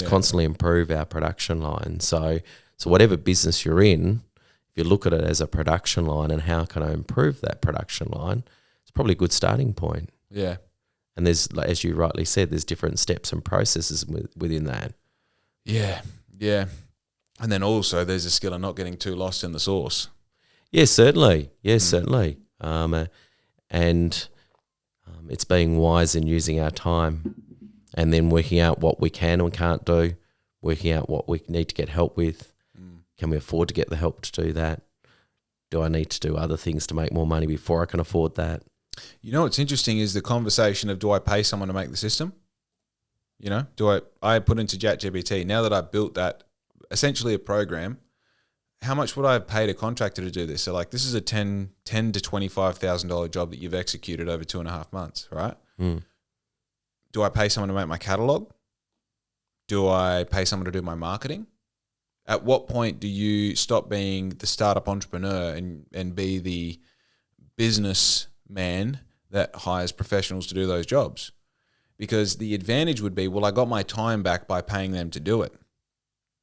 constantly improve our production line. So whatever business you're in, if you look at it as a production line and how can I improve that production line, it's probably a good starting point. Yeah. And there's, as you rightly said, there's different steps and processes within that. Yeah, yeah. And then also there's a skill of not getting too lost in the sauce. Yes, certainly. Yes, certainly. And it's being wise in using our time and then working out what we can and can't do, working out what we need to get help with. Can we afford to get the help to do that? Do I need to do other things to make more money before I can afford that? You know what's interesting is the conversation of, do I pay someone to make the system? Do I put into ChatGPT, now that I've built that, essentially a program, how much would I have paid a contractor to do this? So like, this is a $10,000 to $25,000 job that you've executed over 2.5 months, right? Do I pay someone to make my catalog? Do I pay someone to do my marketing? At what point do you stop being the startup entrepreneur and be the businessman that hires professionals to do those jobs? Because the advantage would be, well, I got my time back by paying them to do it.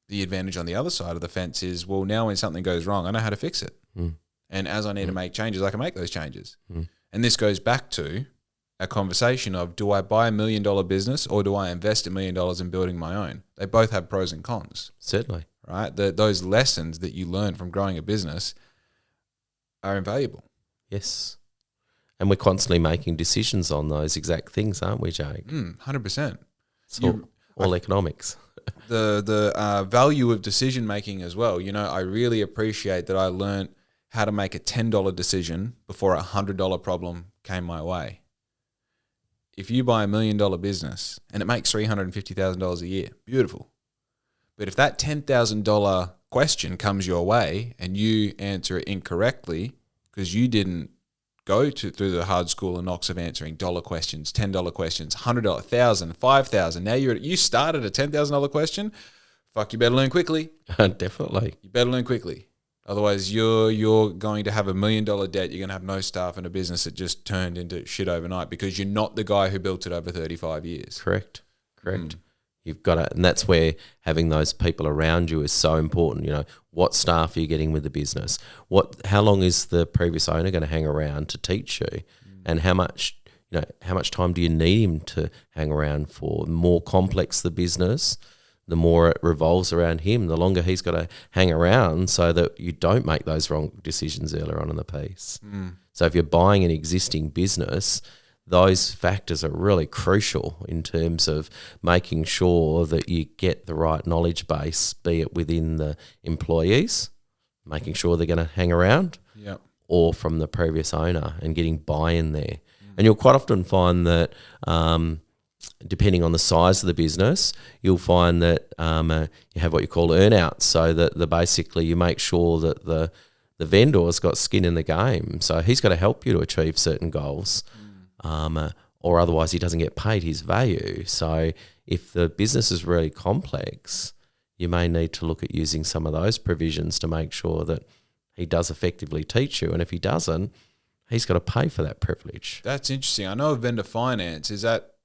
The advantage on the other side of the fence is, well, now when something goes wrong, I know how to fix it. And as I need to make changes, I can make those changes. And this goes back to a conversation of, do I buy $1 million business or do I invest $1 million in building my own? They both have pros and cons. Certainly. Right? Those lessons that you learn from growing a business are invaluable. Yes. And we're constantly making decisions on those exact things, aren't we, Jake? 100%. It's all economics. The value of decision making as well. I really appreciate that I learned how to make a $10 decision before a $100 problem came my way. If you buy $1 million business and it makes $350,000 a year, beautiful. But if that $10,000 question comes your way and you answer it incorrectly, because you didn't go through the hard school and knocks of answering dollar questions, $10 questions, $100, $1,000, $5,000. Now you started a $10,000 question. Fuck, you better learn quickly. Definitely. You better learn quickly. Otherwise, you're going to have $1 million debt. You're going to have no staff and a business that just turned into shit overnight because you're not the guy who built it over 35 years. Correct. You've got to, and that's where having those people around you is so important. You know, what staff are you getting with the business? How long is the previous owner going to hang around to teach you, and how much time do you need him to hang around for? The more complex the business, the more it revolves around him. The longer he's got to hang around so that you don't make those wrong decisions earlier on in the piece. So if you're buying an existing business, those factors are really crucial in terms of making sure that you get the right knowledge base, be it within the employees, making sure they're going to hang around, or from the previous owner, and getting buy-in there. And you'll quite often find that depending on the size of the business, you'll find that you have what you call earnouts, so that basically you make sure that the vendor's got skin in the game. So he's got to help you to achieve certain goals. Or otherwise he doesn't get paid his value. So if the business is really complex, you may need to look at using some of those provisions to make sure that he does effectively teach you. And if he doesn't, he's got to pay for that privilege. That's interesting. I know of vendor finance.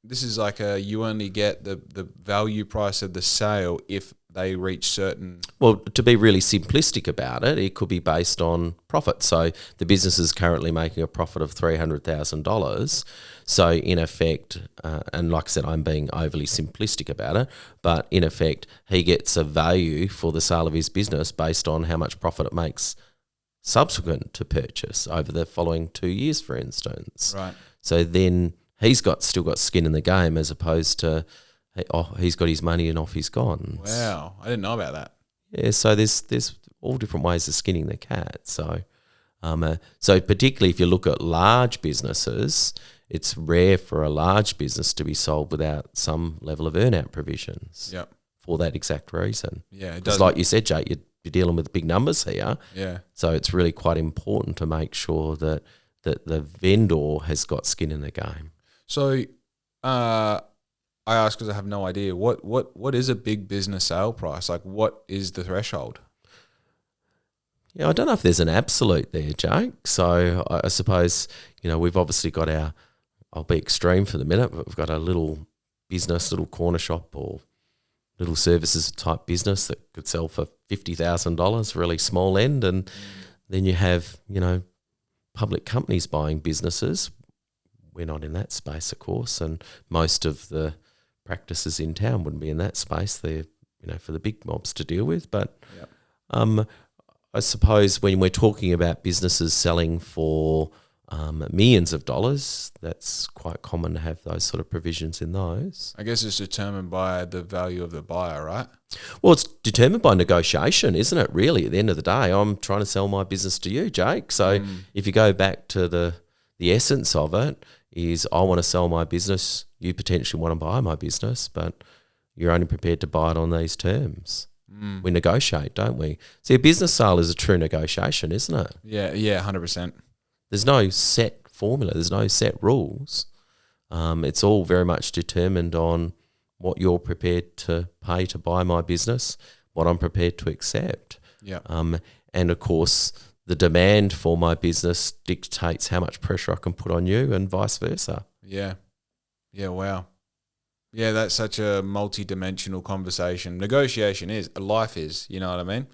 This is like you only get the value price of the sale if they reach certain... Well, to be really simplistic about it, it could be based on profit. So the business is currently making a profit of $300,000. So in effect, and like I said, I'm being overly simplistic about it, but in effect, he gets a value for the sale of his business based on how much profit it makes subsequent to purchase over the following 2 years, for instance. Right. So then he's still got skin in the game, as opposed to... he's got his money and off he's gone. Wow, I didn't know about that. Yeah, so there's all different ways of skinning the cat. So, so particularly if you look at large businesses, it's rare for a large business to be sold without some level of earnout provisions. Yep. For that exact reason. Yeah, it does. does. Like you said, Jake, you're dealing with big numbers here. Yeah. So it's really quite important to make sure that the vendor has got skin in the game. So, I ask because I have no idea. What is a big business sale price? Like, what is the threshold? Yeah, I don't know if there's an absolute there, Jake. So I suppose, we've obviously got I'll be extreme for the minute, but we've got a little business, little corner shop or little services type business that could sell for $50,000, really small end. And then you have, public companies buying businesses. We're not in that space, of course, and most of the practices in town wouldn't be in that space. They're, for the big mobs to deal with. But I suppose when we're talking about businesses selling for millions of dollars, that's quite common to have those sort of provisions in those. I guess it's determined by the value of the buyer, right? Well, it's determined by negotiation, isn't it, really? At the end of the day, I'm trying to sell my business to you, Jake. So if you go back to the essence of it, is I want to sell my business, you potentially want to buy my business, but you're only prepared to buy it on these terms. We negotiate, don't we? See, a business sale is a true negotiation, isn't it? Yeah, 100%. There's no set formula. There's no set rules. It's all very much determined on what you're prepared to pay to buy my business, what I'm prepared to accept. Yeah. And, of course, the demand for my business dictates how much pressure I can put on you and vice versa. Yeah. Yeah, wow. Yeah, that's such a multi-dimensional conversation. Negotiation is, life is, you know what I mean?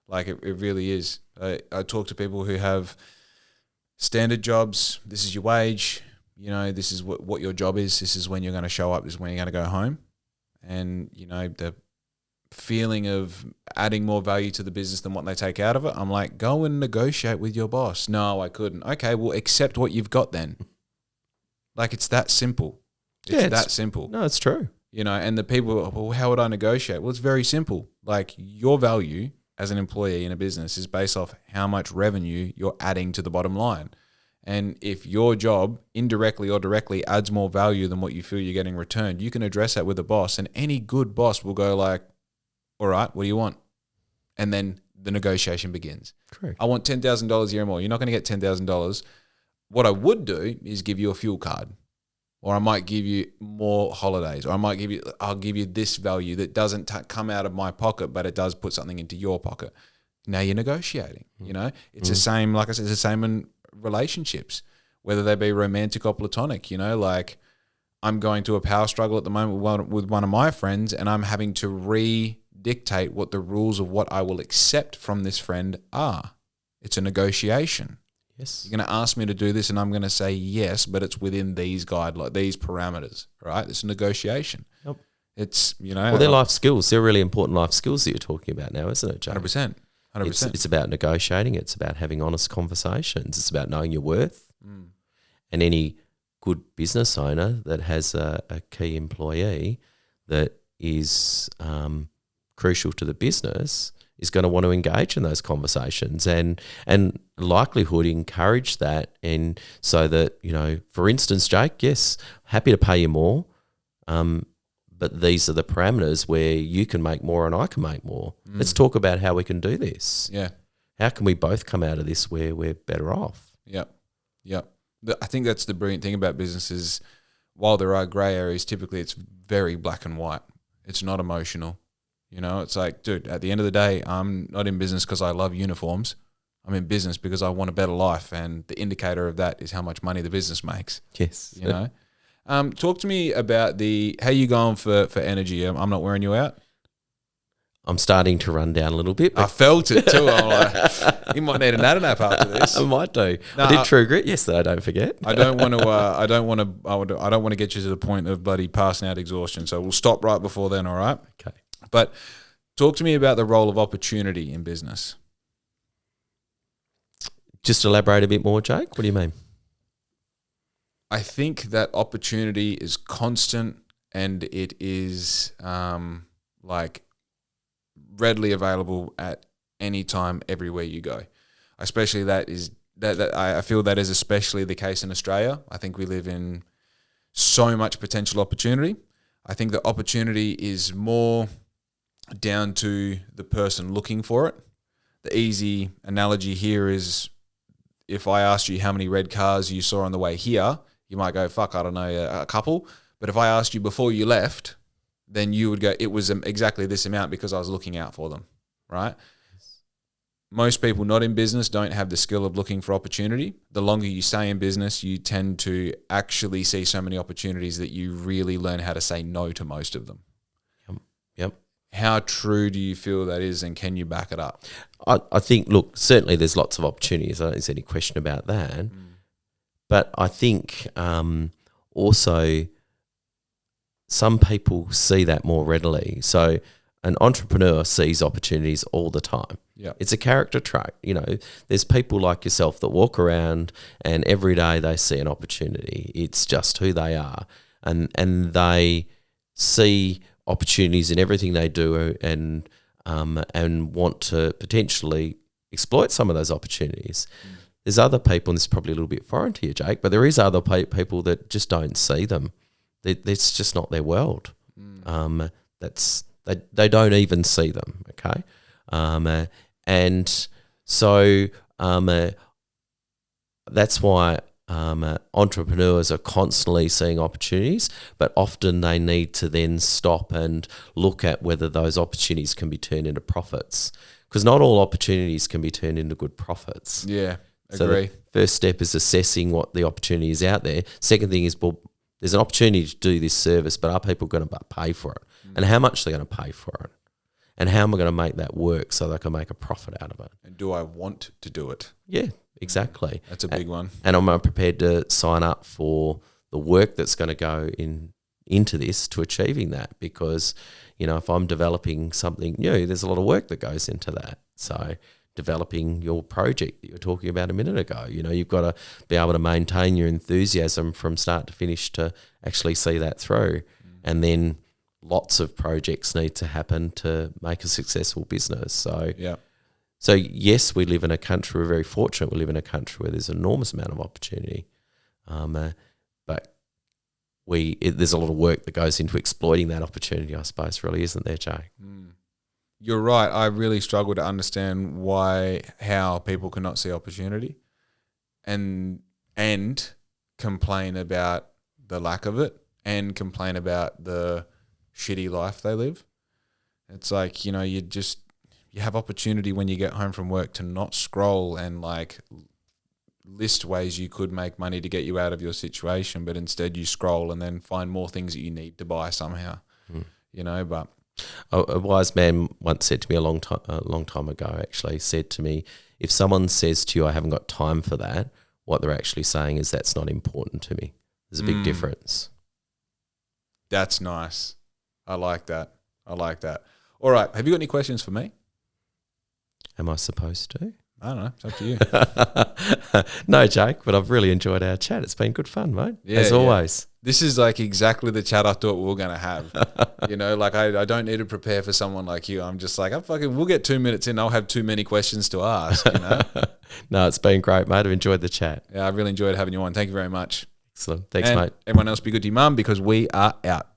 Like it really is. I talk to people who have standard jobs. This is your wage. This is what your job is. This is when you're going to show up. This is when you're going to go home. And, the feeling of adding more value to the business than what they take out of it, I'm like, go and negotiate with your boss. No, I couldn't. Okay, well, accept what you've got then. Like, it's that simple. It's that simple. No, it's true. And the people, well, how would I negotiate? Well, it's very simple. Like, your value as an employee in a business is based off how much revenue you're adding to the bottom line. And if your job indirectly or directly adds more value than what you feel you're getting returned, you can address that with the boss, and any good boss will go like, all right, what do you want? And then the negotiation begins. Correct. I want $10,000 a year or more. You're not going to get $10,000. What I would do is give you a fuel card, or I might give you more holidays, or I'll give you this value that doesn't come out of my pocket, but it does put something into your pocket. Now you're negotiating. You know, it's the same. Like I said, it's the same in relationships, whether they be romantic or platonic. You know, like I'm going to a power struggle at the moment with one of my friends, and I'm having to dictate what the rules of what I will accept from this friend are. It's a negotiation. Yes. You're going to ask me to do this, and I'm going to say yes, but it's within these these parameters, right? It's a negotiation. Yep. It's, you know. Well, they're life skills. They're really important life skills that you're talking about now, isn't it, Jay? 100%. 100%. It's about negotiating. It's about having honest conversations. It's about knowing your worth. And any good business owner that has a key employee that is crucial to the business is going to want to engage in those conversations and likelihood encourage that, and so that, you know, for instance, Jake, yes, happy to pay you more, but these are the parameters where you can make more and I can make more. Let's talk about how we can do this. Yeah. How can we both come out of this where we're better off? Yep. I think that's the brilliant thing about business is, while there are grey areas, typically it's very black and white. It's not emotional. You know, it's like, dude, at the end of the day, I'm not in business because I love uniforms. I'm in business because I want a better life, and the indicator of that is how much money the business makes. Yes. You know? Talk to me about how you going for energy. I'm not wearing you out. I'm starting to run down a little bit. I felt it too. I'm like, you might need an nap after this. I might do. No, I did True Grit yesterday. Don't forget. I don't want to get you to the point of bloody passing out exhaustion. So we'll stop right before then. All right. Okay. But talk to me about the role of opportunity in business. Just elaborate a bit more, Jake. What do you mean? I think that opportunity is constant, and it is like readily available at any time, everywhere you go. Especially I feel that is especially the case in Australia. I think we live in so much potential opportunity. I think the opportunity is more down to the person looking for it. The easy analogy here is, if I asked you how many red cars you saw on the way here, you might go, fuck, I don't know, a couple. But if I asked you before you left, then you would go, it was exactly this amount because I was looking out for them, right? Most people not in business don't have the skill of looking for opportunity. The longer you stay in business, you tend to actually see so many opportunities that you really learn how to say no to most of them. Yep. How true do you feel that is, and can you back it up? I think, look, certainly there's lots of opportunities. I don't think there's any question about that. But I think also some people see that more readily. So an entrepreneur sees opportunities all the time. Yeah, it's a character trait. You know, there's people like yourself that walk around and every day they see an opportunity. It's just who they are, and they see opportunities in everything they do, and want to potentially exploit some of those opportunities. There's other people, and this is probably a little bit foreign to you, Jake, but there is other people that just don't see them. It's just not their world. They don't even see them. Okay, and so that's why entrepreneurs are constantly seeing opportunities, but often they need to then stop and look at whether those opportunities can be turned into profits, because not all opportunities can be turned into good profits. Yeah, agree. So the first step is assessing what the opportunity is out there. Second thing is, well, there's an opportunity to do this service, but are people going to pay for it? And how much they're going to pay for it? And how am I going to make that work so that I can make a profit out of it? And do I want to do it? Yeah, exactly. That's a big one. And am I prepared to sign up for the work that's going to go into this to achieving that? Because, you know, if I'm developing something new, there's a lot of work that goes into that. So developing your project that you were talking about a minute ago, you know, you've got to be able to maintain your enthusiasm from start to finish to actually see that through. And then lots of projects need to happen to make a successful business. So, yeah. So yes, we live in a country, we're very fortunate, we live in a country where there's an enormous amount of opportunity. But there's a lot of work that goes into exploiting that opportunity, I suppose, really, isn't there, Jay? you're right. I really struggle to understand how people cannot see opportunity and complain about the lack of it and complain about the shitty life they live. It's like, you have opportunity when you get home from work to not scroll and like list ways you could make money to get you out of your situation, but instead you scroll and then find more things that you need to buy somehow. But a wise man once said to me a long time ago, actually said to me, if someone says to you, I haven't got time for that, what they're actually saying is that's not important to me. There's a big difference. That's nice. I like that. All right. Have you got any questions for me? Am I supposed to? I don't know. It's up to you. No, Jake, but I've really enjoyed our chat. It's been good fun, mate. As always. This is like exactly the chat I thought we were going to have. Like I don't need to prepare for someone like you. I'm just like, we'll get 2 minutes in. I'll have too many questions to ask, No, it's been great, mate. I've enjoyed the chat. Yeah, I really enjoyed having you on. Thank you very much. Excellent. Thanks, and mate. Everyone else be good to your mum because we are out.